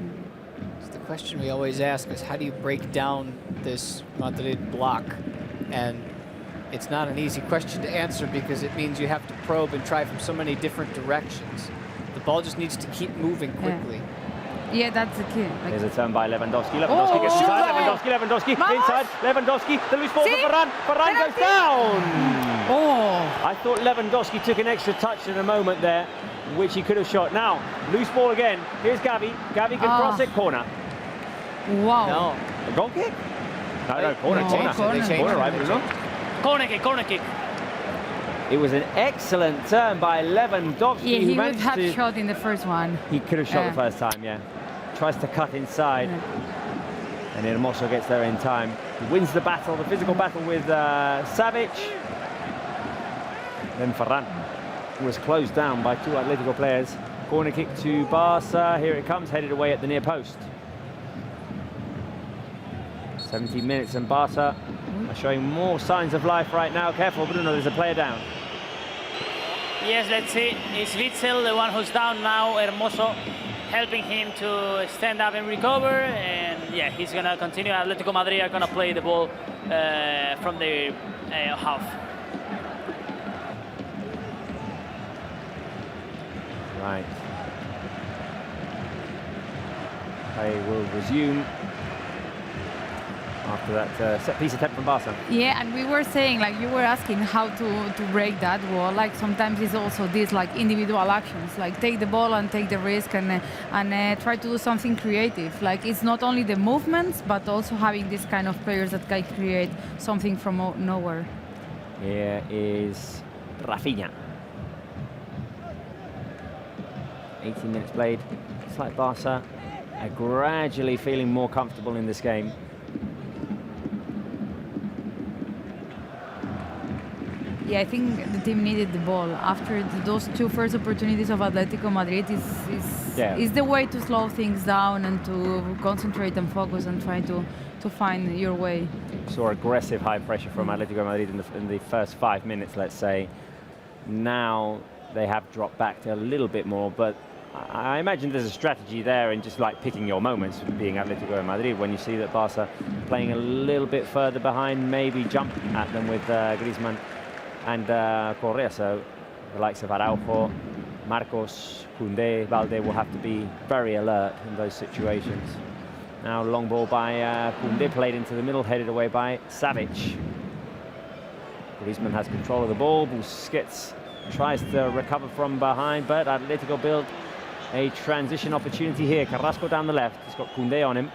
The question we always ask is, how do you break down this Madrid block? And it's not an easy question to answer, because it means you have to probe and try from so many different directions. The ball just needs to keep moving quickly. Yeah, that's the key. There's a turn by Lewandowski. Lewandowski gets inside. Lewandowski inside. Lewandowski, the loose ball for Ferran. Ferran goes down. I thought Lewandowski took an extra touch in a moment there, which he could have shot. Now, loose ball again. Here's Gavi. Gavi can cross it. Corner. Wow. No. A goal kick? No, corner. Corner, right, Bruno? Corner kick. It was an excellent turn by Lewandowski. Yeah, he would have shot in the first one. He could have shot the first time, yeah. Tries to cut inside. And Hermoso gets there in time. He wins the battle, the physical battle with Savic. Then Ferran was closed down by 2 Atletico players. Corner kick to Barca. Here it comes, headed away at the near post. 17 minutes and Barca are showing more signs of life right now. Careful, Bruno, there's a player down. Yes, let's see. It's Witsel, the one who's down now. Hermoso helping him to stand up and recover. And yeah, he's going to continue. Atletico Madrid are going to play the ball from the half. Right. Play will resume. after that set piece attempt from Barça. Yeah, and we were saying, like you were asking how to break that wall. Like sometimes it's also this like individual actions, like take the ball and take the risk and try to do something creative. Like it's not only the movements, but also having this kind of players that can create something from nowhere. Here is Rafinha. 18 minutes played. It's like Barça are gradually feeling more comfortable in this game. Yeah, I think the team needed the ball. After those two first opportunities of Atlético Madrid is the way to slow things down and to concentrate and focus and try to find your way. Saw aggressive high pressure from Atlético Madrid in the first 5 minutes, let's say. Now they have dropped back to a little bit more, but I imagine there's a strategy there in just like picking your moments, being Atlético Madrid. When you see that Barça playing a little bit further behind, maybe jump at them with Griezmann and Correa. So the likes of Araujo, Marcos, Koundé, Balde will have to be very alert in those situations. Now long ball by Koundé, played into the middle, headed away by Savic. Griezmann has control of the ball. Busquets tries to recover from behind, but Atletico build a transition opportunity here. Carrasco down the left. He's got Koundé on him.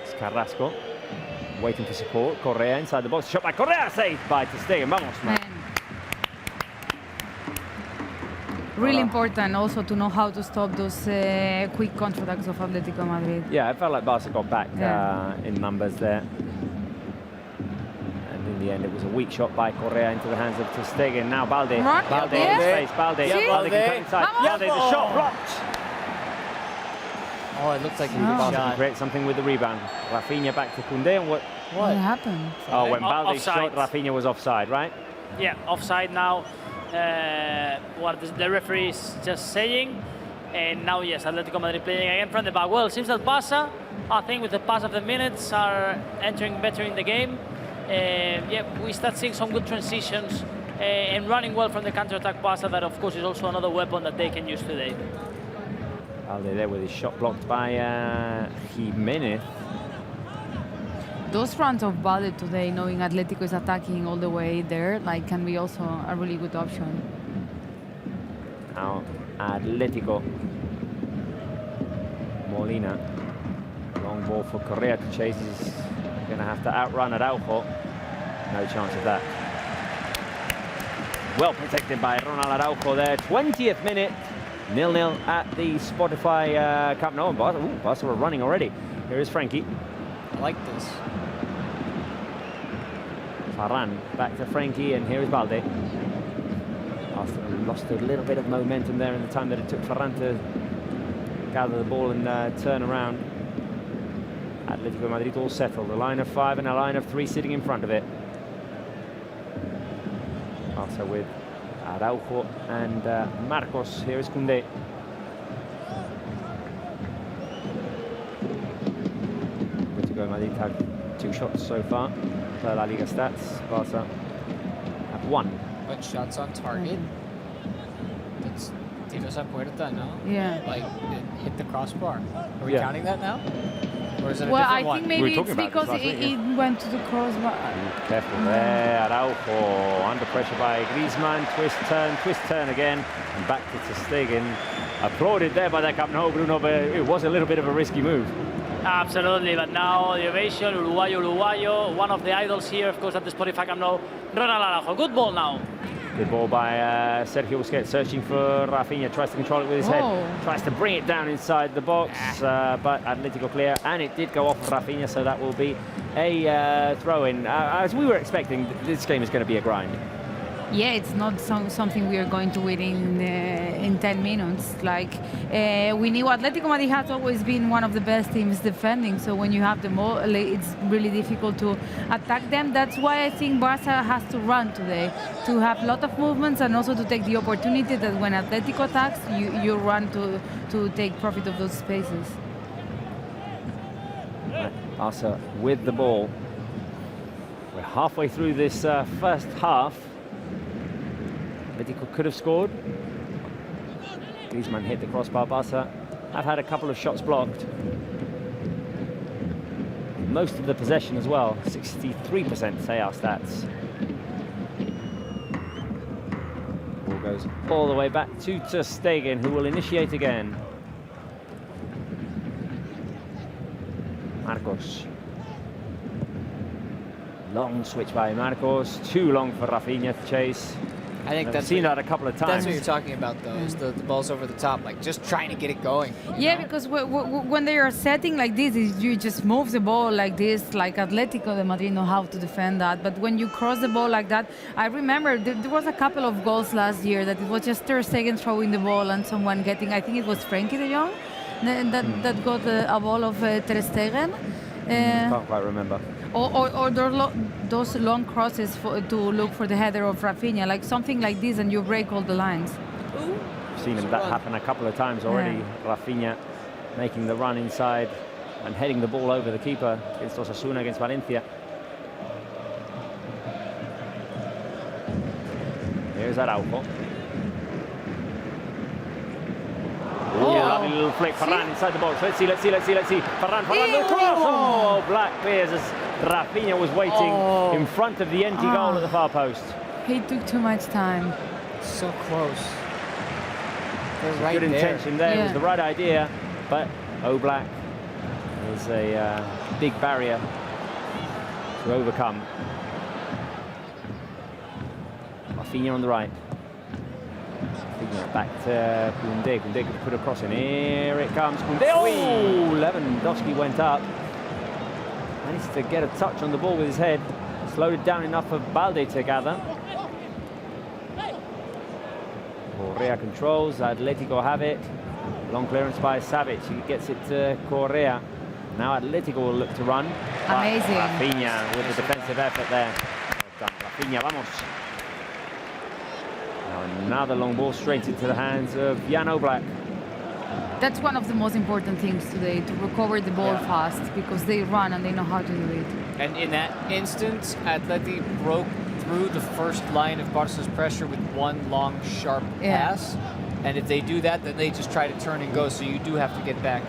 It's Carrasco waiting for support. Correa inside the box. Shot by Correa, saved by ter Stegen. Vamos, man. Really important also to know how to stop those quick counterattacks of Atlético Madrid. Yeah, it felt like Barca got back in numbers there. And in the end, it was a weak shot by Correa into the hands of ter Stegen. Now Balde. Balde in space. Balde. Balde can come inside. Balde, the shot blocked. Oh, it looks like he Barca can create something with the rebound. Rafinha back to Koundé. And what happened? Oh, when Balde Offside. shot, Rafinha was offside, right? Yeah, offside now. What the referee is just saying, and now yes, Atletico Madrid playing again from the back. Well, it seems that Barça, I think with the pass of the minutes, are entering better in the game. Yeah, we start seeing some good transitions and running well from the counter-attack. Barça, that of course is also another weapon that they can use today. Balde there with his shot blocked by Jimenez. Those runs of Balde today, knowing Atletico is attacking all the way there, like can be also a really good option. Now Atletico. Molina. Long ball for Correa to chase. He's going to have to outrun Araujo. No chance of that. Well protected by Ronald Araujo there. 20th minute. 0-0 at the Spotify Camp Nou. Barca are running already. Here is Frankie. I like this. Varane back to Frankie, and here is Balde. Lost a little bit of momentum there in the time that it took Varane to gather the ball and turn around. Atletico Madrid all settled. A line of 5 and a line of 3 sitting in front of it. Also with Araujo and Marcos. Here is Koundé. Atletico Madrid have 2 shots so far. Per La Liga stats, Barca have 1. But shots on target. That's tiros a puerta, no? Yeah. Like it hit the crossbar. Are we Yeah. counting that now? Or is it a Well, different I one? think maybe it's because it went to the crossbar. Careful there, Araujo under pressure by Griezmann. Twist turn again, and back to ter Stegen. Applauded there by the Camp Nou, Bruno, but it was a little bit of a risky move. Absolutely, but now the ovation, Uruguayo, one of the idols here, of course, at the Spotify Camp Nou, Ronald Araujo. Good ball now. Good ball by Sergio Busquets, searching for Rafinha, tries to control it with his head, tries to bring it down inside the box, but Atletico clear, and it did go off of Rafinha, so that will be a throw-in. As we were expecting, this game is going to be a grind. Yeah, it's not something we are going to win in 10 minutes. Like we knew Atletico Madrid has always been one of the best teams defending. So when you have the ball, it's really difficult to attack them. That's why I think Barca has to run today, to have a lot of movements and also to take the opportunity that when Atletico attacks, you run to take profit of those spaces. Barca with the ball. We're halfway through this first half. Atletico could have scored. Griezmann hit the crossbar. Barca have had a couple of shots blocked. most of the possession as well. 63% say our stats. Ball goes all the way back to Ter Stegen, who will initiate again. Marcos. Long switch by Marcos. Too long for Rafinha to chase. I think I've seen that a couple of times. That's what you're talking about, though, is the balls over the top, like just trying to get it going. Yeah, because when they are setting like this, you just move the ball like this, like Atlético de Madrid know how to defend that. But when you cross the ball like that, I remember there was a couple of goals last year that it was just Ter Stegen throwing the ball and someone getting, I think it was Frankie de Jong, that got a ball of Ter Stegen. Can't quite remember. Or those long crosses to look for the header of Rafinha, like something like this, and you break all the lines. I've seen that happen a couple of times already. Yeah. Rafinha making the run inside and heading the ball over the keeper against Osasuna, against Valencia. Here's Araujo. Oh, lovely little flick. Ferran inside the box. Let's see. Ferran, the cross. Oh, Black clears as Rafinha was waiting in front of the empty goal at the far post. He took too much time. So close. They're right good intention there. It was the right idea, but Oblak is a big barrier to overcome. Rafinha on the right. Back to Koundé. Koundé could put a cross in. Here it comes. Koundé. Oh! Lewandowski went up. Managed to get a touch on the ball with his head. Slowed it down enough for Balde to gather. Correa controls. Atletico have it. Long clearance by Savic. He gets it to Correa. Now Atletico will look to run. Amazing. Rafinha with the defensive effort there. Well done. Rafinha, vamos. Now another long ball straight into the hands of Jan Oblak. That's one of the most important things today, to recover the ball fast, because they run and they know how to do it. And in that instance, Atleti broke through the first line of Barca's pressure with one long, sharp pass. And if they do that, then they just try to turn and go, so you do have to get back.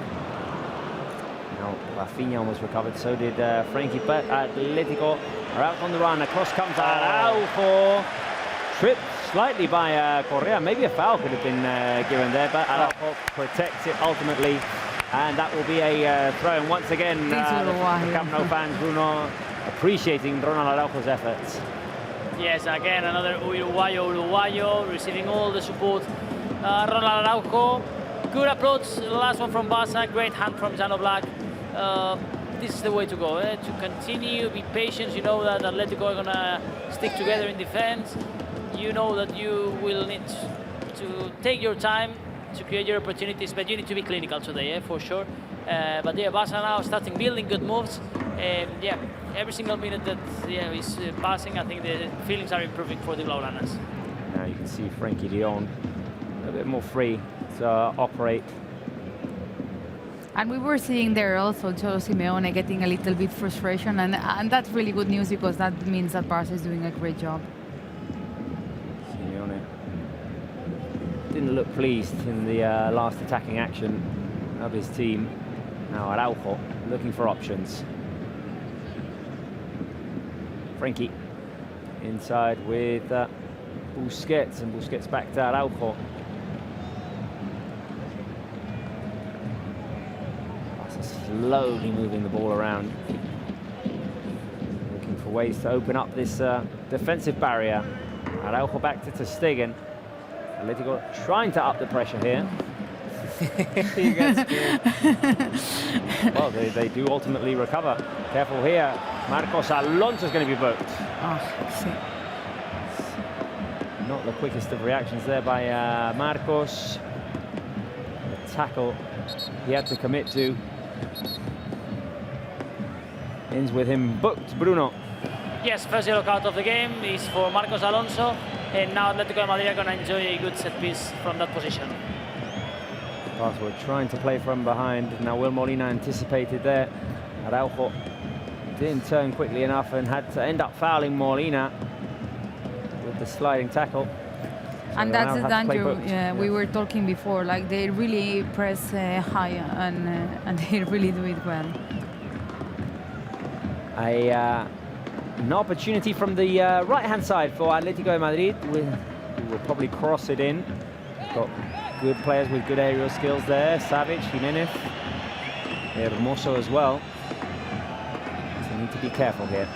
Now, Rafinha almost recovered, so did Frankie, but Atletico are out on the run. A cross comes Araujo. Tripped slightly by Correa. Maybe a foul could have been given there, but Araujo protects it ultimately, and that will be a throw. And once again, the Camp Nou fans, Bruno, appreciating Ronald Araujo's efforts. Yes, again, another Uruguayo receiving all the support. Ronald Araujo, good approach. The last one from Barça, great hand from Jan Oblak. This is the way to go, to continue, be patient. You know that Atletico are going to stick together in defense. You know that you will need to take your time to create your opportunities, but you need to be clinical today, for sure. But yeah, Barca now starting building good moves. Yeah, every single minute that is passing, I think the feelings are improving for the Blaugranas. Now you can see Frankie de Jong a bit more free to operate. And we were seeing there also Cholo Simeone getting a little bit frustration, and that's really good news, because that means that Barca is doing a great job. Didn't look pleased in the last attacking action of his team. Now Araujo looking for options. Frankie inside with Busquets, and Busquets back to Araujo. Slowly moving the ball around, looking for ways to open up this defensive barrier. Araujo back to Ter Stegen. Atletico trying to up the pressure here. You got scared. Well, they do ultimately recover. Careful here. Marcos Alonso's going to be booked. Not the quickest of reactions there by Marcos. The tackle he had to commit to ends with him booked. Bruno. Yes, first yellow card of the game is for Marcos Alonso, and now Atlético de Madrid are going to enjoy a good set piece from that position. Barca were trying to play from behind. Now Will Molina anticipated there. Araujo didn't turn quickly enough and had to end up fouling Molina with the sliding tackle. So and that's the danger we were talking before. Like, they really press high, and they really do it well. An opportunity from the right-hand side for Atlético Madrid. Who will probably cross it in. Got good players with good aerial skills there. Savic, Jimenez, Hermoso as well. So need to be careful here.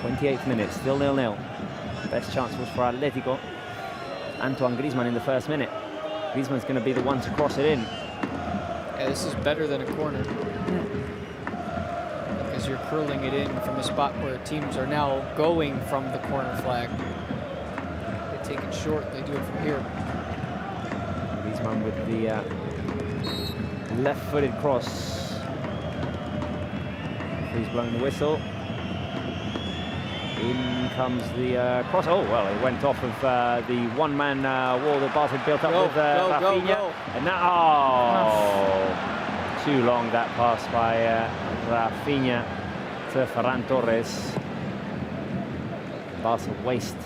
28th minute, still 0-0. Best chance was for Atlético. Antoine Griezmann in the first minute. Griezmann's going to be the one to cross it in. Yeah, this is better than a corner. Because you're curling it in from a spot where teams are now going from the corner flag. They take it short, they do it from here. Griezmann with the left-footed cross. He's blown the whistle. In comes the cross. Oh, well, it went off of the one-man wall that Barca had built up with Rafinha. And now, too long that pass by Rafinha to Ferran Torres. Barca waste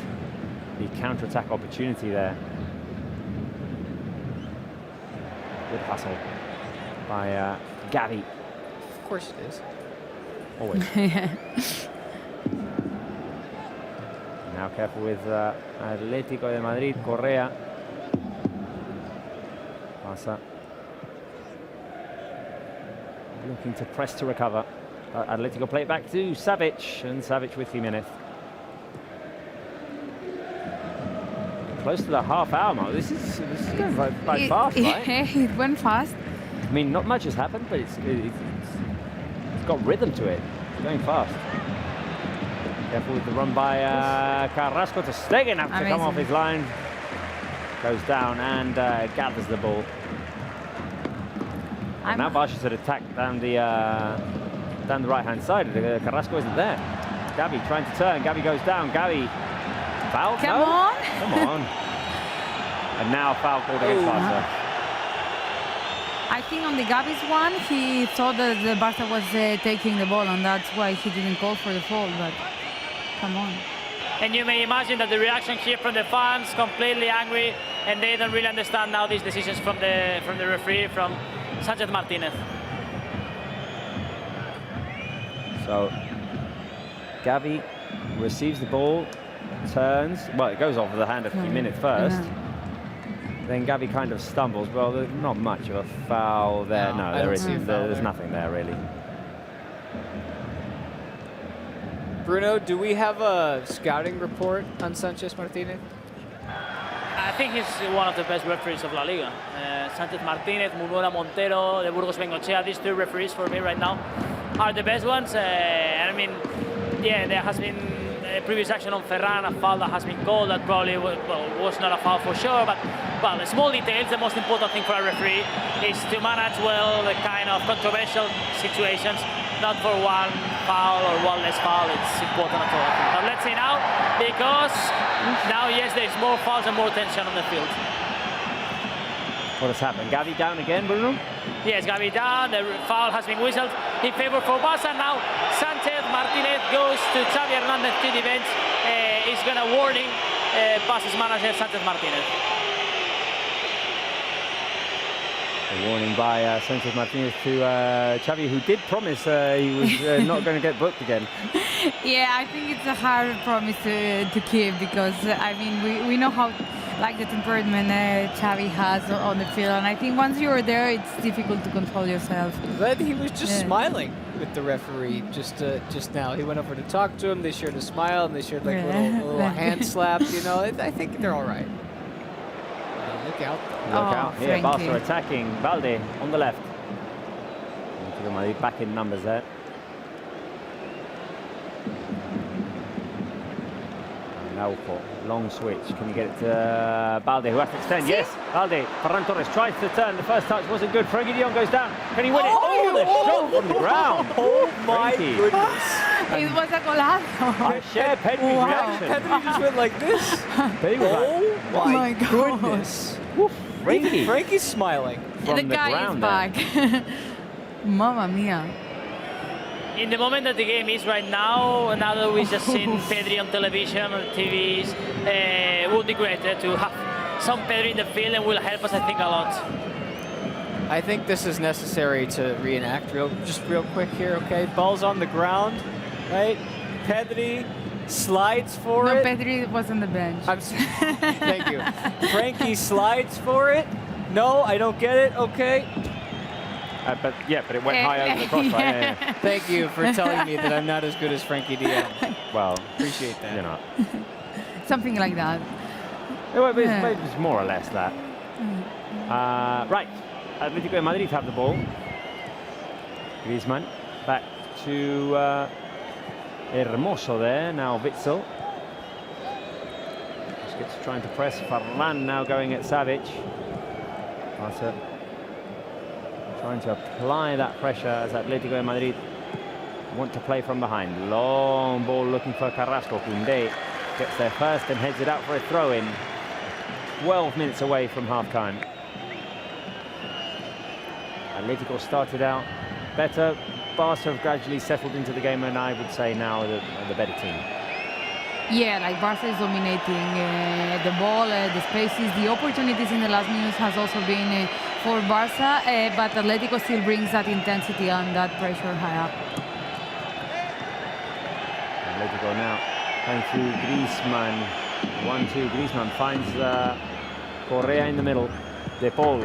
the counter-attack opportunity there. Good hustle by Gavi. Of course it is. Always. Now careful with Atlético de Madrid, Correa. Barça looking to press to recover. Atlético play it back to Savic, and Savic with Jimenez. Close to the half-hour mark. This is going by fast, right? It went fast. I mean, not much has happened, but it's got rhythm to it. It's going fast. Careful with the run by Carrasco to Stegen, have to come off his line. Goes down and gathers the ball. And now Barca should attack down the right-hand side. Carrasco isn't there. Gavi trying to turn. Gavi goes down. Gavi foul? Come on. Come on. And now foul called against Barca. I think on the Gavi's one, he thought that the Barca was taking the ball, and that's why he didn't call for the foul. But come on. And you may imagine that the reaction here from the fans, completely angry, and they don't really understand now these decisions from the referee, from Sánchez Martínez. So Gavi receives the ball, turns. Well, it goes off of the hand of Jimenez first. Then Gavi kind of stumbles. Well, there's not much of a foul there. No, there isn't. There's nothing there really. Bruno, do we have a scouting report on Sánchez Martínez? I think he's one of the best referees of La Liga. Sánchez Martínez, Munuera Montero, de Burgos Bengochea, these two referees for me right now are the best ones. I mean, yeah, there has been a previous action on Ferran, a foul that has been called that probably was not a foul for sure, but well, the small details, the most important thing for a referee is to manage well the kind of controversial situations, not for one foul or one less foul. It's important at all. But let's see now, because now, yes, there's more fouls and more tension on the field. What has happened? Gavi down again, Bruno? Yes, Gavi down. The foul has been whistled in favor for Barça. Now Sánchez Martínez goes to Xavi Hernández to the bench. He's going to warning Barça's manager Sánchez Martínez. A warning by Sánchez Martínez to Xavi, who did promise he was not going to get booked again. Yeah, I think it's a hard promise to keep, because I mean we know how like the temperament Xavi has on the field, and I think once you're there, it's difficult to control yourself. But he was just smiling with the referee just now. He went over to talk to him. They shared a smile, and they shared like a little hand slap. You know, I think they're all right. Look out! Look out! Here, Barca attacking. Balde on the left. Atlético Madrid back in numbers there. Nauco, long switch. Can you get it to Balde, who has to extend? Yes, Balde. Ferran Torres tries to turn. The first touch wasn't good. Frenkie de Jong goes down. Can he win it? Oh, the shot from the ground. Oh my goodness! It was a golazo. I share Pedri's reaction. Pedri just went like this. Oh my goodness! Frankie's smiling. From the guy ground is back. Mamma mia. In the moment that the game is right now, now that we've just seen Pedri on television, on TVs, it would be great to have some Pedri in the field, and will help us, I think, a lot. I think this is necessary to reenact just real quick here, okay? Ball's on the ground, right? Pedri slides for it. No, Pedri was on the bench. Thank you. Frankie slides for it. No, I don't get it. Okay. But it went high over the crossbar. Yeah. Thank you for telling me that I'm not as good as Frankie de Jong. Well, appreciate that. You're not. Something like that. It was more or less that. Right. Atlético Madrid have the ball. Griezmann back to Hermoso there. Now Witsel. Busquets trying to press. Ferran now going at Savic. Barça trying to apply that pressure as Atlético Madrid want to play from behind. Long ball looking for Carrasco. Koundé gets there first and heads it out for a throw-in. 12 minutes away from half-time. Atletico started out better. Barca have gradually settled into the game, and I would say now the better team. Yeah, like Barca is dominating the ball, the spaces, the opportunities in the last minutes has also been for Barca, but Atletico still brings that intensity and that pressure high up. Atletico now going through Griezmann. 1-2. Griezmann finds Correa in the middle. De Paul.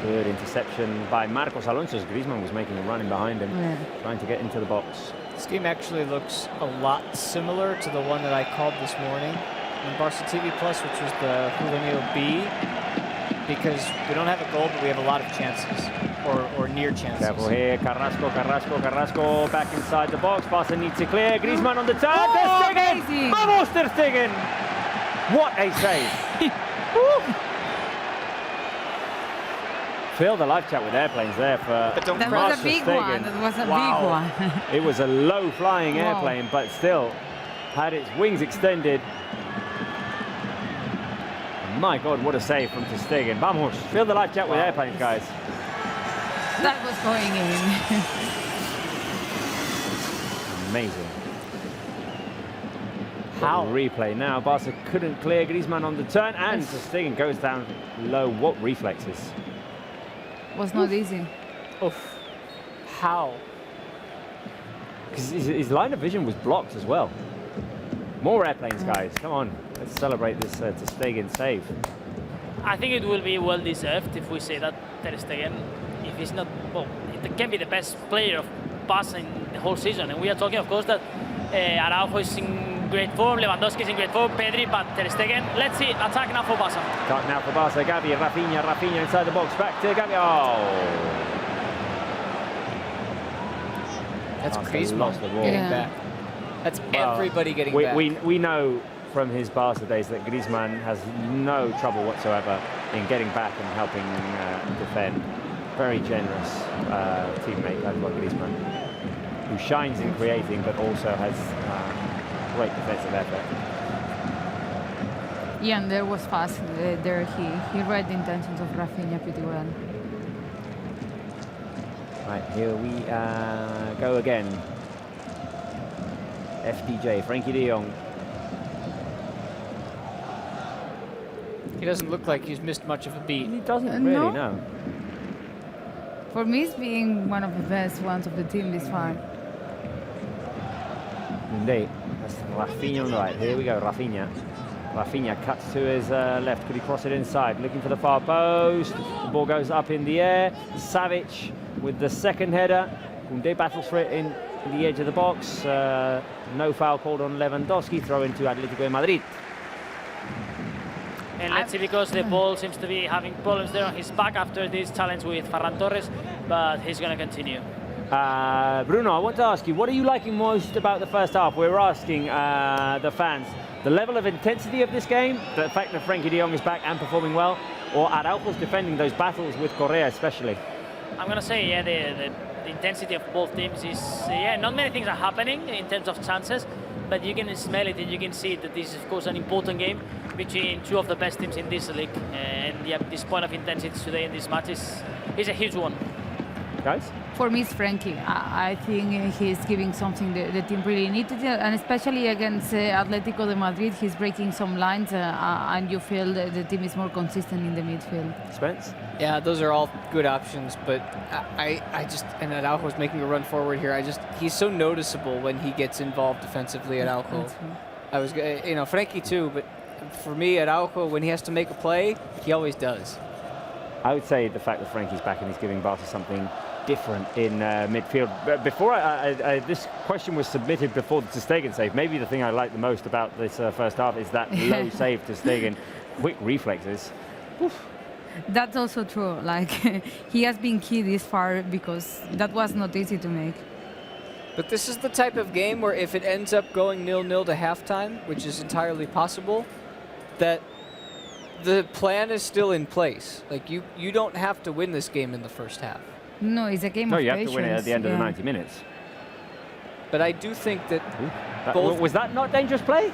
Good interception by Marcos Alonso. Griezmann was making a run in behind him, trying to get into the box. This game actually looks a lot similar to the one that I called this morning on Barca TV Plus, which was the Juvenil B, because we don't have a goal, but we have a lot of chances, or near chances. Careful here, Carrasco back inside the box. Barca needs to clear. Griezmann on the turn. Ter Stegen! Vamos, Ter Stegen! What a save! Feel the live chat with airplanes there for that was a big one. That was a big one. It was a low-flying airplane, but still had its wings extended. My God, what a save from Ter Stegen. Vamos, feel the live chat with airplanes, guys. That was going in. Amazing. How? Replay now. Barca couldn't clear. Griezmann on the turn, and Ter Stegen goes down low. What reflexes? Was not easy. Oof. How? Because his line of vision was blocked as well. More airplanes, guys. Come on. Let's celebrate this Ter Stegen save. I think it will be well deserved if we say that Ter Stegen, if he's not, well, it can be the best player of Barca in the whole season. And we are talking, of course, that Araujo is in great form, Lewandowski is in great form, Pedri, but Ter Stegen. Let's see, attack now for Barca. Attack now for Barca. Gavi, Rafinha inside the box, back to Gavi. Oh! That's Griezmann lost the ball. getting back. That's everybody getting back. We know from his Barca days that Griezmann has no trouble whatsoever in getting back and helping defend. Very generous teammate, that's what Griezmann, who shines in creating but also has great defensive effort. Yeah, and there was fast there. He read the intentions of Rafinha pretty well. Right, here we go again. FDJ, Frankie de Jong. He doesn't look like he's missed much of a beat. He doesn't really, no. For me, it's being one of the best ones of the team this far. Indeed. That's Rafinha on the right. Here we go, Rafinha. Rafinha cuts to his left. Could he cross it inside? Looking for the far post. The ball goes up in the air. Savic with the second header. Koundé battles for it in the edge of the box. No foul called on Lewandowski. Throw into Atlético Madrid. And let's see, because the ball seems to be having problems there on his back after this challenge with Ferran Torres, but he's going to continue. Bruno, I want to ask you, what are you liking most about the first half? We're asking the fans, the level of intensity of this game, the fact that Frankie de Jong is back and performing well, or Araujo's defending those battles with Correa especially? I'm going to say, yeah, the intensity of both teams is, not many things are happening in terms of chances, but you can smell it and you can see that this is, of course, an important game between two of the best teams in this league. And yeah, this point of intensity today in this match is a huge one. Guys? For me, it's Frankie. I think he's giving something the team really needed, and especially against Atlético de Madrid, he's breaking some lines, and you feel the team is more consistent in the midfield. Spence? Yeah, those are all good options, but I just, and Araujo's making a run forward here. He's so noticeable when he gets involved defensively at Araujo. Frankie too, but for me, Araujo, when he has to make a play, he always does. I would say the fact that Frankie's back and he's giving Barca something different in midfield. But before this question was submitted before the ter Stegen save, maybe the thing I like the most about this first half is that low save ter Stegen, quick reflexes. Oof. That's also true. Like he has been key this far because that was not easy to make. But this is the type of game where if it ends up going 0-0 to halftime, which is entirely possible, that the plan is still in place. Like you don't have to win this game in the first half. No, it's a game of patience. No, you have to win it at the end of the 90 minutes. But I do think that was that not dangerous play?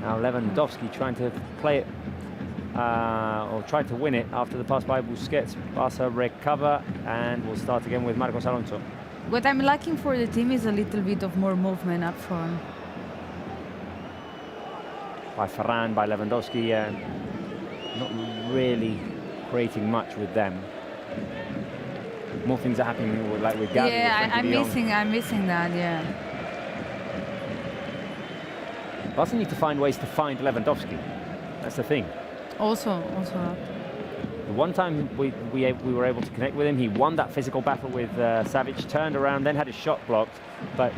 Now Lewandowski trying to play it, or try to win it after the pass by Busquets. Barca recover, and we'll start again with Marcos Alonso. What I'm lacking for the team is a little bit of more movement up front. By Ferran, by Lewandowski, not really creating much with them. More things are happening with Gavi. Yeah, I'm missing that. Yeah. Barca need to find ways to find Lewandowski. That's the thing. Also. The one time we were able to connect with him, he won that physical battle with Savic, turned around, then had his shot blocked, but.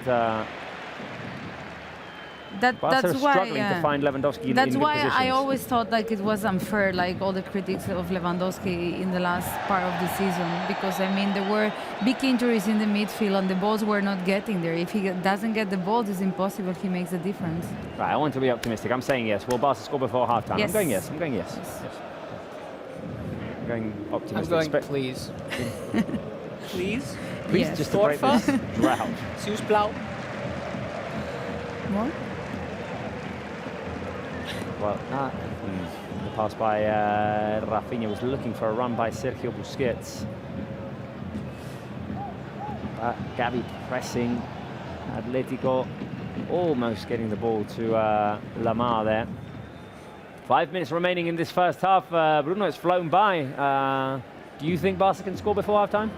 Barca That's why struggling to find Lewandowski in that's good why positions. I always thought like it was unfair, like all the critics of Lewandowski in the last part of the season, because I mean there were big injuries in the midfield and the balls were not getting there. If he doesn't get the balls, it's impossible he makes a difference. Right, I want to be optimistic. I'm saying yes. Will Barca score before halftime? Yes. I'm going yes. I'm going yes. I'm going optimistic. I'm going please. Please? Please, Yes. just to break this drought. S'il blau. What? Well, the pass by Rafinha was looking for a run by Sergio Busquets. Gavi pressing. Atletico almost getting the ball to Lamar there. 5 minutes remaining in this first half. Bruno, it's flown by. Do you think Barca can score before half-time?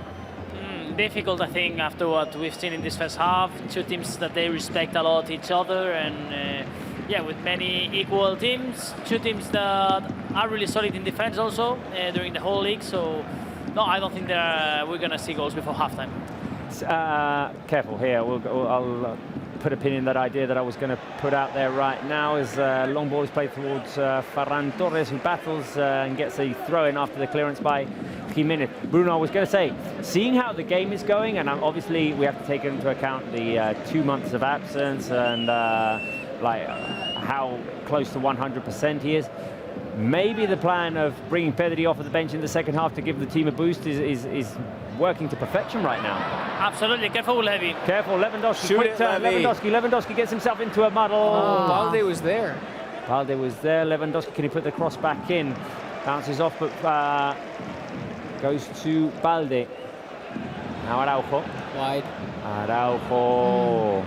Difficult, I think, after what we've seen in this first half. Two teams that they respect a lot each other, and yeah, with many equal teams. Two teams that are really solid in defense also during the whole league. So, no, I don't think we're going to see goals before halftime. Careful here. I'll put a pin in that idea that I was going to put out there right now, as long ball is played towards Ferran Torres, who battles and gets a throw-in after the clearance by Jimenez. Bruno, I was going to say, seeing how the game is going, and obviously we have to take into account the 2 months of absence and how close to 100% he is. Maybe the plan of bringing Pedri off of the bench in the second half to give the team a boost is working to perfection right now. Absolutely. Careful, Levy. Careful, Lewandowski. Shoot Quick it, turn. Levy. Lewandowski gets himself into a muddle. Balde was there. Balde was there. Lewandowski, can he put the cross back in? Bounces off, but goes to Balde. Now Araujo. Wide. Araujo.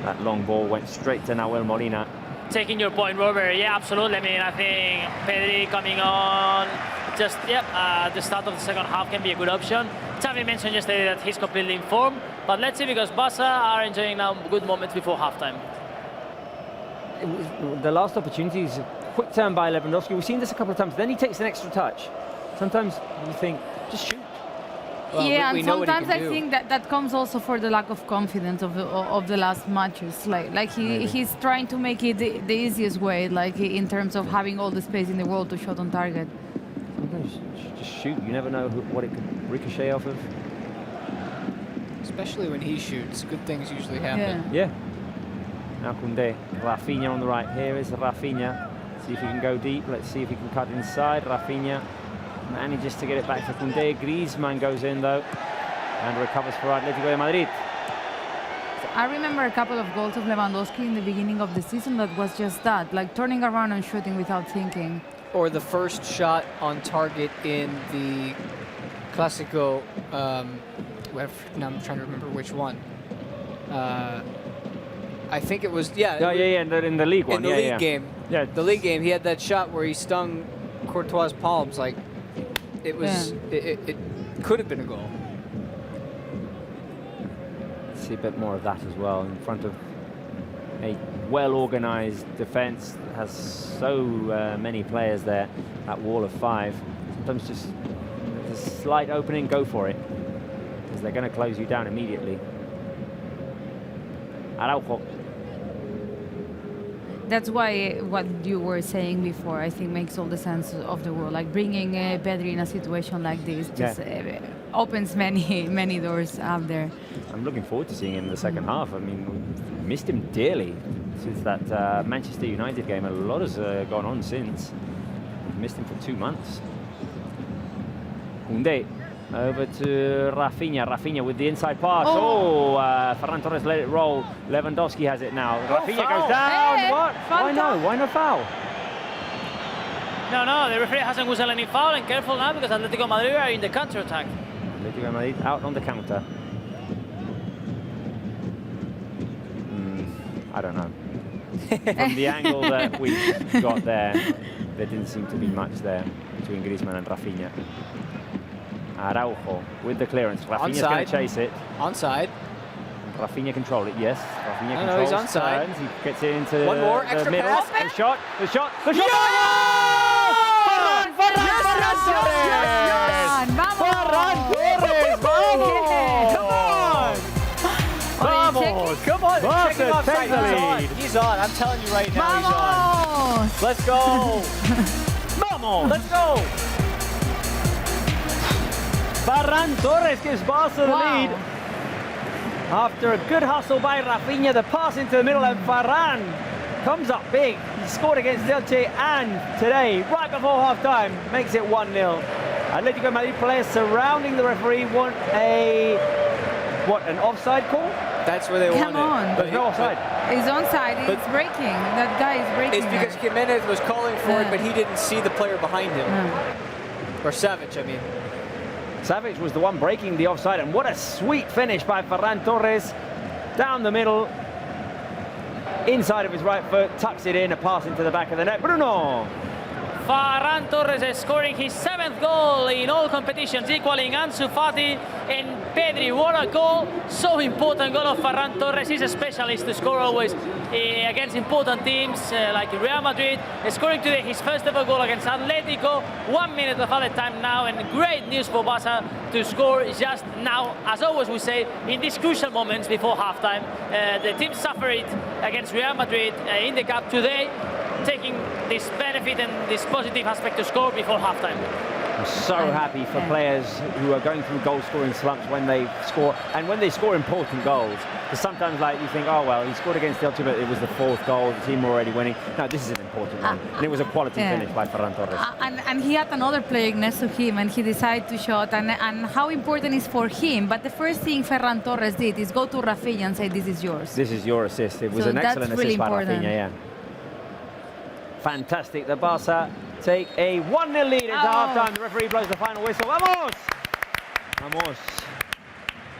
That long ball went straight to Nahuel Molina. Taking your point, Robert. Yeah, absolutely. I mean, I think Pedri coming on just the start of the second half can be a good option. Xavi mentioned yesterday that he's completely in form, but let's see, because Barca are enjoying now good moments before halftime. The last opportunity is a quick turn by Lewandowski. We've seen this a couple of times. Then he takes an extra touch. Sometimes you think, just shoot. Well, yeah, we and know what he sometimes can I do. think that comes also for the lack of confidence of the last matches. Like he's trying to make it the easiest way, like in terms of having all the space in the world to shot on target. Sometimes just shoot. You never know what it could ricochet off of. Especially when he shoots, good things usually happen. Yeah. Now Koundé. Rafinha on the right. Here is Rafinha. See if he can go deep. Let's see if he can cut inside. Rafinha manages to get it back to Koundé. Griezmann goes in though and recovers for Atlético de Madrid. I remember a couple of goals of Lewandowski in the beginning of the season that was just that, like turning around and shooting without thinking. Or the first shot on target in the Clásico. Now I'm trying to remember which one. I think it was in the league one. In the league game. Yeah, the league game. He had that shot where he stung Courtois' palms. Like it was. It could have been a goal. See a bit more of that as well in front of a well-organized defense that has so many players there. That wall of 5. Sometimes just there's a slight opening, go for it, because they're going to close you down immediately. Araujo. That's why what you were saying before, I think, makes all the sense of the world. Like bringing Pedri in a situation like this just opens many doors out there. I'm looking forward to seeing him in the second half. I mean, we've missed him dearly since that Manchester United game. A lot has gone on since. We've missed him for 2 months. Koundé over to Rafinha. Rafinha with the inside pass. Ferran Torres let it roll. Lewandowski has it now. Rafinha goes down. Hey, what? Why no? Why no foul? No, the referee hasn't whistled any foul, and careful now because Atlético Madrid are in the counter-attack. Atlético Madrid out on the counter. I don't know. From the angle that we got there didn't seem to be much there between Griezmann and Rafinha. Araujo with the clearance. Rafinha's going to chase it. Onside. Rafinha control it, yes. Rafinha controls. He's onside. Turns. He gets it into one more the extra middle. pass. The shot. Yes! Come on! Check him offside. He's on. I'm telling you right now, he's on. Let's go! Vamos! Let's go! Ferran Torres gives Barca the lead. After a good hustle by Rafinha, the pass into the middle, and Ferran comes up big. He scored against Elche and today, right before half-time, makes it 1-0. Atlético Madrid players surrounding the referee want an offside call? That's where they want it. Come on. There's no offside. He's onside. He's breaking. That guy is breaking. It's because Jimenez was calling for it, but he didn't see the player behind him. Or Savic, I mean. Savic was the one breaking the offside, and what a sweet finish by Ferran Torres. Down the middle, inside of his right foot, tucks it in, a pass into the back of the net. Bruno! Ferran Torres is scoring his 7th goal in all competitions, equaling Ansu Fati and Pedri. What a goal! So important goal of Ferran Torres. He's a specialist to score always against important teams like Real Madrid. Scoring today his first ever goal against Atletico. 1 minute of added time now, and great news for Barca to score just now. As always we say, in these crucial moments before halftime, the team suffered against Real Madrid in the cup today, taking this benefit and this positive aspect to score before halftime. I'm so happy for players who are going through goal-scoring slumps when they score, and when they score important goals. Because sometimes, like, you think, oh, well, he scored against Elche, but it was the 4th goal, the team were already winning. No, this is an important one. And it was a quality finish by Ferran Torres. And he had another player next to him, and he decided to shot, and how important is for him. But the first thing Ferran Torres did is go to Rafinha and say, this is yours. This is your assist. It was an excellent assist by Rafinha, yeah. Fantastic. The Barca take a 1-0 lead into half-time. The referee blows the final whistle. Vamos! Vamos.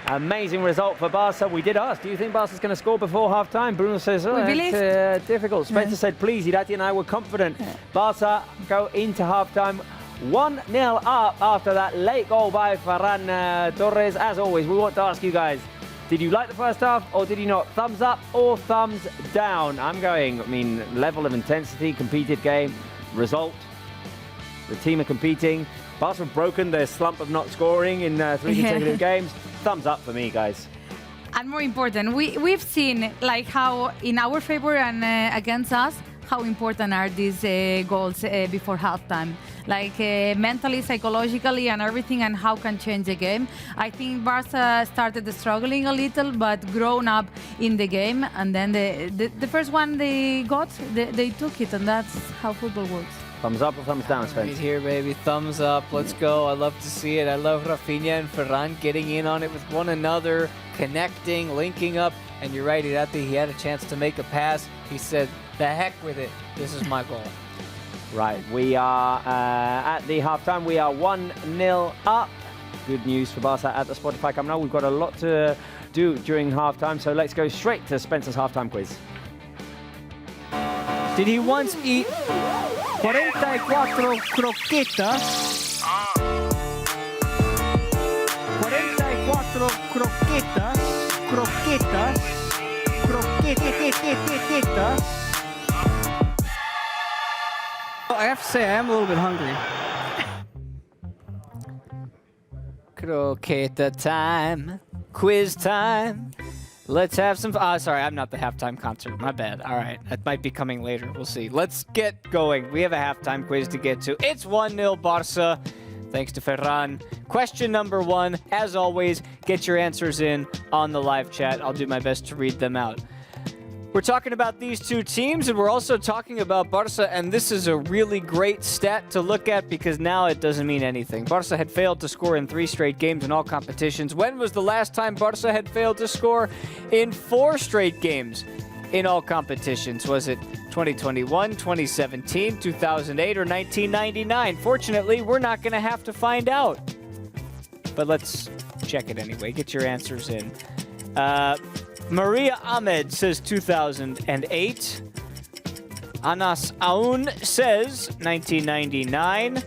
Amazing result for Barca. We did ask, do you think Barca's going to score before half-time? Bruno says, it's difficult. Spencer said, please, Irati and I were confident. Barca go into half-time 1-0 up after that late goal by Ferran Torres. As always, we want to ask you guys, did you like the first half or did you not? Thumbs up or thumbs down? I'm going, level of intensity, competed game, result. The team are competing. Barca have broken their slump of not scoring in 3 consecutive games. Thumbs up for me, guys. And more important, we've seen like how in our favor and against us, how important are these goals before halftime. Like mentally, psychologically, and everything, and how can change the game. I think Barca started struggling a little, but grown up in the game. And then the first one they got, they took it, and that's how football works. Thumbs up or thumbs down, Spence? Right here, baby. Thumbs up. Let's go. I love to see it. I love Rafinha and Ferran getting in on it with one another, connecting, linking up. And you're right, Irati, he had a chance to make a pass. He said, the heck with it. This is my goal. Right, we are at the halftime. We are 1-0 up. Good news for Barca at the Spotify Camp Nou. We've got a lot to do during halftime, so let's go straight to Spencer's halftime quiz. Did he once eat 44 croquetas? 44 croquetas. I have to say, I am a little bit hungry. Croqueta time. Quiz time. Let's have some... sorry, I'm not the halftime concert. My bad. All right, that might be coming later. We'll see. Let's get going. We have a halftime quiz to get to. It's 1-0 Barca, thanks to Ferran. Question number 1, as always, get your answers in on the live chat. I'll do my best to read them out. We're talking about these two teams, and we're also talking about Barca, and this is a really great stat to look at because now it doesn't mean anything. Barca had failed to score in 3 straight games in all competitions. When was the last time Barca had failed to score in 4 straight games in all competitions? Was it 2021, 2017, 2008, or 1999? Fortunately, we're not going to have to find out. But let's check it anyway. Get your answers in. Maria Ahmed says 2008. Anas Aoun says 1999.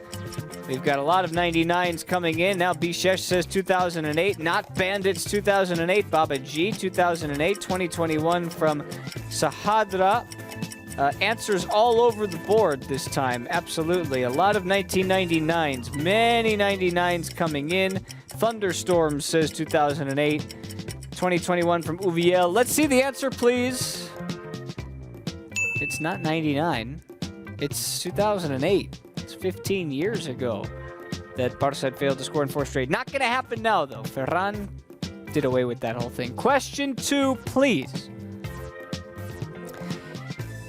We've got a lot of 99s coming in. Now Bishesh says 2008. Not Bandits 2008. Baba G 2008. 2021 from Sahadra. Answers all over the board this time. Absolutely. A lot of 1999s. Many 99s coming in. Thunderstorm says 2008. 2021 from Uviel. Let's see the answer, please. It's not 99. It's 2008. It's 15 years ago that Barca had failed to score in 4 straight. Not going to happen now, though. Ferran did away with that whole thing. Question 2, please.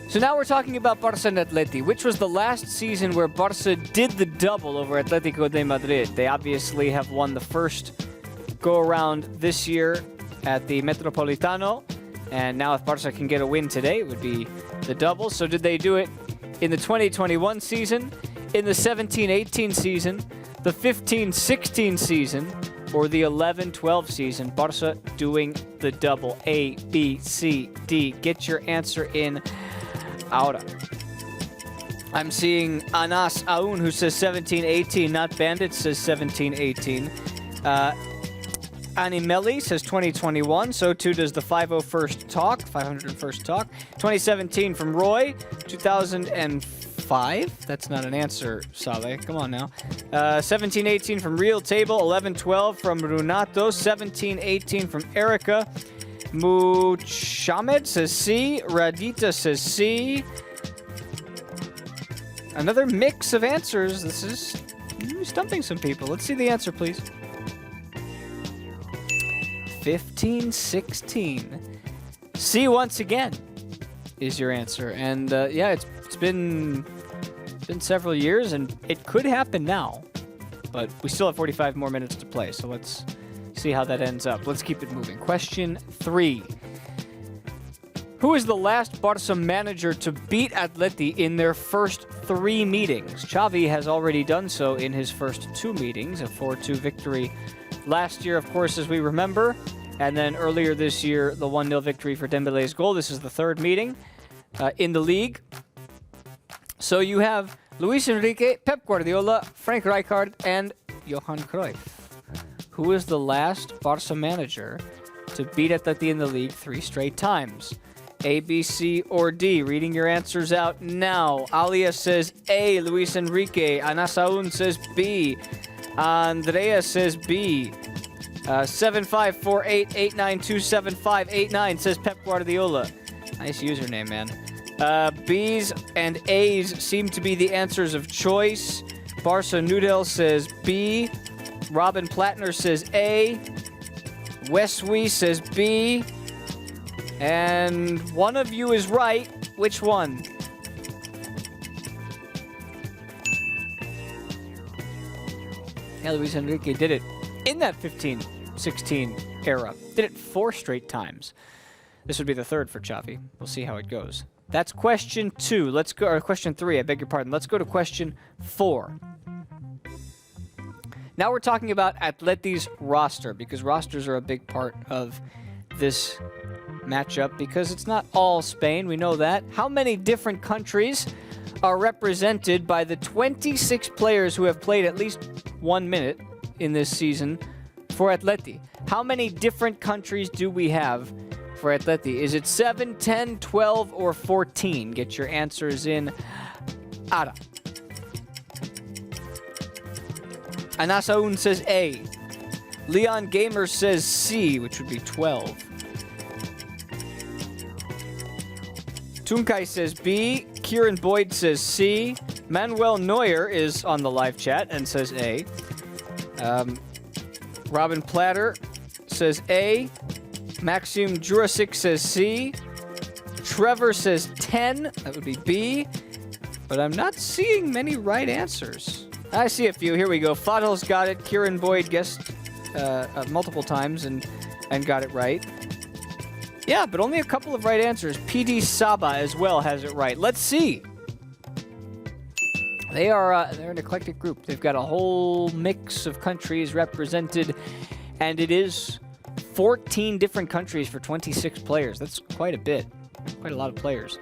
So now we're talking about Barca and Atleti, which was the last season where Barca did the double over Atlético de Madrid. They obviously have won the first go-around this year at the Metropolitano, and now if Barca can get a win today, it would be the double. So did they do it in the 2021 season, in the 17-18 season, the 15-16 season, or the 11-12 season? Barca doing the double. A, B, C, D. Get your answer in ahora. I'm seeing Anas Aoun, who says 17-18, not Bandit, says 17-18. Animeli says 2021, so too does the 501st Talk, 501st Talk. 2017 from Roy, 2005? That's not an answer, Saleh. Come on now. 17-18 from Real Table, 11-12 from Runato, 17-18 from Erica. Muchamed says C, Radita says C. Another mix of answers. This is stumping some people. Let's see the answer, please. 15-16. C once again is your answer. And yeah, it's been several years, and it could happen now. But we still have 45 more minutes to play, so let's see how that ends up. Let's keep it moving. Question 3. Who is the last Barca manager to beat Atleti in their first 3 meetings? Xavi has already done so in his first 2 meetings, a 4-2 victory last year, of course, as we remember. And then earlier this year, the 1-0 victory for Dembele's goal. This is the 3rd meeting in the league. So you have Luis Enrique, Pep Guardiola, Frank Rijkaard, and Johan Cruyff. Who is the last Barca manager to beat Atleti in the league 3 straight times? A, B, C, or D? Reading your answers out now. Alia says A, Luis Enrique. Anas Aoun says B. Andrea says B. 75488927589 says Pep Guardiola. Nice username, man. B's and A's seem to be the answers of choice. Barca Noodle says B. Robin Plattner says A. Westwee says B. And one of you is right. Which one? Yeah, Luis Enrique did it in that 15-16 era. Did it 4 straight times. This would be the 3rd for Xavi. We'll see how it goes. That's question 2. Let's go, or question 3, I beg your pardon. Let's go to question 4. Now we're talking about Atleti's roster, because rosters are a big part of this matchup, because it's not all Spain, we know that. How many different countries are represented by the 26 players who have played at least 1 minute in this season for Atleti? How many different countries do we have for Atleti? Is it 7, 10, 12, or 14? Get your answers in ahora. Anasaun says A. Leon Gamer says C, which would be 12. Tunkai says B. Kieran Boyd says C. Manuel Neuer is on the live chat and says A. Robin Platter says A. Maxim Jurasic says C. Trevor says 10. That would be B. But I'm not seeing many right answers. I see a few. Here we go. Fadl's got it. Kieran Boyd guessed multiple times and got it right. Yeah, but only a couple of right answers. PD Saba as well has it right. Let's see. They're an eclectic group. They've got a whole mix of countries represented, and it is 14 different countries for 26 players. That's quite a bit. Quite a lot of players.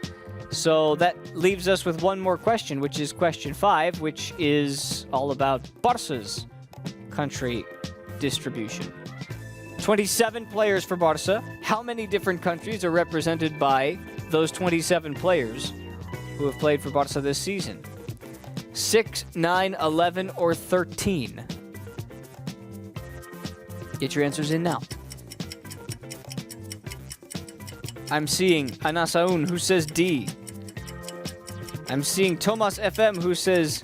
So that leaves us with one more question, which is question 5, which is all about Barça's country distribution. 27 players for Barça. How many different countries are represented by those 27 players who have played for Barça this season? 6, 9, 11, or 13? Get your answers in now. I'm seeing Anasaun, who says D. I'm seeing Thomas FM, who says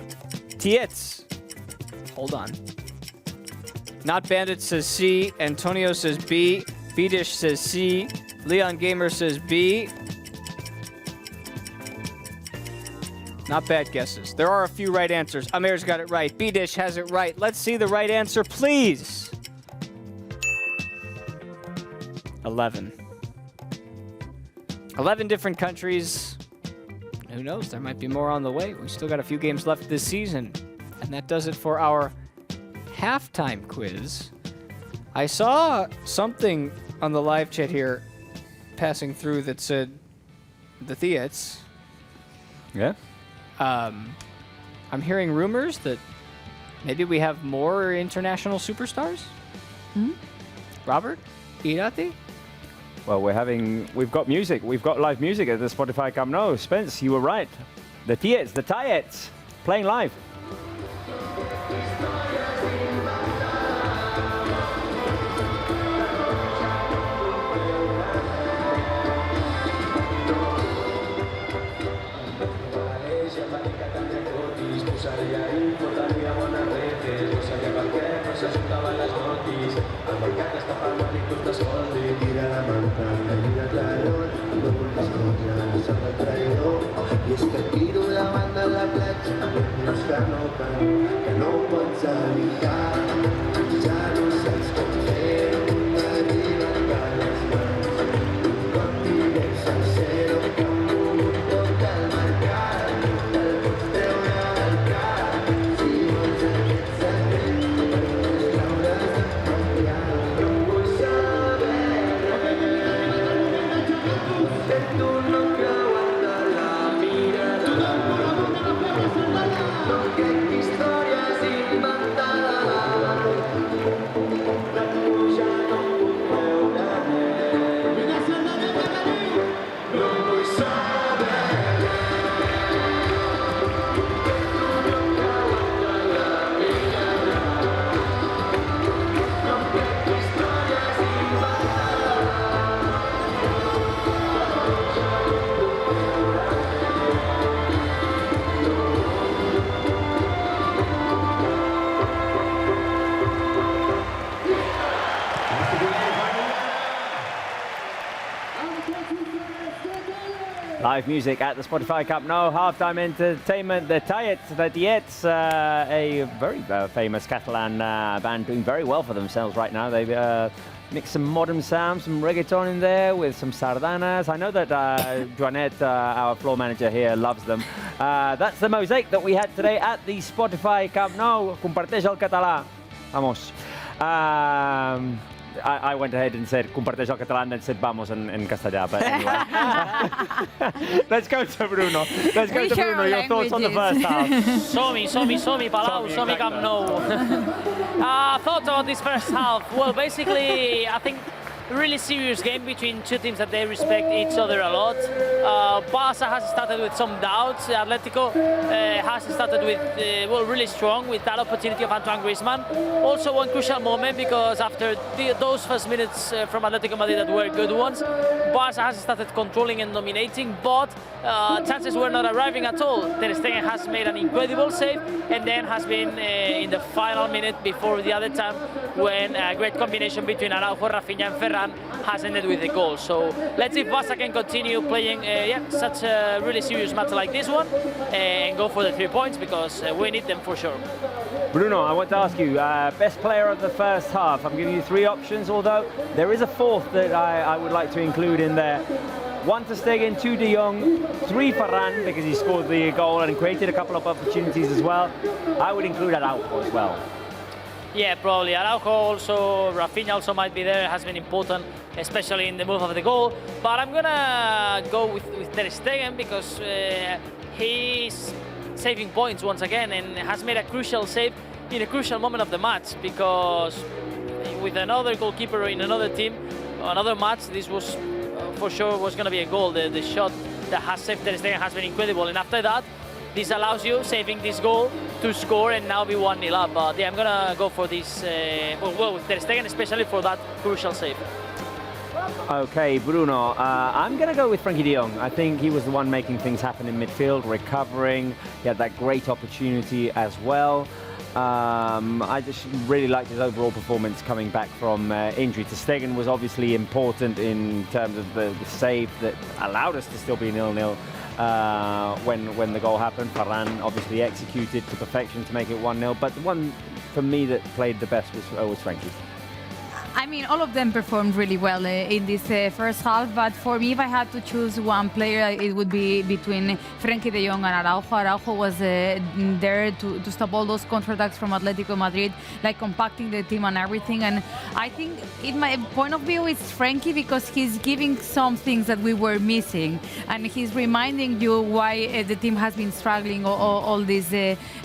Tietz. Hold on. Not Bandit says C. Antonio says B. Bidish says C. Leon Gamer says B. Not bad guesses. There are a few right answers. Amir's got it right. Bidish has it right. Let's see the right answer, please. 11. 11 different countries. Who knows? There might be more on the way. We still got a few games left this season. And that does it for our halftime quiz. I saw something on the live chat here passing through that said the Tietz. Yeah. I'm hearing rumors that maybe we have more international superstars. Robert? Irati? Well, we've got music. We've got live music at the Spotify Camp Nou. Spence, you were right. The Tietz, playing live. I és que tiro davant de la platja els que no pots evitar. Ja no saps com fer-ho, t'arriben les mans. Un cop directe al zero, que han mogut tot el mercat. Te'l pots treure del cap, si vols aquest secret, per no traure's de confiar. No em vull saber res, sento no creuar de la mirada. No crec històries inventades, de tu ja no puc veure res. No vull saber res, tu no creuar de la mirada. No crec històries inventades, Live music at the Spotify Camp Nou, halftime entertainment. The Tietz, a very famous Catalan band doing very well for themselves right now. They've mixed some modern sounds, some reggaeton in there with some sardanas. I know that Joanet, our floor manager here, loves them. That's the mosaic that we had today at the Spotify Camp Nou. Comparteix el català. Vamos. I went ahead and said comparteix el català and then said vamos in castellà, but anyway. Let's go to Bruno. Let's go to Bruno. Your thoughts on the first half? Som-hi, Palau, som-hi Camp Nou. Thoughts on this first half? Well, basically, I think really serious game between two teams that they respect each other a lot. Barça has started with some doubts. Atletico has started with, well, really strong with that opportunity of Antoine Griezmann. Also one crucial moment because after those first minutes from Atlético Madrid that were good ones, Barça has started controlling and dominating, but chances were not arriving at all. Ter Stegen has made an incredible save and then has been in the final minute before the other time when a great combination between Araujo, Rafinha and Ferran has ended with a goal. So let's see if Barça can continue playing such a really serious match like this one and go for the 3 points because we need them for sure. Bruno, I want to ask you, best player of the first half. I'm giving you 3 options, although there is a 4th that I would like to include in there. 1 Ter Stegen, 2 De Jong, 3 Ferran because he scored the goal and created a couple of opportunities as well. I would include Araujo as well. Yeah, probably. Araujo also, Rafinha also might be there, has been important, especially in the move of the goal. But I'm gonna go with Ter Stegen because he's saving points once again and has made a crucial save in a crucial moment of the match because with another goalkeeper in another team, another match, this was for sure was gonna be a goal. The shot that has saved Ter Stegen has been incredible. And after that, this allows you, saving this goal, to score and now be 1-0 up. But yeah, I'm gonna go for this, well, with Ter Stegen, especially for that crucial save. Okay, Bruno, I'm going to go with Frankie de Jong. I think he was the one making things happen in midfield, recovering. He had that great opportunity as well. I just really liked his overall performance coming back from injury. Ter Stegen was obviously important in terms of the save that allowed us to still be 0-0 when the goal happened. Ferran obviously executed to perfection to make it 1-0, but the one for me that played the best was Frankie. I mean, all of them performed really well in this first half, but for me, if I had to choose one player, it would be between Frenkie de Jong and Araujo. Araujo was there to stop all those counterattacks from Atlético Madrid, like compacting the team and everything. And I think, in my point of view, it's Frenkie because he's giving some things that we were missing, and he's reminding you why the team has been struggling all these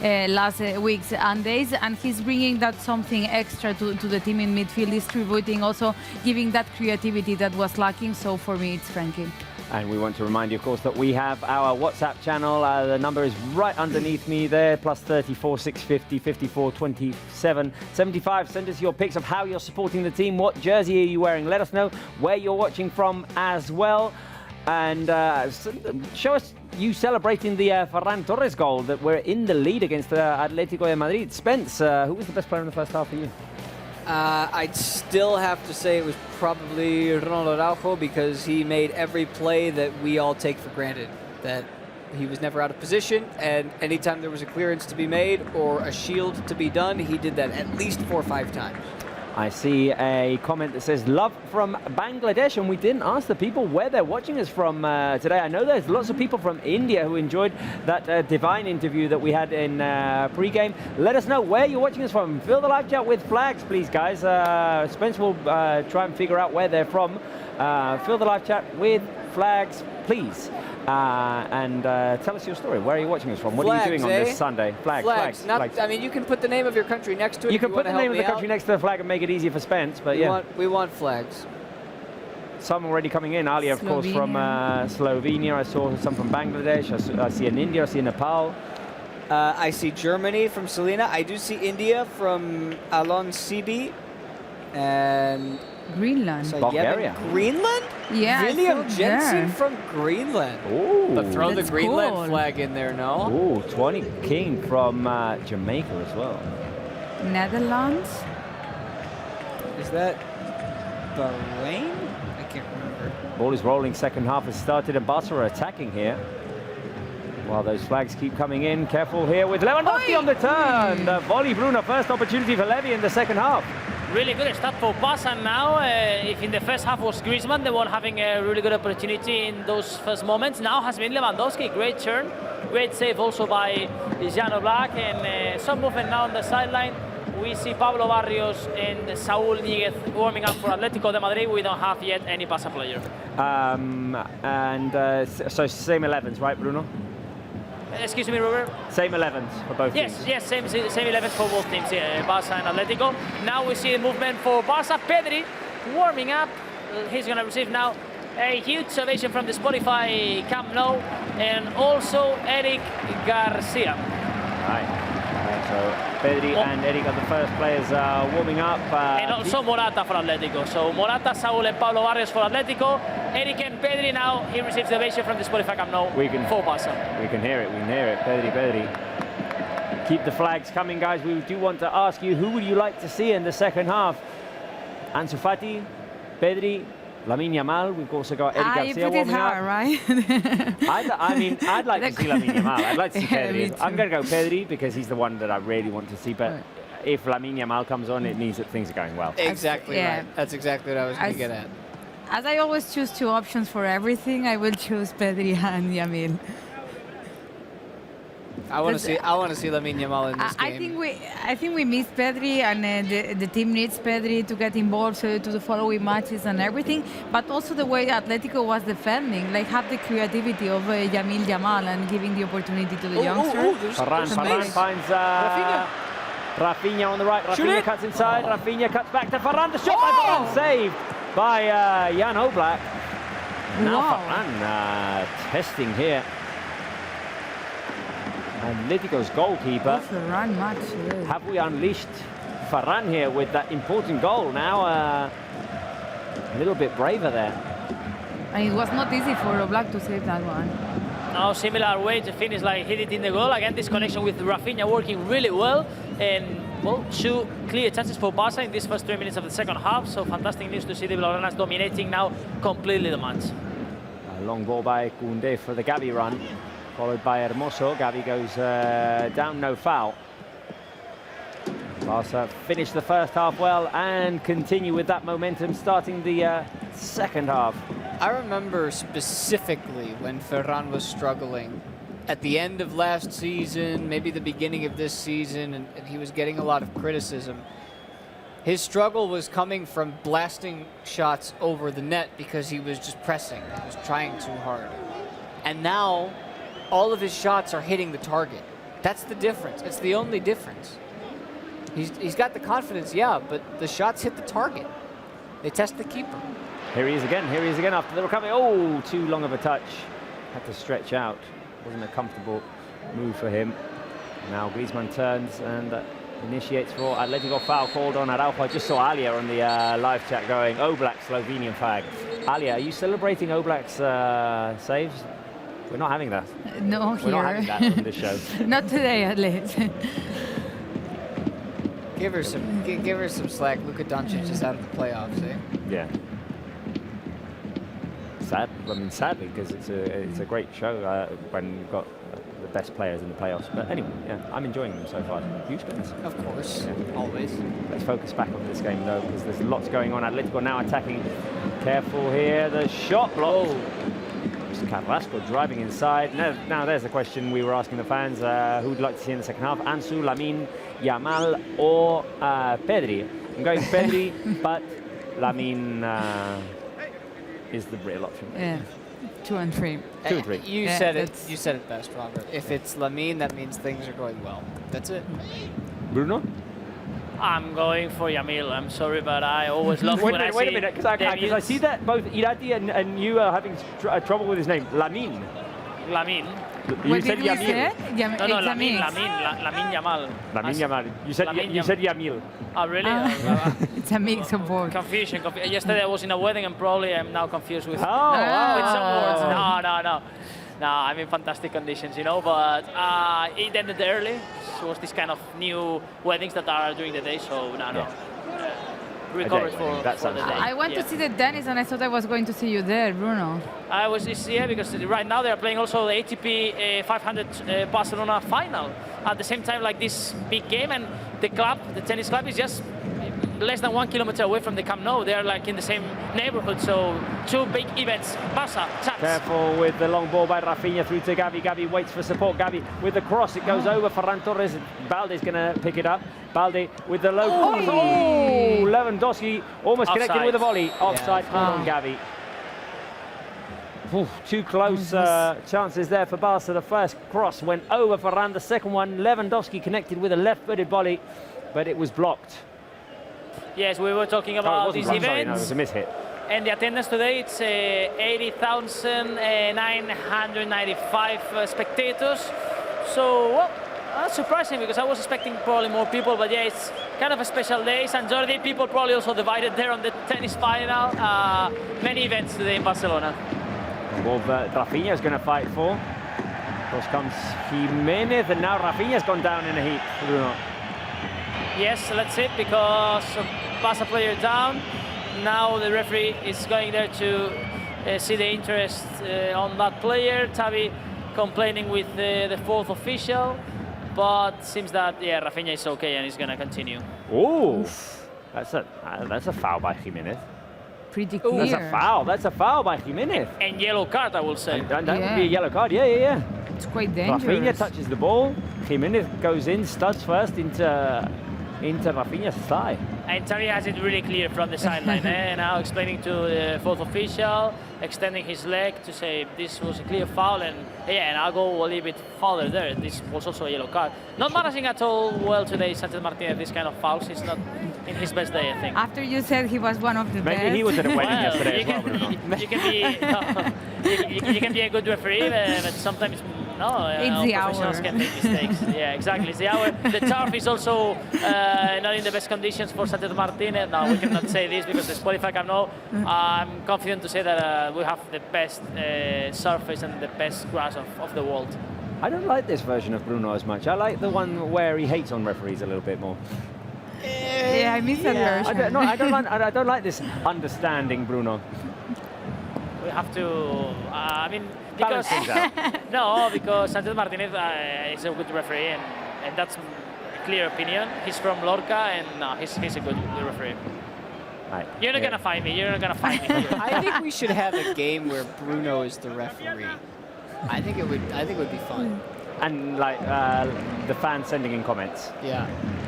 last weeks and days, and he's bringing that something extra to the team in midfield, distributing, also giving that creativity that was lacking. So for me, it's Frenkie. And we want to remind you, of course, that we have our WhatsApp channel. The number is right underneath me there, +34 650 54 27 75. Send us your pics of how you're supporting the team. What jersey are you wearing? Let us know where you're watching from as well. And show us you celebrating the Ferran Torres goal that we're in the lead against Atlético de Madrid. Spence, who was the best player in the first half for you? I'd still have to say it was probably Ronald Araujo because he made every play that we all take for granted. That he was never out of position, and anytime there was a clearance to be made or a shield to be done, he did that at least 4 or 5 times. I see a comment that says love from Bangladesh, and we didn't ask the people where they're watching us from today. I know there's lots of people from India who enjoyed that Divine interview that we had in pre-game. Let us know where you're watching us from. Fill the live chat with flags, please, guys. Spence will try and figure out where they're from. Fill the live chat with flags, please. And tell us your story. Where are you watching us from? What Flags, are you doing on this Sunday? Flags. Flags. I mean, you can put the name of your country next to it. You can put the name of the country next to the flag and make it easier for Spence, but we want flags. Some already coming in. Ali, of course, from Slovenia. I saw some from Bangladesh. I see in India. I see Nepal. I see Germany from Selena. I do see India from Alon Sibi. And Greenland. Bulgaria. Greenland? Yeah. William Jensen from Greenland. Ooh. But throw the Greenland cool. flag in there, no? Ooh, 20 King from Jamaica as well. Netherlands. Is that Bahrain? I can't remember. Ball is rolling. Second half has started and Barca are attacking here. While those flags keep coming in. Careful here with Lewandowski on the turn. The volley, Bruno. First opportunity for Levy in the second half. Really good start for Barca now. If in the first half was Griezmann, the one having a really good opportunity in those first moments. Now has been Lewandowski. Great turn. Great save also by Jan Oblak. And some movement now on the sideline. we see Pablo Barrios and Saúl Ñíguez warming up for Atlético de Madrid. We don't have yet any Barça player. So same 11s, right, Bruno? Excuse me, Robert? Same 11s for both teams? Yes, same 11 for both teams, Barça and Atlético. Now we see the movement for Barça. Pedri warming up. He's going to receive now a huge ovation from the Spotify Camp Nou, and also Eric Garcia. Right. So Pedri and Eric are the first players warming up. And also Morata for Atlético. So Morata, Saúl and Pablo Barrios for Atlético. Eric and Pedri now, he receives the ovation from the Spotify Camp Nou for Barça. We can hear it, Pedri. Keep the flags coming, guys. We do want to ask you, who would you like to see in the second half? Ansu Fati, Pedri, Lamine Yamal. We've also got Eric Garcia warming up. Right? I'd like to see Lamine Yamal. I'd like to see Pedri. I'm going to go Pedri because he's the one that I really want to see. But if Lamine Yamal comes on, it means that things are going well. Exactly right. That's exactly what I was going to get at. As I always choose two options for everything, I will choose Pedri and Yamil. I want to see Lamine Yamal in this game. I think we miss Pedri, and the team needs Pedri to get involved to the following matches and everything. But also the way Atletico was defending, like have the creativity of Yamil Yamal and giving the opportunity to the youngster. Ferran finds Rafinha on the right. Rafinha cuts inside. Rafinha cuts back to Ferran. The shot by Ferran saved by Jan Oblak. Now Ferran testing here. Atletico's goalkeeper. Ferran match. Have we unleashed Ferran here with that important goal? Now a little bit braver there. And it was not easy for Oblak to save that one. Now similar way to finish like hit it in the goal. Again, this connection with Rafinha working really well. And well, 2 clear chances for Barça in these first 3 minutes of the second half. So fantastic news to see the Blaugranas dominating now completely the match. A long ball by Koundé for the Gavi run, followed by Hermoso. Gavi goes down, no foul. Barça finish the first half well and continue with that momentum starting the second half. I remember specifically when Ferran was struggling at the end of last season, maybe the beginning of this season, and he was getting a lot of criticism. His struggle was coming from blasting shots over the net because he was just pressing. He was trying too hard. And now all of his shots are hitting the target. That's the difference. It's the only difference. He's got the confidence, yeah, but the shots hit the target. They test the keeper. Here he is again after the recovery. Oh, too long of a touch. Had to stretch out. Wasn't a comfortable move for him. Now Griezmann turns and initiates for Atletico. Foul called on Araujo. I just saw Alia on the live chat going, Oblak, Slovenian fag. Alia, are you celebrating Oblak's saves? We're not having that. No, We're not having that on this show. Not today, at least. Give her some slack. Luka Doncic is out of the playoffs, eh? Yeah. Sad. I mean, sadly, because it's a great show when you've got the best players in the playoffs. But anyway, yeah, I'm enjoying them so far. Huge fans. Of course, yeah. Always. Let's focus back on this game though, because there's lots going on. Atletico now attacking. Careful here. The shot blocked. Carrasco driving inside. Now there's the question we were asking the fans: who would like to see in the second half? Ansu, Lamine, Yamal, or Pedri? I'm going Pedri, but Lamine is the real option. Yeah, 2 and 3. 2 and 3. You said it. You said it best, Robert. If it's Lamine, that means things are going well. That's it. Bruno? I'm going for Yamil. I'm sorry, but I always love when I see... Wait a minute, because I see that both Irati and you are having trouble with his name. Lamine. Lamine. You said Yamil. No, Lamine Yamal. Lamine Yamal. You said Yamil. Oh, really? It's a mix of both. Confusion. Yesterday I was in a wedding and probably I'm now confused with, with some Oh. words. No, I'm in fantastic conditions, you know, but it ended early. So it was this kind of new weddings that are during the day, so no. Recovered for the day. I went to see the Dennis and I thought I was going to see you there, Bruno. I was because right now they are playing also the ATP 500 Barcelona final at the same time, like this big game, and the club, the tennis club, is just less than 1 kilometer away from the Camp Nou. They are like in the same neighborhood, so two big events. Barça, chance. Careful with the long ball by Rafinha through to Gavi. Gavi waits for support. Gavi with the cross. It goes over Ferran Torres. Balde's going to pick it up. Balde with the low. Oh! Lewandowski almost Offside. connected with a volley. Offside on Gavi. Ooh, too close chances there for Barca. The first cross went over Ferran. The second one, Lewandowski connected with a left-footed volley, but it was blocked. Yes, we were talking about these events. Sorry, no, it was a mishit. And the attendance today, it's 80,995 spectators. So, well, that's surprising because I was expecting probably more people, but yeah, it's kind of a special day. Sant Jordi, people probably also divided there on the tennis final. Many events today in Barcelona. Well, Rafinha is going to fight for. Of course comes Jimenez, and now Rafinha's gone down in a heap. Bruno. Yes, let's see, because Barca player down. Now the referee is going there to see the interest on that player. Xavi complaining with the fourth official, but seems that Rafinha is okay and he's going to continue. Oh, that's a foul by Jimenez. Pretty clear. That's a foul by Jimenez. And yellow card, I will say. That would be a yellow card. Yeah. It's quite dangerous. Rafinha touches the ball. Jimenez goes in, studs first into Rafinha's thigh. And Xavi has it really clear from the sideline. Now explaining to the fourth official, extending his leg to say this was a clear foul, and I'll go a little bit further there. This was also a yellow card. Not managing at all well today, Sánchez Martínez, this kind of fouls. He's not in his best day, I think. After you said he was one of the best. Maybe he was at a wedding yesterday as well, Bruno. You can be a good referee, but sometimes professionals can make mistakes. Yeah, exactly. It's the hour. The turf is also not in the best conditions for Sánchez Martínez. No, we cannot say this because the Spotify Camp Nou. I'm confident to say that we have the best surface and the best grass of the world. I don't like this version of Bruno as much. I like the one where he hates on referees a little bit more. Yeah, I miss that version. I don't like this understanding Bruno. We have to. Balance things out. No, because Sánchez Martínez is a good referee, and that's a clear opinion. He's from Lorca, and he's a good referee. Right. You're not gonna find me. You're not gonna find me. I think we should have a game where Bruno is the referee. I think it would be fun. And like the fans sending in comments. Yeah.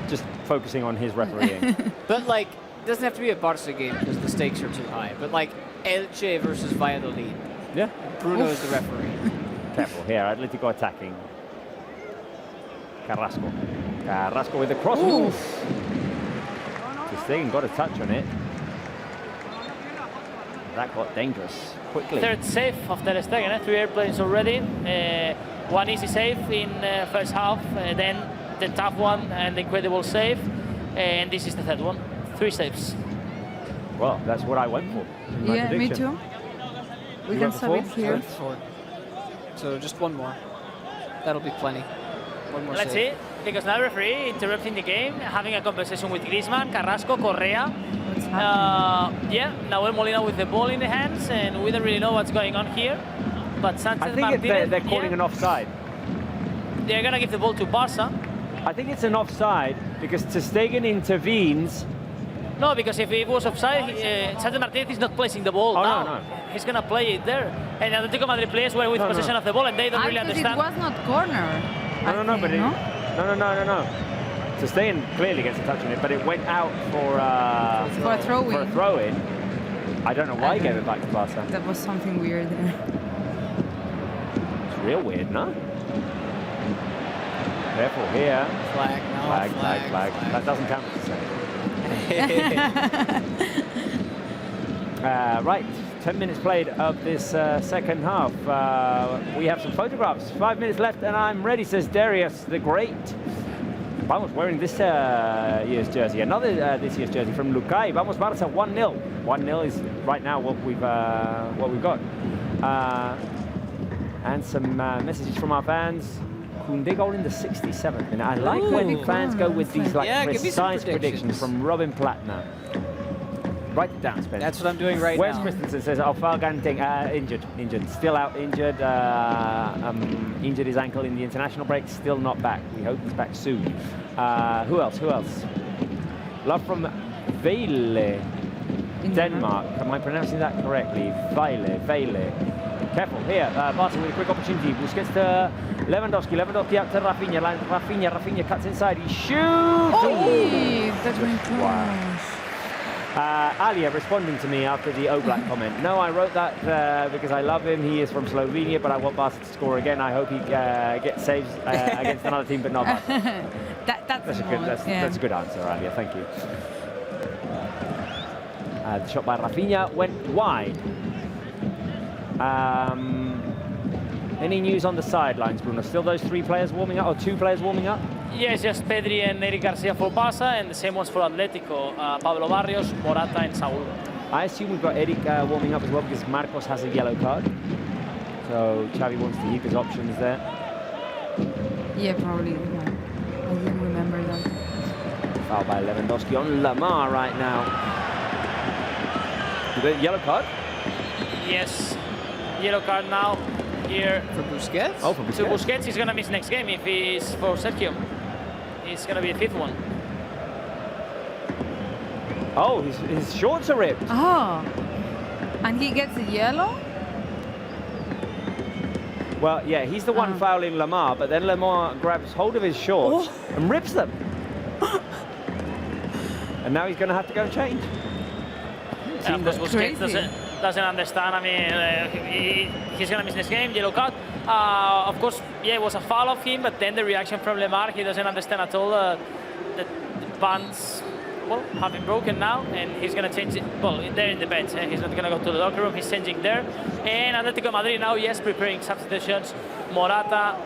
Just focusing on his refereeing. But like, it doesn't have to be a Barca game because the stakes are too high. But like Elche versus Valladolid. Yeah. Bruno is the referee. Careful here, Atlético attacking. Carrasco with the cross. Oof. Stegen got a touch on it. That got dangerous quickly. Third save of Ter Stegen, 3 airplanes already. One easy save in first half, then the tough one and the incredible save, and this is the third one. 3 saves. Well, that's what I went for. Yeah, me too. We can sub it here. 4. So just one more. That'll be plenty. One more Let's save. see, because now the referee interrupting the game, having a conversation with Griezmann, Carrasco, Correa. Nahuel Molina with the ball in the hands, and we don't really know what's going on here. But Sánchez Martínez, they're calling an offside. They're going to give the ball to Barca. I think it's an offside because Ter Stegen intervenes. No, because if it was offside, Sánchez Martínez is not placing the ball down. No. He's going to play it there. And Atlético Madrid players were with possession of the ball, and they don't really understand. It was not corner. No. Ter Stegen clearly gets a touch on it, but it went out for a throw-in. I don't know why he gave it back to Barca. That was something weird there. It's real weird, no? Careful here. Flag. That doesn't count as a save. Right, 10 minutes played of this second half. We have some photographs. 5 minutes left, and I'm ready, says Darius the Great. Vamos wearing this year's jersey. Another this year's jersey from Lucay. Vamos Barça 1-0. 1-0 is right now what we've got. And some messages from our fans. Koundé goal in the 67th minute. I like when fans go with these precise predictions from Robin Plattner. Write it down, Spencer. That's what I'm doing right Wes now. Christensen says, Farganting injured. Still out injured. Injured his ankle in the international break. Still not back. We hope he's back soon. Who else? Love from Vejle, Denmark. Am I pronouncing that correctly? Vejle. Careful here. Barca with a quick opportunity. Busquets to Lewandowski. Lewandowski out to Rafinha. Rafinha cuts inside. He shoots. That's really close. Alia responding to me after the Oblak comment. No, I wrote that because I love him. He is from Slovenia, but I want Barca to score again. I hope he gets saves against another team, but not Barca. That's a good answer, Alia. Thank you. The shot by Rafinha went wide. Any news on the sidelines, Bruno? Still those 3 players warming up, or 2 players warming up? Yes, just Pedri and Eric Garcia for Barca, and the same ones for Atletico. Pablo Barrios, Morata, and Saúl. I assume we've got Eric warming up as well because Marcos has a yellow card. So Xavi wants to keep his options there. Yeah, probably. Yeah. I didn't remember that. Foul by Lewandowski on Lamar right now. The yellow card? Yes, yellow card now here. For Busquets? Oh, for Busquets. So Busquets is going to miss next game if he's for Sergio. It's going to be the 5th one. Oh, his shorts are ripped. Oh, and he gets a yellow? Well, yeah, he's the one fouling Lamar, but then Lamar grabs hold of his shorts and rips them. And now he's going to have to go change. And of course, Busquets doesn't understand. I mean, he's going to miss this game, yellow card. Of course, yeah, it was a foul of him, but then the reaction from Lemar, he doesn't understand at all the bands, well, have been broken now, and he's going to change it. Well, they're in the bench. He's not going to go to the locker room. He's changing there. And Atlético Madrid now, yes, preparing substitutions. Morata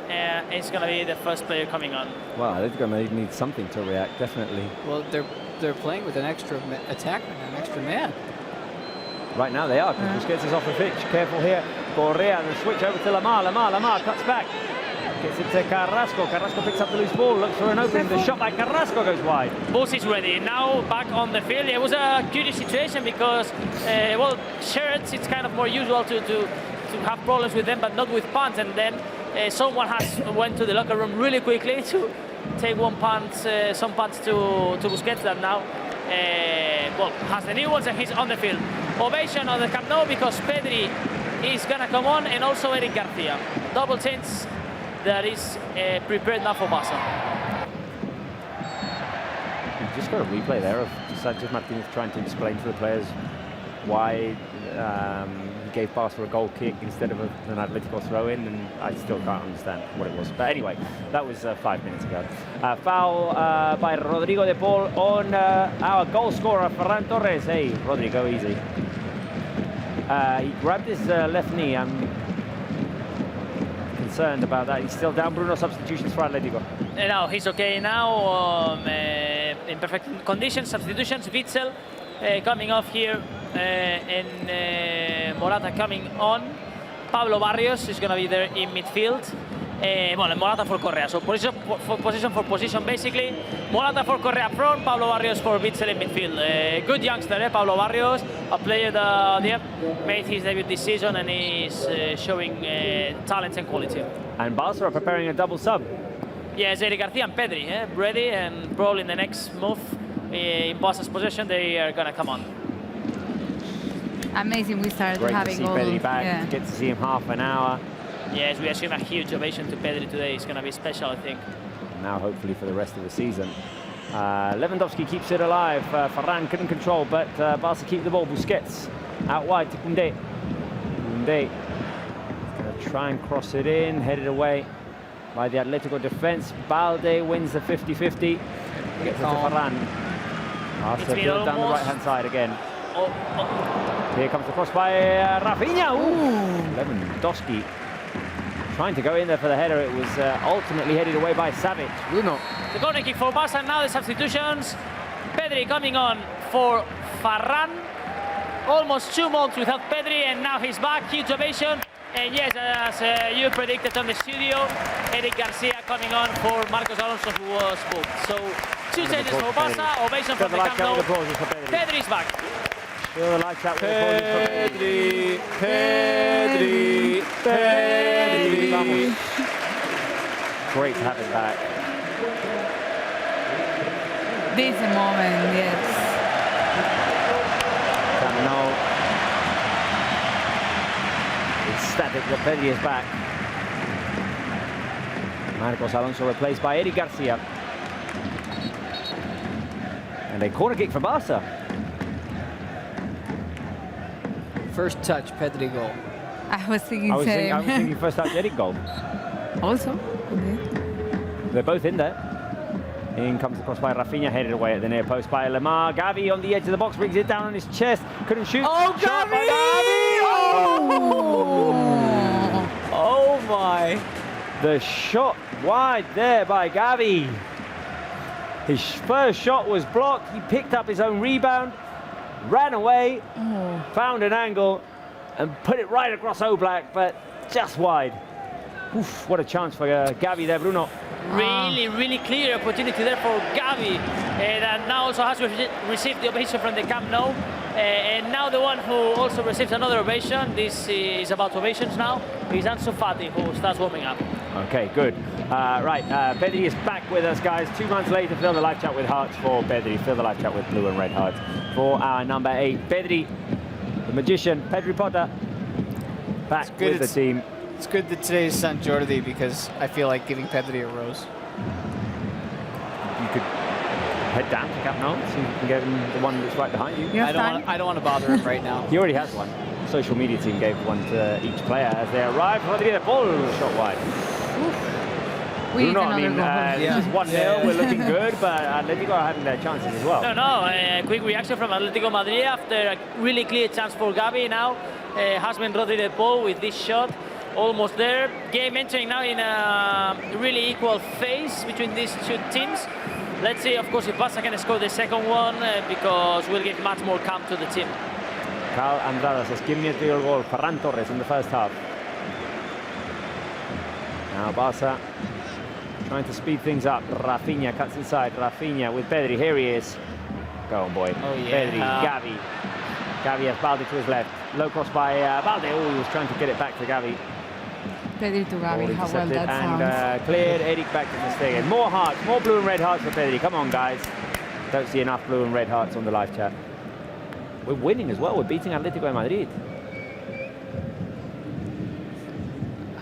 is going to be the first player coming on. Well, Atlético Madrid needs something to react, definitely. Well, they're playing with an extra attacker, an extra man. Right now they are, because Busquets is off the pitch. Careful here. Correa, the switch over to Lamar. Lamar cuts back. Gets it to Carrasco. Carrasco picks up the loose ball, looks for an opening. The shot by Carrasco goes wide. Bus is ready. Now back on the field. It was a curious situation because, well, shirts, it's kind of more usual to have problems with them, but not with pants. And then someone went to the locker room really quickly to take some pants to Busquets that now, well, has the new ones and he's on the field. Ovation on the Camp Nou because Pedri is going to come on, and also Eric Garcia. Double change that is prepared now for Barca. You've just got a replay there of Sanchez Martinez trying to explain to the players why he gave Barca a goal kick instead of an Atletico throw-in, and I still can't understand what it was. But anyway, that was 5 minutes ago. Foul by Rodrigo de Paul on our goal scorer, Ferran Torres. Hey, Rodrigo, easy. He grabbed his left knee. I'm concerned about that. He's still down. Bruno, substitutions for Atletico. No, he's okay now. In perfect condition. Substitutions. Witzel coming off here, and Morata coming on. Pablo Barrios is going to be there in midfield. Well, Morata for Correa. So position for position, basically. Morata for Correa front, Pablo Barrios for Witzel in midfield. Good youngster, Pablo Barrios, a player that made his debut this season and is showing talent and quality. And Barca are preparing a double sub. Yes, Eric Garcia and Pedri, ready, and probably in the next move in Barca's possession they are going to come on. Amazing, we started Great having to see Pedri back. Yeah. Get to see him half an hour. Yes, we assume a huge ovation to Pedri today. It's going to be special, I think. Now, hopefully, for the rest of the season. Lewandowski keeps it alive. Ferran couldn't control, but Barca keep the ball. Busquets out wide to Koundé. Koundé going to try and cross it in, headed away by the Atletico defense. Balde wins the 50-50. Gets it to Ferran. Barca build down the right-hand side again. Here comes the cross by Rafinha. Lewandowski trying to go in there for the header. It was ultimately headed away by Savic. Bruno. The corner kick for Barca. Now the substitutions. Pedri coming on for Ferran. Almost 2 months without Pedri, and now he's back. Huge ovation. And yes, as you predicted on the studio, Eric Garcia coming on for Marcos Alonso, who was booked. So 2 changes for Barca. Ovation from the Camp Nou. Pedri's back. Feel the lights out with Pedri. Great to have him back. This moment, yes. No. It's static, but Pedri is back. Marcos Alonso replaced by Eric Garcia. And a corner kick for Barça. First touch, Pedri goal. I was thinking I was same. thinking first touch, Eric goal. Also, okay. They're both in there. In comes the cross by Rafinha, headed away at the near post by Lemar. Gavi on the edge of the box, brings it down on his chest. Couldn't shoot. Oh, Shot by Gavi! Gavi! Oh my! The shot wide there by Gavi. His first shot was blocked. He picked up his own rebound, ran away, found an angle, and put it right across Oblak, but just wide. Oof, what a chance for Gavi there, Bruno. Really clear opportunity there for Gavi, that now also has received the ovation from the Camp Nou. And now the one who also receives another ovation, this is about ovations now, is Ansu Fati, who starts warming up. Okay, good. Right, Pedri is back with us, guys. 2 months later, fill the live chat with hearts for Pedri. Fill the live chat with blue and red hearts for our number 8, Pedri, the magician, Pedri Potter, back with the team. It's good that today's San Jordi because I feel like giving Pedri a rose. You could head down to Camp Nou, so you can get him the one that's right behind you. I don't want to bother him right now. He already has one. Social media team gave one to each player as they arrived. Rodriguez, the ball shot wide. Bruno, I mean, this is 1-0, we're looking good, but Atletico are having their chances as well. No, quick reaction from Atlético Madrid after a really clear chance for Gavi now. Has been Rodriguez Paul with this shot. Almost there. Game entering now in a really equal phase between these two teams. Let's see, of course, if Barça can score the second one, because we'll give much more camp to the team. Carl Andrada says, give me a field goal. Ferran Torres in the first half. Now Barça trying to speed things up. Rafinha cuts inside. Rafinha with Pedri. Here he is. Go on, boy. Oh, yeah. Pedri, Gavi. Gavi has Balde to his left. Low cross by Balde. Oh, he was trying to get it back to Gavi. Pedri to Gavi, how well that sounds. And cleared. Eric back to Ter Stegen. More hearts, more blue and red hearts for Pedri. Come on, guys. Don't see enough blue and red hearts on the live chat. We're winning as well. We're beating Atlético Madrid.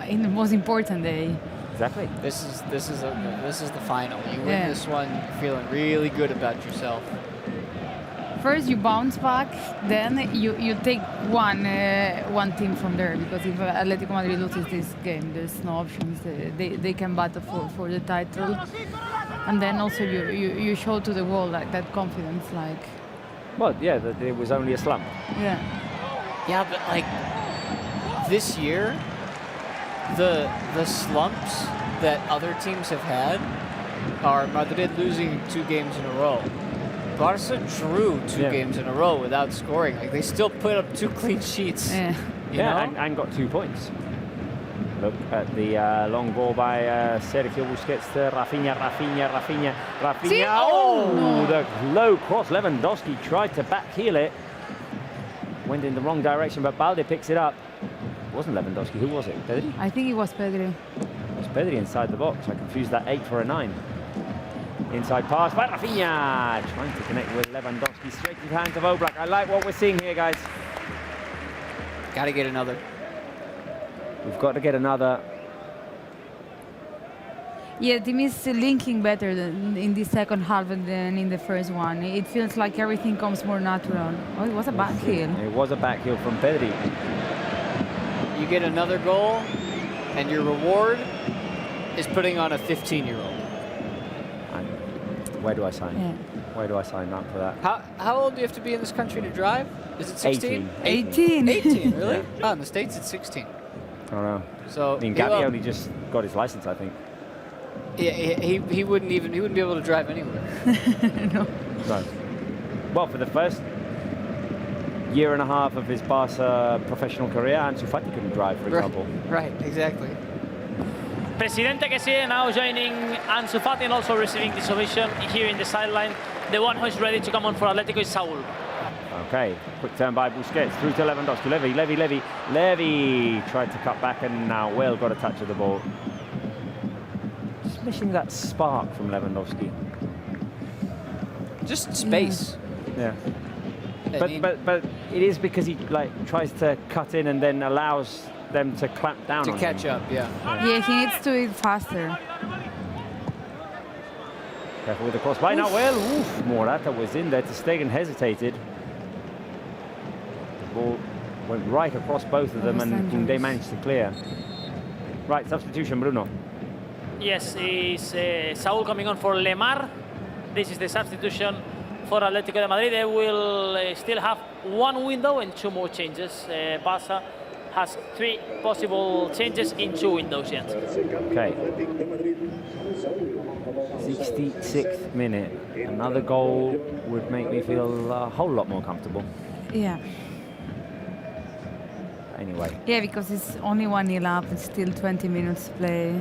In the most important day. Exactly. This is the final. You win this one, feeling really good about yourself. First you bounce back, then you take one team from there, because if Atlético Madrid loses this game, there's no options. They can battle for the title, and then also you show to the world like that confidence, like. Well, yeah, that it was only a slump. Yeah, but like this year, the slumps that other teams have had are Madrid losing 2 games in a row. Barça drew 2 games in a row without scoring. Like, they still put up 2 clean sheets. You know? And got 2 points. Look at the long ball by Sergio Busquets to Rafinha. See? Oh, the low cross. Lewandowski tried to back heel it. Went in the wrong direction, but Balde picks it up. It wasn't Lewandowski. Who was it? Pedri? I think it was Pedri. It was Pedri inside the box. I confused that 8 for a 9. Inside pass by Rafinha, trying to connect with Lewandowski, straight into the hands of Oblak. I like what we're seeing here, guys. Got to get another. We've got to get another. Yeah, the team is linking better than in the second half than in the first one. It feels like everything comes more natural. Oh, it was a back heel. It was a back heel from Pedri. You get another goal, and your reward is putting on a 15-year-old. Where do I sign? Where do I sign up for that? How old do you have to be in this country to drive? Is it 16? 18. 18, really? Oh, in the States it's 16. I don't know. So I mean, Gavi only just got his license, I think. Yeah, he wouldn't be able to drive anywhere. No. So, well, for the first year and a half of his Barça professional career, Ansu Fati couldn't drive, for example. Right, exactly. Presidente que sigue now joining Ansu Fati and also receiving this ovation here in the sideline. The one who is ready to come on for Atletico is Saúl. Okay, quick turn by Busquets through to Lewandowski. Levy tried to cut back, and now Will got a touch of the ball. Just missing that spark from Lewandowski. Just space. Yeah. But it is because he tries to cut in and then allows them to clamp down to on catch him. up. Yeah. Yeah, he needs to eat faster. Careful with the cross by Nahuel. Oof, Morata was in there. Stegen hesitated. The ball went right across both of them, and Koundé managed to clear. Right, substitution, Bruno. Yes, is Saúl coming on for Lemar. This is the substitution for Atlético de Madrid. They will still have one window and 2 more changes. Barça has 3 possible changes in 2 windows yet. Okay. 66th minute. Another goal would make me feel a whole lot more comfortable. Yeah. Anyway. Yeah, because it's only 1-0 up. It's still 20 minutes to play.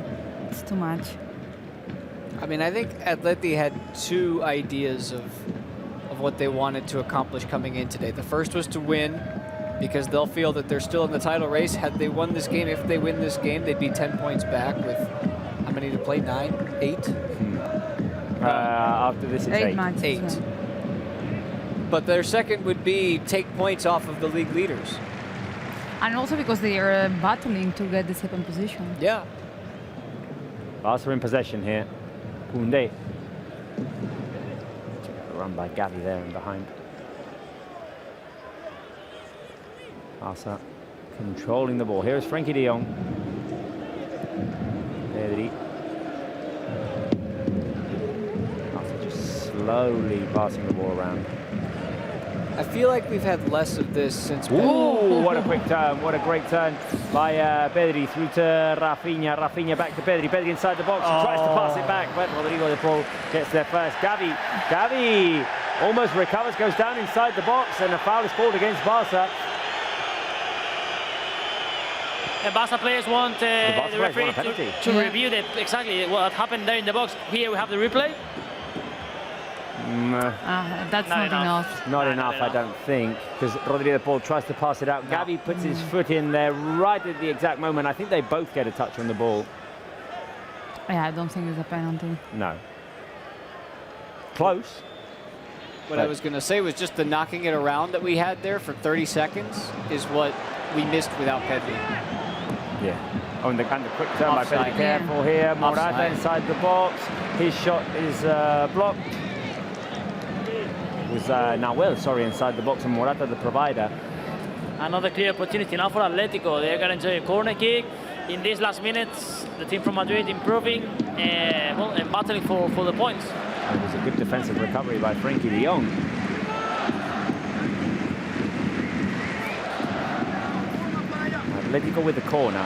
It's too much. I mean, I think Atleti had 2 ideas of what they wanted to accomplish coming in today. The first was to win, because they'll feel that they're still in the title race. Had they won this game, if they win this game, they'd be 10 points back with how many to play? 9? 8? After this, it's 8. 8. Yeah. But their second would be take points off of the league leaders. And also because they are battling to get the 2nd position. Yeah. Barca in possession here. Koundé. Run by Gavi there and behind. Barca controlling the ball. Here's Frankie de Jong. Pedri. Barca just slowly passing the ball around. I feel like we've had less of this since. Ooh, what a quick turn. What a great turn by Pedri through to Rafinha. Rafinha back to Pedri. Pedri inside the box. He tries to pass it back, but Rodrigo de Paul gets there first. Gavi almost recovers, goes down inside the box, and a foul is called against Barca. The Barca players want the referee to review exactly what happened there in the box. Here we have the replay. That's not enough. Not enough, I don't think, because Rodrigo de Paul tries to pass it out. Gavi puts his foot in there right at the exact moment. I think they both get a touch on the ball. Yeah, I don't think it's a penalty. No. Close. What I was going to say was just the knocking it around that we had there for 30 seconds is what we missed without Pedri. Yeah. Oh, and the quick turn by Pedri. Careful here. Morata inside the box. His shot is blocked. Was Nahuel, inside the box, and Morata the provider. Another clear opportunity now for Atletico. They're going to enjoy a corner kick. In these last minutes, the team from Madrid improving and battling for the points. It was a good defensive recovery by Frankie de Jong. Atletico with the corner.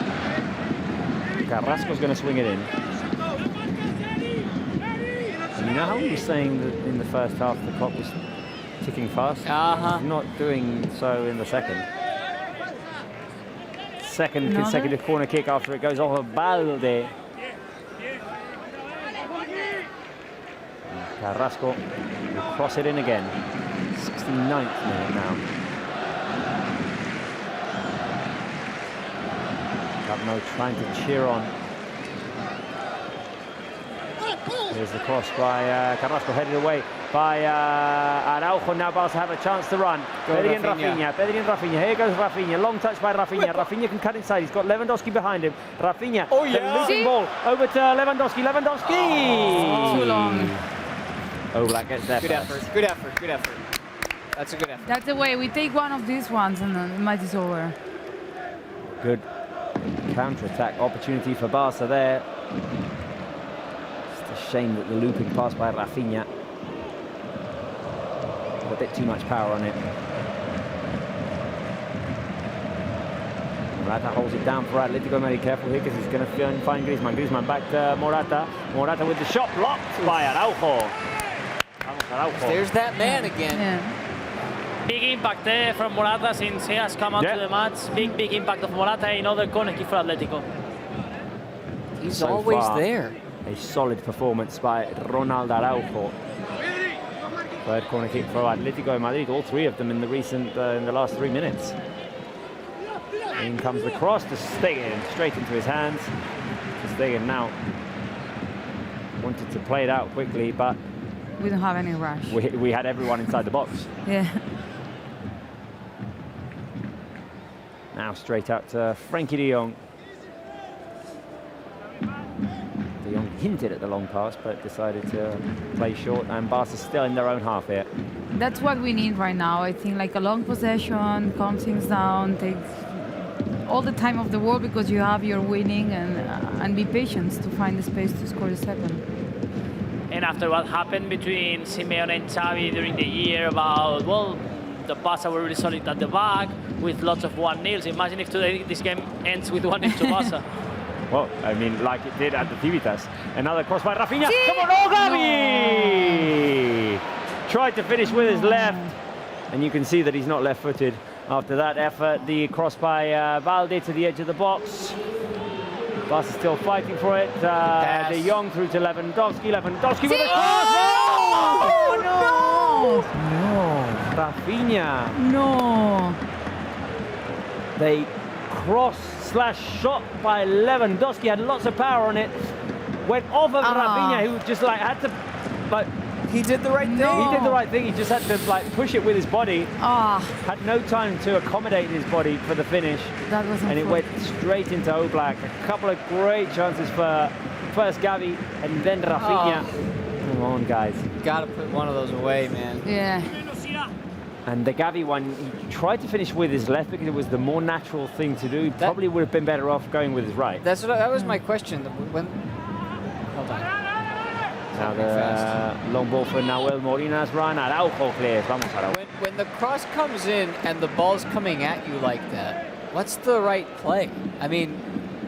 Carrasco's going to swing it in. And you know how we were saying that in the first half the clock was ticking fast? It's not doing so in the second. Second consecutive corner kick after it goes off of Balde. Carrasco will cross it in again. 69th minute now. Gabno trying to cheer on. Here's the cross by Carrasco, headed away by Araujo. Now Barca have a chance to run. Pedri and Rafinha. Here goes Rafinha. Long touch by Rafinha. Rafinha can cut inside. He's got Lewandowski behind him. Rafinha. Oh, yeah. Losing ball over to Lewandowski. Lewandowski. Too long. Oblak gets there. Good effort. Good effort. Good effort. That's a good effort. That's the way. We take one of these ones and then the match is over. Good counter-attack opportunity for Barca there. It's a shame that the looping pass by Rafinha had a bit too much power on it. Morata holds it down for Atletico Madrid. Careful here because he's going to find Griezmann. Griezmann back to Morata. Morata with the shot blocked by Araujo. There's that man again. Yeah. Big impact there from Morata since he has come onto the match. Big impact of Morata. Another corner kick for Atletico. He's So always far, there. A solid performance by Ronald Araujo. Third corner kick for Atletico Madrid. All 3 of them in the last 3 minutes. In comes the cross to Stegen, straight into his hands. Stegen now wanted to play it out quickly, but We don't have any rush. we had everyone inside the box. Yeah. Now straight out to Frankie de Jong. De Jong hinted at the long pass, but decided to play short, and Barca still in their own half here. That's what we need right now. I think like a long possession, calm things down, take all the time of the world because you have your winning, and be patient to find the space to score the second. And after what happened between Simeone and Xavi during the year about, well, the Barca were really solid at the back with lots of 1-0s. Imagine if today this game ends with 1-0 to Barca. Well, I mean, like it did at the Civitas. Another cross by Rafinha. Come on, oh, Gavi! Tried to finish with his left, and you can see that he's not left-footed. After that effort, the cross by Valde to the edge of the box. Barca still fighting for it. De Jong through to Lewandowski. Lewandowski with a cross! Oh, no! No, Rafinha. No. They cross/shot by Lewandowski, had lots of power on it. Went off of Rafinha, who just like had to like. He did the right thing. He did the right thing. He just had to like push it with his body. Had no time to accommodate his body for the finish. That was and it went straight into Oblak. A couple of great chances for first Gavi and then Rafinha. Come on, guys. Gotta put one of those away, man. Yeah. And the Gavi one, he tried to finish with his left because it was the more natural thing to do. He probably would have been better off going with his right. That was my question. Hold on. Now the long ball for Nahuel Molina's run. Araujo clears. Vamos, Araujo. When the cross comes in and the ball's coming at you like that, what's the right play? I mean,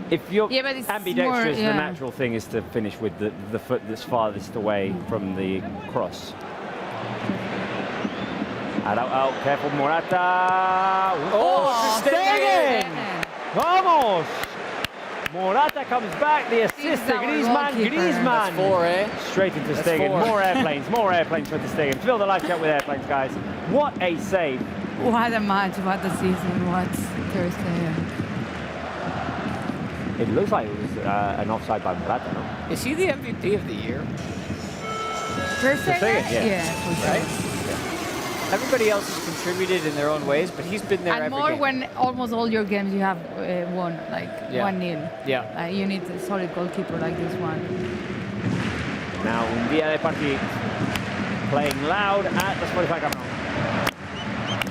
if you're but it's ambidextrous, more, the natural thing is to finish with the foot that's farthest away from the cross. Araujo, careful, Morata. Oh, Stegen! Vamos! Morata comes back, the assist to Griezmann. That's 4, eh? Straight into Stegen. More airplanes for the Stegen. Fill the live chat with airplanes, guys. What a save. What a match, what a season, what Thursday. It looks like it was an offside by Morata, no? Is he the MVP of the year? Thursday? Yeah. For sure. Right? Everybody else has contributed in their own ways, but he's been there and every more game. when almost all your games you have won, like 1-0. Yeah. You need a solid goalkeeper like this one. Now, un día de partido. Playing loud at the Spotify Camp Nou.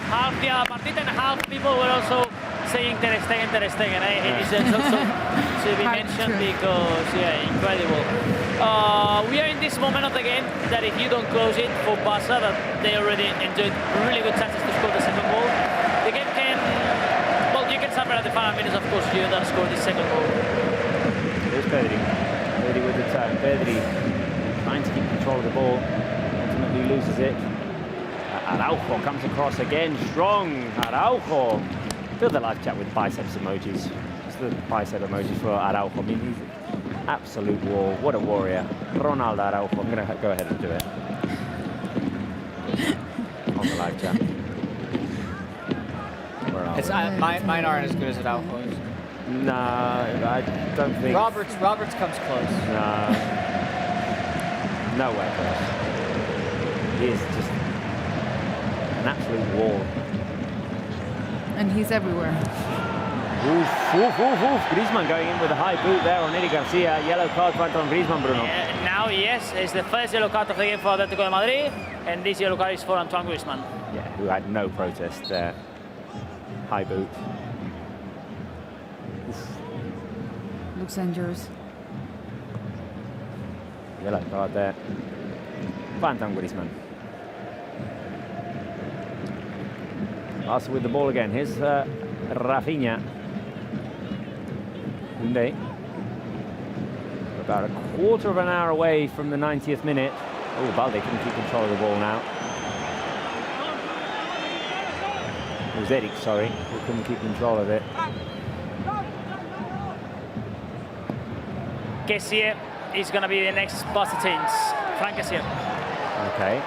Half the partita and half people were also saying Ter Stegen. It is also to be mentioned because, incredible. We are in this moment of the game that if you don't close it for Barca, that they already enjoyed really good chances to score the second goal. The game can, well, you can suffer at the final minutes, of course, you don't score the second goal. There's Pedri. Pedri with the turn. Pedri trying to keep control of the ball. Ultimately loses it. Araujo comes across again. Strong. Araujo. Fill the live chat with biceps emojis. It's the bicep emoji for Araujo. I mean, he's an absolute wall. What a warrior. Ronaldo Araujo. I'm going to go ahead and do it. On the live chat. Where are we? Mine aren't as good as Araujo's. No, I don't think. Roberts comes close. No. Nowhere close. He is just an absolute wall. And he's everywhere. Oof. Griezmann going in with a high boot there on Eric Garcia. Yellow card front on Griezmann, Bruno. Now, yes, it's the first yellow card of the game for Atlético de Madrid, and this yellow card is for Antoine Griezmann. Yeah, who had no protest there. High boot. Oof. Looks dangerous. Yellow card there. Antoine Griezmann. Barca with the ball again. Here's Rafinha. Koundé. About a quarter of an hour away from the 90th minute. Oh, Balde can keep control of the ball now. It was Eric, sorry, who couldn't keep control of it. Kessié is going to be the next Barca change. Frank Kessié. Okay.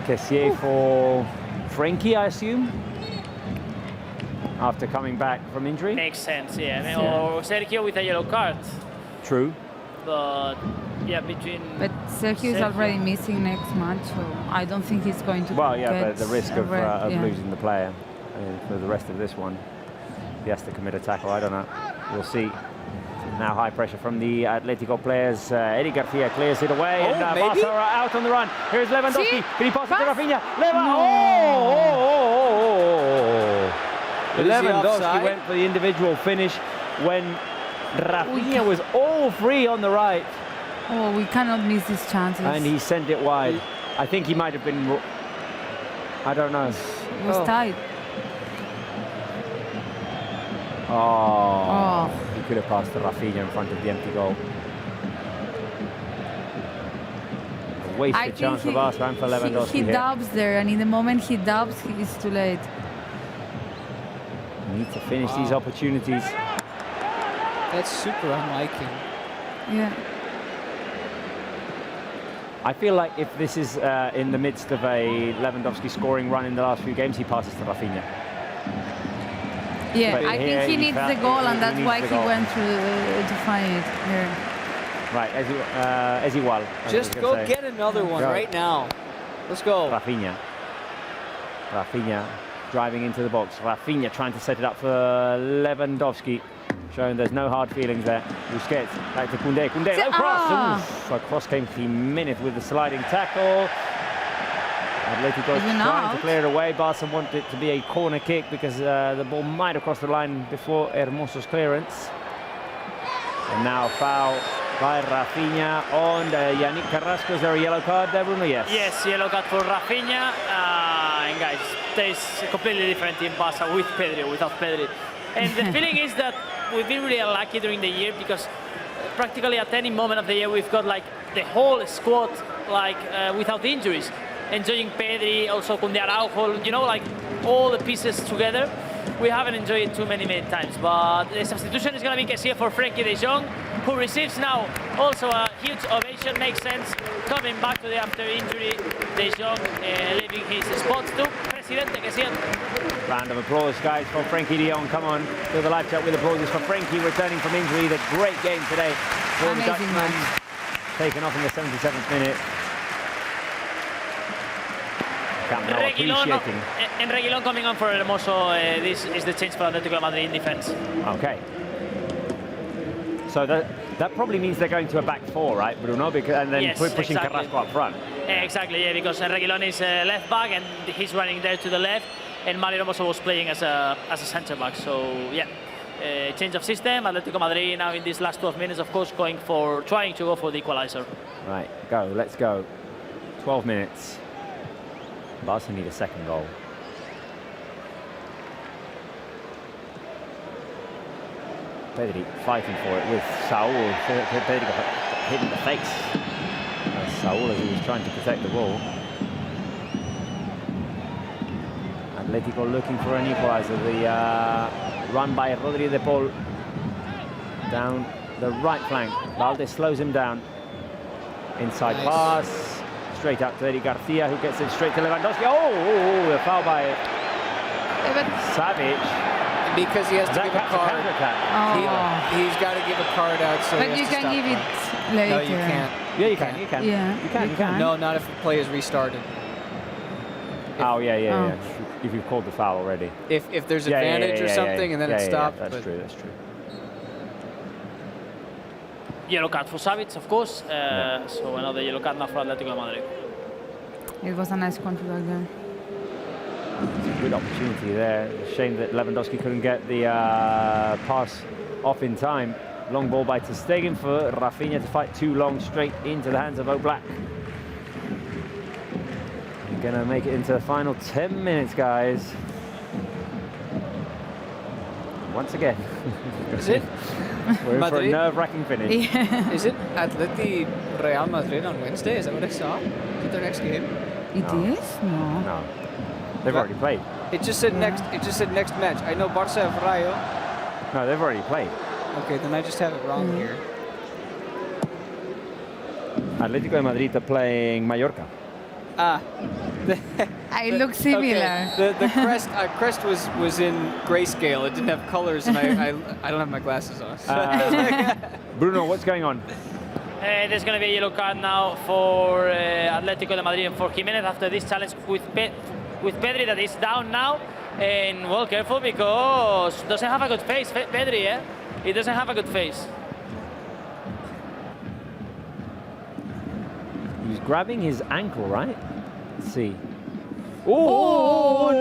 Kessié for Frenkie, I assume, after coming back from injury. Makes sense, yeah. Or Sergio with a yellow card. True. But yeah, between. But Sergio is already missing next match, so I don't think he's going to. Well, yeah, but the risk of losing the player. for the rest of this one. He has to commit a tackle, I don't know. We'll see. Now high pressure from the Atletico players. Eric Garcia clears it away, and Barça are out on the run. Here's Lewandowski. Can he pass it to Rafinha? Lewandowski went for the individual finish when Rafinha was all free on the right. Oh, we cannot miss these chances. And he sent it wide. I think he might have been, I don't know. It was tight. Oh. He could have passed to Rafinha in front of the empty goal. A wasted chance for Barca and for Lewandowski he dubs there, and in the moment he dubs, it's too late. Need to finish these opportunities. That's super unlike him. Yeah. I feel like if this is in the midst of a Lewandowski scoring run in the last few games, he passes to Rafinha. Yeah, but I think he needs the goal, and that's why he went to find it here. Right, as igual. Just go get another one right now. Let's go. Rafinha driving into the box. Rafinha trying to set it up for Lewandowski, showing there's no hard feelings there. Busquets back to Koundé. Koundé, low cross. A cross came Jimenez with the sliding tackle. Atletico trying to clear it away. Barca want it to be a corner kick because the ball might have crossed the line before Hermoso's clearance. And now foul by Rafinha on Yannick Carrasco. Is there a yellow card there, Bruno? Yes. Yes, yellow card for Rafinha. And guys, there's a completely different team Barca with Pedri, without Pedri. And the feeling is that we've been really unlucky during the year because practically at any moment of the year we've got like the whole squad like without injuries. Enjoying Pedri, also Koundé, Araujo, you know, like all the pieces together. We haven't enjoyed it too many times, but the substitution is going to be Kessie for Frenkie de Jong, who receives now also a huge ovation. Makes sense, coming back to the after injury, de Jong leaving his spot to Presidente Kessie. Round of applause, guys, for Frenkie de Jong. Come on, to the live chat with applauses for Frenkie returning from injury. The great game today for the Dutchman, taken off in the 77th minute. Reguilón coming on for Hermoso. This is the change for Atlético Madrid in defense. Okay. So that probably means they're going to a back four, right, Bruno? Because, and then pushing Carrasco up front. Exactly, yeah, because Reguilón is left back and he's running there to the left, and Mario Hermoso was playing as a centre back. So yeah, change of system. Atlético Madrid now in these last 12 minutes, of course, trying to go for the equalizer. Right, go. Let's go. 12 minutes. Barca need a second goal. Pedri fighting for it with Saúl. Pedri got hit in the face. Saúl as he was trying to protect the ball. Atletico looking for an equalizer. The run by Rodri de Paul down the right flank. Valde slows him down. Inside pass. Straight up to Eric Garcia, who gets it straight to Lewandowski. Oh, the foul by Savic. Because he has to give a card. He's got to give a card out. So but you can give it later. No, you can't. Yeah, you can. You can. Yeah, you can. No, not if the play is restarted. If you've called the foul already. If there's advantage or something and then it stopped. That's true. That's true. Yellow card for Savic, of course. So another yellow card now for Atlético Madrid. It was a nice control there. It's a good opportunity there. Shame that Lewandowski couldn't get the pass off in time. Long ball by ter Stegen for Rafinha to fight too long straight into the hands of Oblak. We're gonna make it into the final 10 minutes, guys. Once again. Is it? We're in for a nerve-wracking finish. Yeah. Is it Atleti Real Madrid on Wednesday? Is that what I saw? Is it their next game? It is? No. No. They've already played. It just said next. It just said next match. I know Barça have Rayo. No, they've already played. Okay, then I just have it wrong here. Atletico de Madrid are playing Mallorca. It looks similar. Okay. The crest was in grayscale. It didn't have colors, and I don't have my glasses on. Bruno, what's going on? There's going to be a yellow card now for Atlético de Madrid and for Jimenez after this challenge with Pedri that is down now. And well, careful because doesn't have a good face, Pedri, eh? He doesn't have a good face. He's grabbing his ankle, right? Let's see. Oh,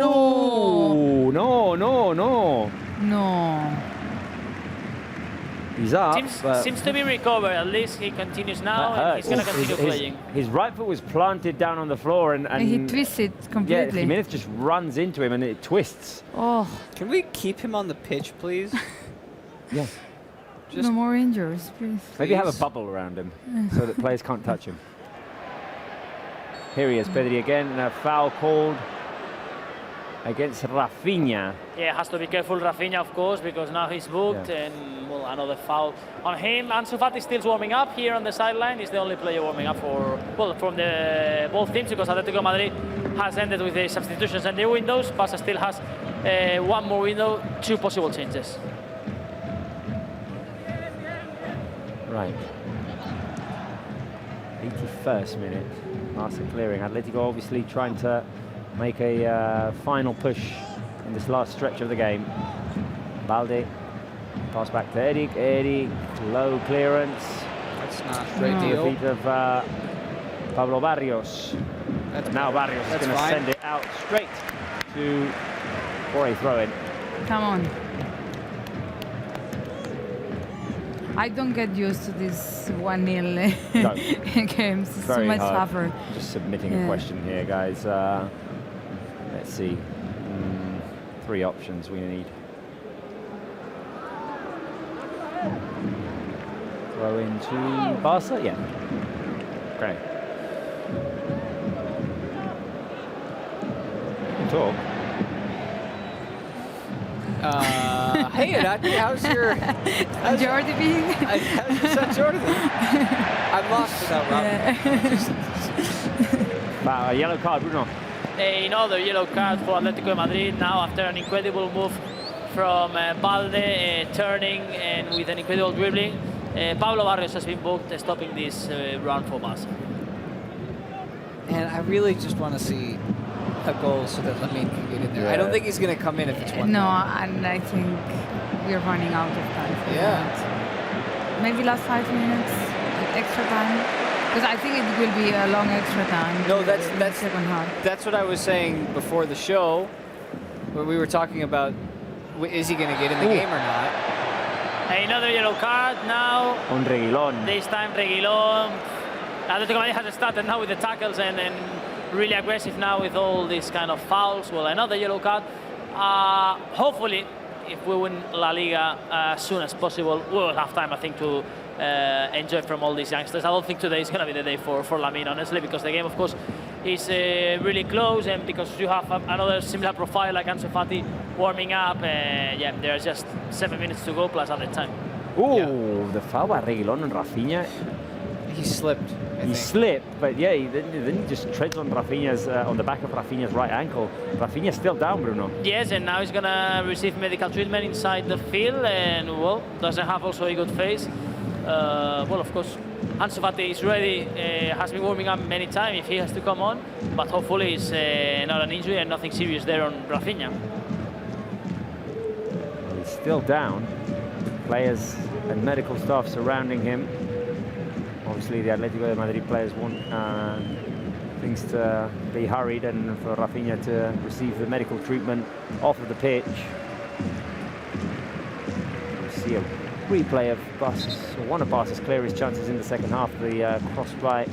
no! No. He's up. Seems to be recovered. At least he continues now, and he's going to continue playing. His right foot was planted down on the floor, and he twisted completely. Yeah, Jimenez just runs into him, and it twists. Oh. Can we keep him on the pitch, please? Yeah. No more injuries, please. Maybe have a bubble around him so that players can't touch him. Here he is, Pedri again, and a foul called against Rafinha. Yeah, has to be careful, Rafinha, of course, because now he's booked, and well, another foul on him. Ansu Fati still warming up here on the sideline. He's the only player warming up from the both teams, because Atlético Madrid has ended with the substitutions and the windows. Barça still has one more window, 2 possible changes. Right. 81st minute. Barça clearing. Atletico obviously trying to make a final push in this last stretch of the game. Balde, pass back to Eric. Eric, low clearance. That's not great To deal. the feet of Pablo Barrios. Now Barrios is going to send it out straight for a throw-in. Come on. I don't get used to this 1-0 games. It's Very too much hard. tougher. Just submitting a question here, guys. Let's see. 3 options we need. Throw into Barca? Yeah. Great. Talk. Hey, how's your Jordi being? How's your son Jordi? I'm lost without Rob. A yellow card, Bruno. Another yellow card for Atlético Madrid now after an incredible move from Balde, turning and with an incredible dribbling. Pablo Barrios has been booked, stopping this run for Barça. And I really just want to see a goal so that Lamine can get in there. I don't think he's going to come in if it's 1-0. No, and I think we're running out of time for that. Maybe last 5 minutes, extra time. Because I think it will be a long extra time. No, that's second half. That's what I was saying before the show, where we were talking about is he going to get in the game or not. Another yellow card now. On Reguilón. This time Reguilón. Atlético Madrid has started now with the tackles and really aggressive now with all these kind of fouls. Well, another yellow card. Hopefully, if we win La Liga as soon as possible, we will have time, I think, to enjoy from all these youngsters. I don't think today is going to be the day for Lamine, honestly, because the game, of course, is really close, and because you have another similar profile like Ansu Fati warming up. Yeah, there are just 7 minutes to go plus other time. The foul by Reguilón and Rafinha. He slipped. He slipped, but yeah, then he just treads on Rafinha's on the back of Rafinha's right ankle. Rafinha's still down, Bruno. Yes, and now he's gonna receive medical treatment inside the field, and well, doesn't have also a good face. Well, of course, Ansu Fati is ready, has been warming up many times if he has to come on, but hopefully it's not an injury and nothing serious there on Rafinha. He's still down. Players and medical staff surrounding him. Obviously, the Atlético de Madrid players want things to be hurried and for Rafinha to receive the medical treatment off of the pitch. We see a replay of one of Barca's clearest chances in the second half. The cross by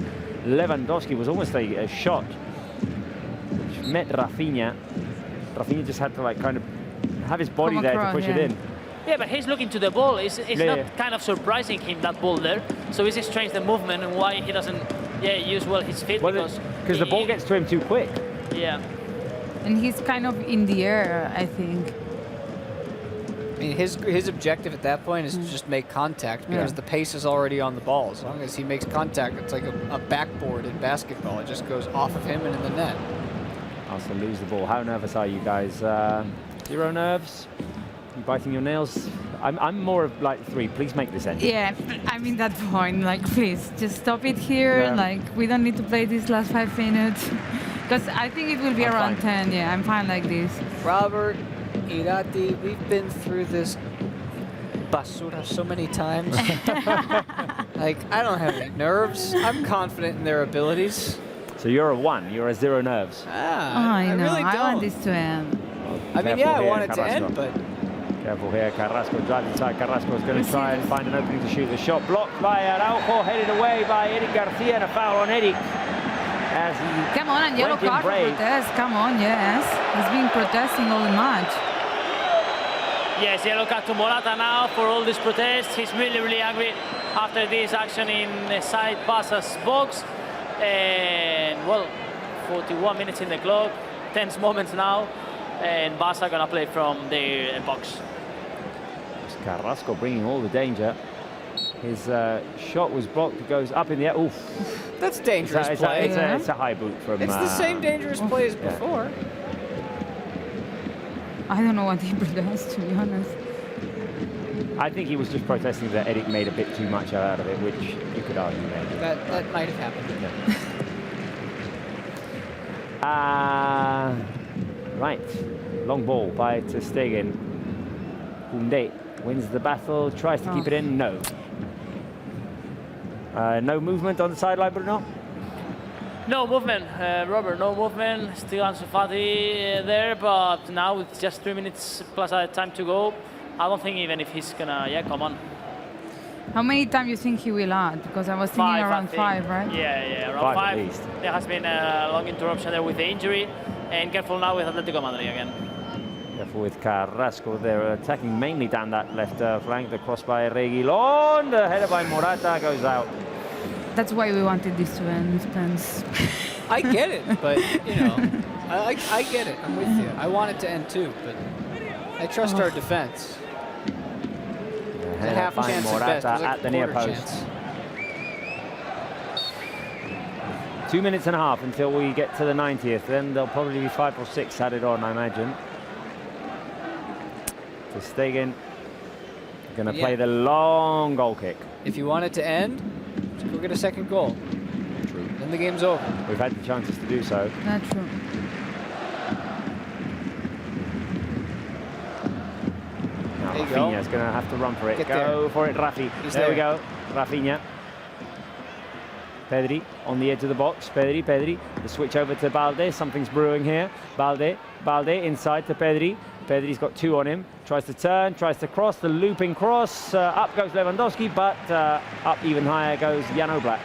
Lewandowski was almost a shot which met Rafinha. Rafinha just had to kind of have his body there to push it in. Yeah, but he's looking to the ball. It's not kind of surprising him, that ball there. So it's strange the movement and why he doesn't use well his feet. Because the ball gets to him too quick. Yeah. And he's kind of in the air, I think. I mean, his objective at that point is to just make contact because the pace is already on the ball. As long as he makes contact, it's like a backboard in basketball. It just goes off of him and in the net. Also lose the ball. How nervous are you guys? Zero nerves? You biting your nails? I'm more of 3. Please make this end. Yeah, I'm in that point. Please, just stop it here. Yeah. We don't need to play these last 5 minutes. Because I think it will be I'm around fine. 10. Yeah, I'm fine like this. Robert, Irati, we've been through this basura so many times. Like, I don't have any nerves. I'm confident in their abilities. So you're a 1. You're a 0 nerves. I know. really I want don't. this to end. I mean, Careful yeah, I here, want it to Carrasco. end, but Careful here, Carrasco drives inside. Carrasco is going to try and find an opening to shoot the shot. Blocked by Araujo, headed away by Eric Garcia, and a foul on Eric. As he Come on, and yellow went in card for brave. protest. Come on, yes. He's been protesting all the match. Yes, yellow card to Morata now for all these protests. He's really, really angry after this action inside Barca's box. And, well, 41 minutes in the clock, tense moments now. And Barca gonna play from the box. Carrasco bringing all the danger. His shot was blocked. It goes up in the air. Oof. that's dangerous play. It's a high boot from... It's the same dangerous play as before. I don't know what he does, to be honest. I think he was just protesting that Eric made a bit too much out of it, which you could argue maybe. That might have happened. Right. Long ball by Ter Stegen. Koundé wins the battle, tries to keep it in. No. No movement on the sideline, Bruno? No movement, Robert, no movement. Still Ansu Fati there, but now with just 3 minutes plus time to go, I don't think even if he's gonna, come on. How many times you think he will add? Because I was thinking 5, I around think. 5, right? Yeah, around 5 at 5. least. There has been a long interruption there with the injury, and careful now with Atlético Madrid again. Careful with Carrasco. They're attacking mainly down that left flank. The cross by Reguilón. The header by Morata goes out. That's why we wanted this to end. Spence. I get it, but, you know, I get it. I'm with you. I want it to end too, but I trust our defense. It's a half chance at best. It was like at the a near quarter post. chance. 2 minutes and a half until we get to the 90th. Then there'll probably be 5 or 6 added on, I imagine. Ter Stegen going to play the long goal kick. If you want it to end, just go get a second goal. True. Then the game's over. We've had the chances to do so. That's true. Now There you go. Rafinha's going to have to run for it. Get Go there. for it, Rafi. He's There we there. go. Rafinha. Pedri on the edge of the box. Pedri. The switch over to Balde. Something's brewing here. Balde inside to Pedri. Pedri's got 2 on him. Tries to turn, tries to cross. The looping cross. Up goes Lewandowski, but up even higher goes Jan Oblak.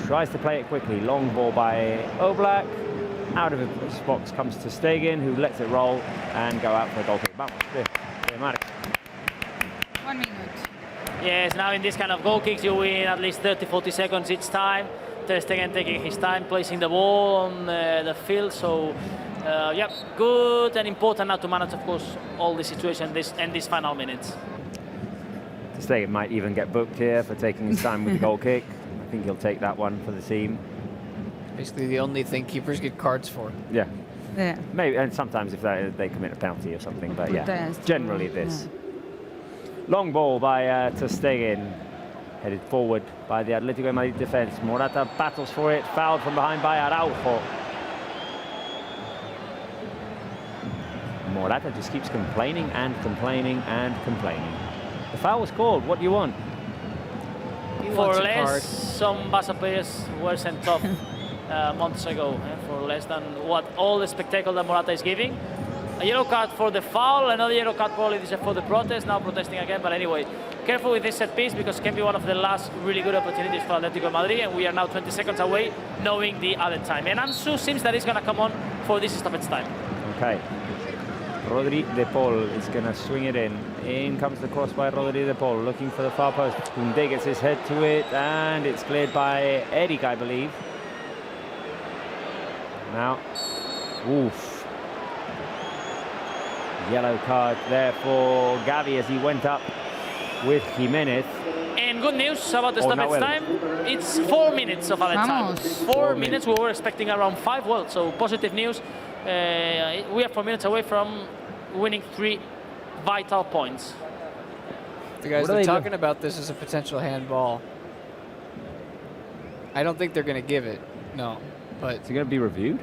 Tries to play it quickly. Long ball by Oblak. Out of his box comes Ter Stegen, who lets it roll and go out for a goal kick. Vamos, de Marc. 1 minute. Yes, now in this kind of goal kicks, you win at least 30-40 seconds each time. Ter Stegen taking his time, placing the ball on the field. So, good and important now to manage, of course, all the situation and these final minutes. Ter Stegen might even get booked here for taking his time with the goal kick. I think he'll take that one for the team. Basically the only thing keepers get cards for. Yeah. Yeah. Maybe, and sometimes if they commit a penalty or something, but yeah, Protest. generally this. Long ball by Ter Stegen, headed forward by the Atlético Madrid defense. Morata battles for it, fouled from behind by Araujo. Morata just keeps complaining and complaining and complaining. The foul was called. What do you want? For less, some Barca players were sent off months ago, for less than what all the spectacle that Morata is giving. A yellow card for the foul, another yellow card probably for the protest, now protesting again. But anyway, careful with this set piece because it can be one of the last really good opportunities for Atlético Madrid, and we are now 20 seconds away, knowing the added time. And Ansu seems that he's going to come on for this stoppage time. Okay. Rodri de Paul is going to swing it in. In comes the cross by Rodri de Paul, looking for the far post. Koundé gets his head to it, and it's cleared by Eric, I believe. Now, oof. Yellow card there for Gavi as he went up with Jimenez. And good news about the stoppage time. It's 4 minutes of added time. 4 minutes. We were expecting around 5. Well, so positive news. We are 4 minutes away from winning 3 vital points. The guys are talking about this as a potential handball. I don't think they're going to give it. No. But is it going to be reviewed?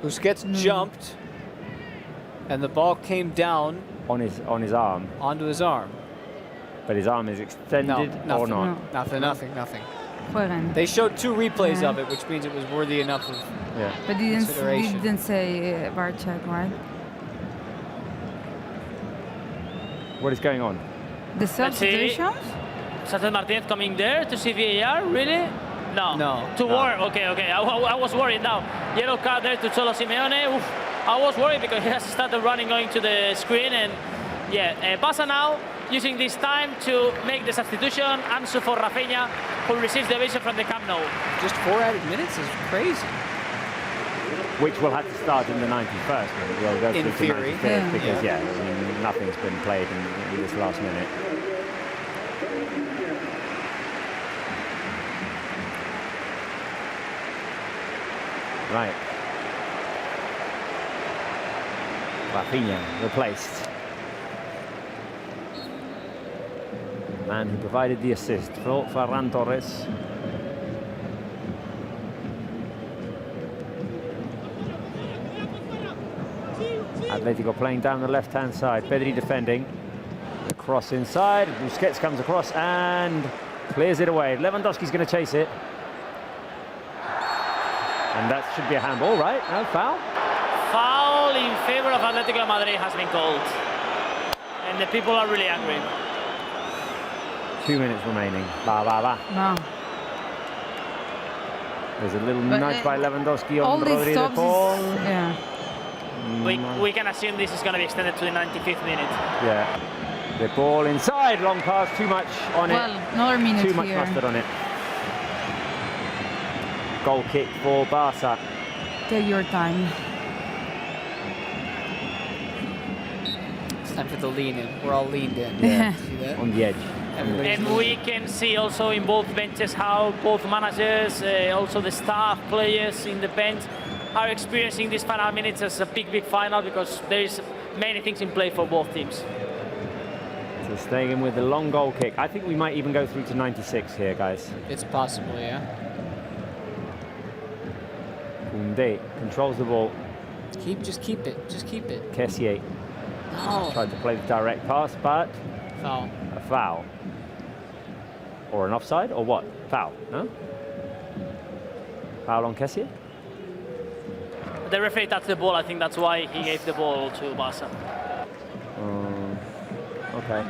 Busquets jumped, and the ball came down on his arm. Onto his arm. But his arm is extended or not? No. Nothing. Juegan. They showed 2 replays of it, which means it was worthy enough of But didn't say VAR check, right? What is going on? The substitutions? Santos Martinez coming there to see VAR, really? No. To war. Okay. I was worried now. Yellow card there to Cholo Simeone. Oof. I was worried because he has started running, going to the screen, and Barça now using this time to make the substitution. Ansu for Rafinha, who receives the vision from the Camp Nou. Just 4 added minutes is crazy. Which will have to start in the 91st. We'll go in theory. Because I mean, nothing's been played in this last minute. Right. Rafinha replaced. The man who provided the assist for Ferran Torres. Atlético playing down the left-hand side. Pedri defending. The cross inside. Busquets comes across and clears it away. Lewandowski's going to chase it. And that should be a handball, right? No foul? Foul in favor of Atlético Madrid has been called. And the people are really angry. 2 minutes remaining. No. There's a little nudge by Lewandowski on Rodri de Paul. Yeah. We can assume this is going to be extended to the 95th minute. Yeah. The ball inside, long pass, too much on it. Well, another minute Too much here. mustard on it. Goal kick for Barça. Take your time. It's time for the lean in. We're all leaned in. Yeah. See that? On the edge. And we can see also in both benches how both managers, also the staff, players in the bench are experiencing these final minutes as a big final, because there is many things in play for both teams. So staying in with the long goal kick. I think we might even go through to 96 here, guys. It's possible, yeah. Koundé controls the ball. Just keep it. Kessié No. tried to play the direct pass, but Foul. a foul. Or an offside, or what? Foul, no? Foul on Kessié? The referee touched the ball. I think that's why he gave the ball to Barça. Okay.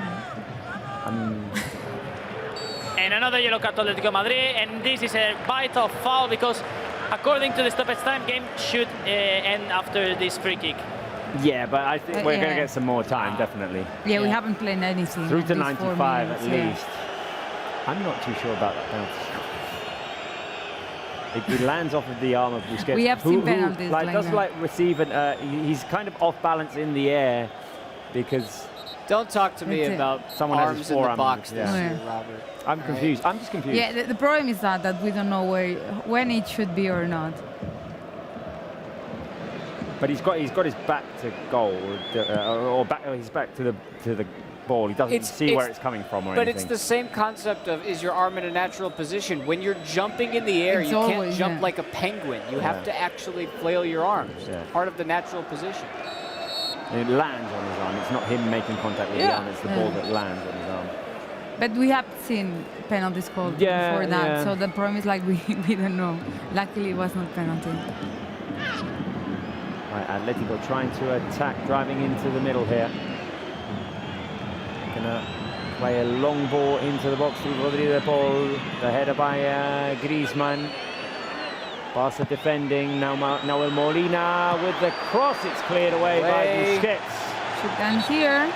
And another yellow card to Atlético Madrid, and this is a bite of foul because according to the stoppage time, game should end after this free kick. Yeah, but I think we're going to get some more time, definitely. Yeah, we haven't played anything. Through to these 4 95 minutes, at least. I'm not too sure about that penalty. It lands off of the arm of Busquets. We have seen penalties like does that. receive it. He's kind of off balance in the air because Don't talk to me about someone has his arms in the forearm. box Yeah. this year, Robert. I'm confused. I'm just confused. Yeah, the problem is that we don't know when it should be or not. But he's got his back to goal, his back to the ball. He doesn't see where it's coming from or but anything. it's the same concept of, is your arm in a natural position? When you're jumping in the air, It's you can't always, jump like a penguin. You have to actually flail your arms. Yeah. Part of the natural position. It lands on his arm. It's not him making contact with the arm. It's the ball that lands on his arm. But we have seen penalties called before that, so the problem is like we don't know. Luckily, it was not penalty. Right, Atletico trying to attack, driving into the middle here. Gonna play a long ball into the box to Rodri de Paul. The header by Griezmann. Barça defending. Now Noel Molina with the cross. It's cleared away by Busquets. Should done here.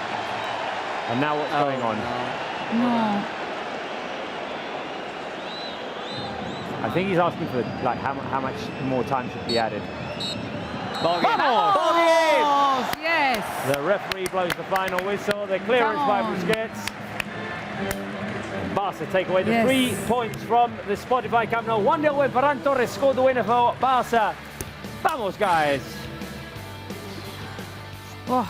And now what's going on? No. I think he's asking for how much more time should be added. Ball game. Oh, yes. The referee blows the final whistle. The clearance by Busquets. Barça take away the 3 points from the Spotify Camp Nou. 1-0 when Ferran Torres scored the winner for Barça. Vamos, guys. Oh,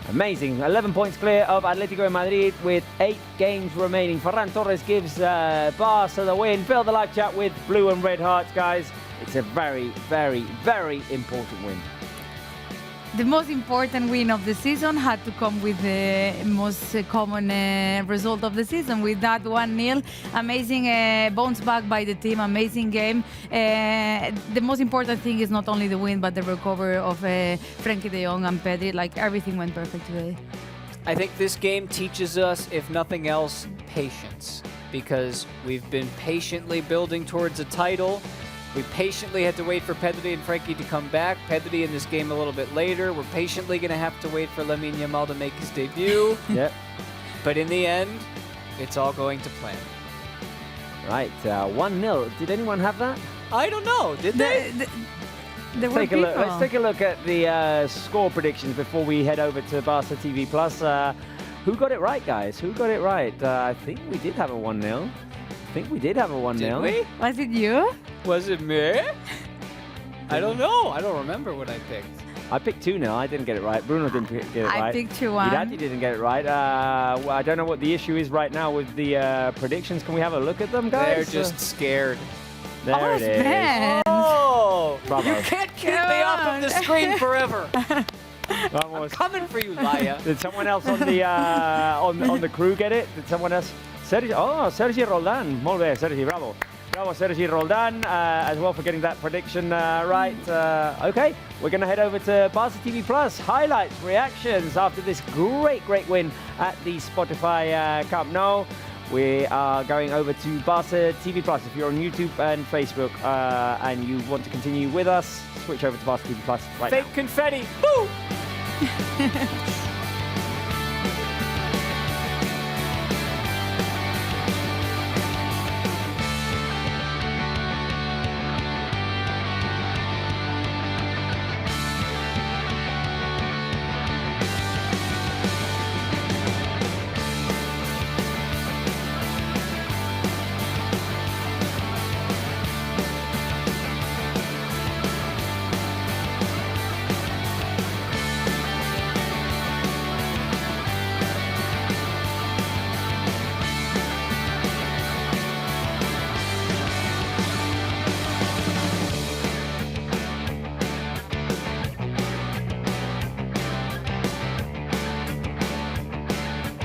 Amazing. 11 points clear of Atlético Madrid with 8 games remaining. Ferran Torres gives Barça the win. Fill the live chat with blue and red hearts, guys. It's a very, very, very important win. The most important win of the season had to come with the most common result of the season, with that 1-0. Amazing bounce back by the team, amazing game. The most important thing is not only the win, but the recovery of Frenkie de Jong and Pedri. Like, everything went perfect today. I think this game teaches us, if nothing else, patience. Because we've been patiently building towards a title. We patiently had to wait for Pedri and Frenkie to come back. Pedri in this game a little bit later. We're patiently going to have to wait for Lamine Yamal to make his debut. Yep. But in the end, it's all going to plan. Right, 1-0. Did anyone have that? I don't know. Did they? Let's take a look at the score predictions before we head over to Barça TV Plus. Who got it right, guys? Who got it right? I think we did have a 1-0. I think we did have a 1-0. Did we? Was it you? Was it me? I don't know. I don't remember what I picked. I picked 2-0. I didn't get it right. Bruno didn't get it right. I picked 2-1. Daddy didn't get it right. Well, I don't know what the issue is right now with the predictions. Can we have a look at them, guys? They're just scared. There it is. Man. Oh! Bravo. You can't keep me off of the screen forever. I'm coming for you, Laia. Did someone else on the on the crew get it? Did someone else? Sergi Roldan. Molt bé, Sergi, bravo. Bravo, Sergi Roldan, as well for getting that prediction right. Okay, we're going to head over to Barça TV Plus. Highlights, reactions after this great win at the Spotify Camp Nou. We are going over to Barça TV Plus. If you're on YouTube and Facebook and you want to continue with us, switch over to Barça TV Plus right now. Fake confetti. Woo!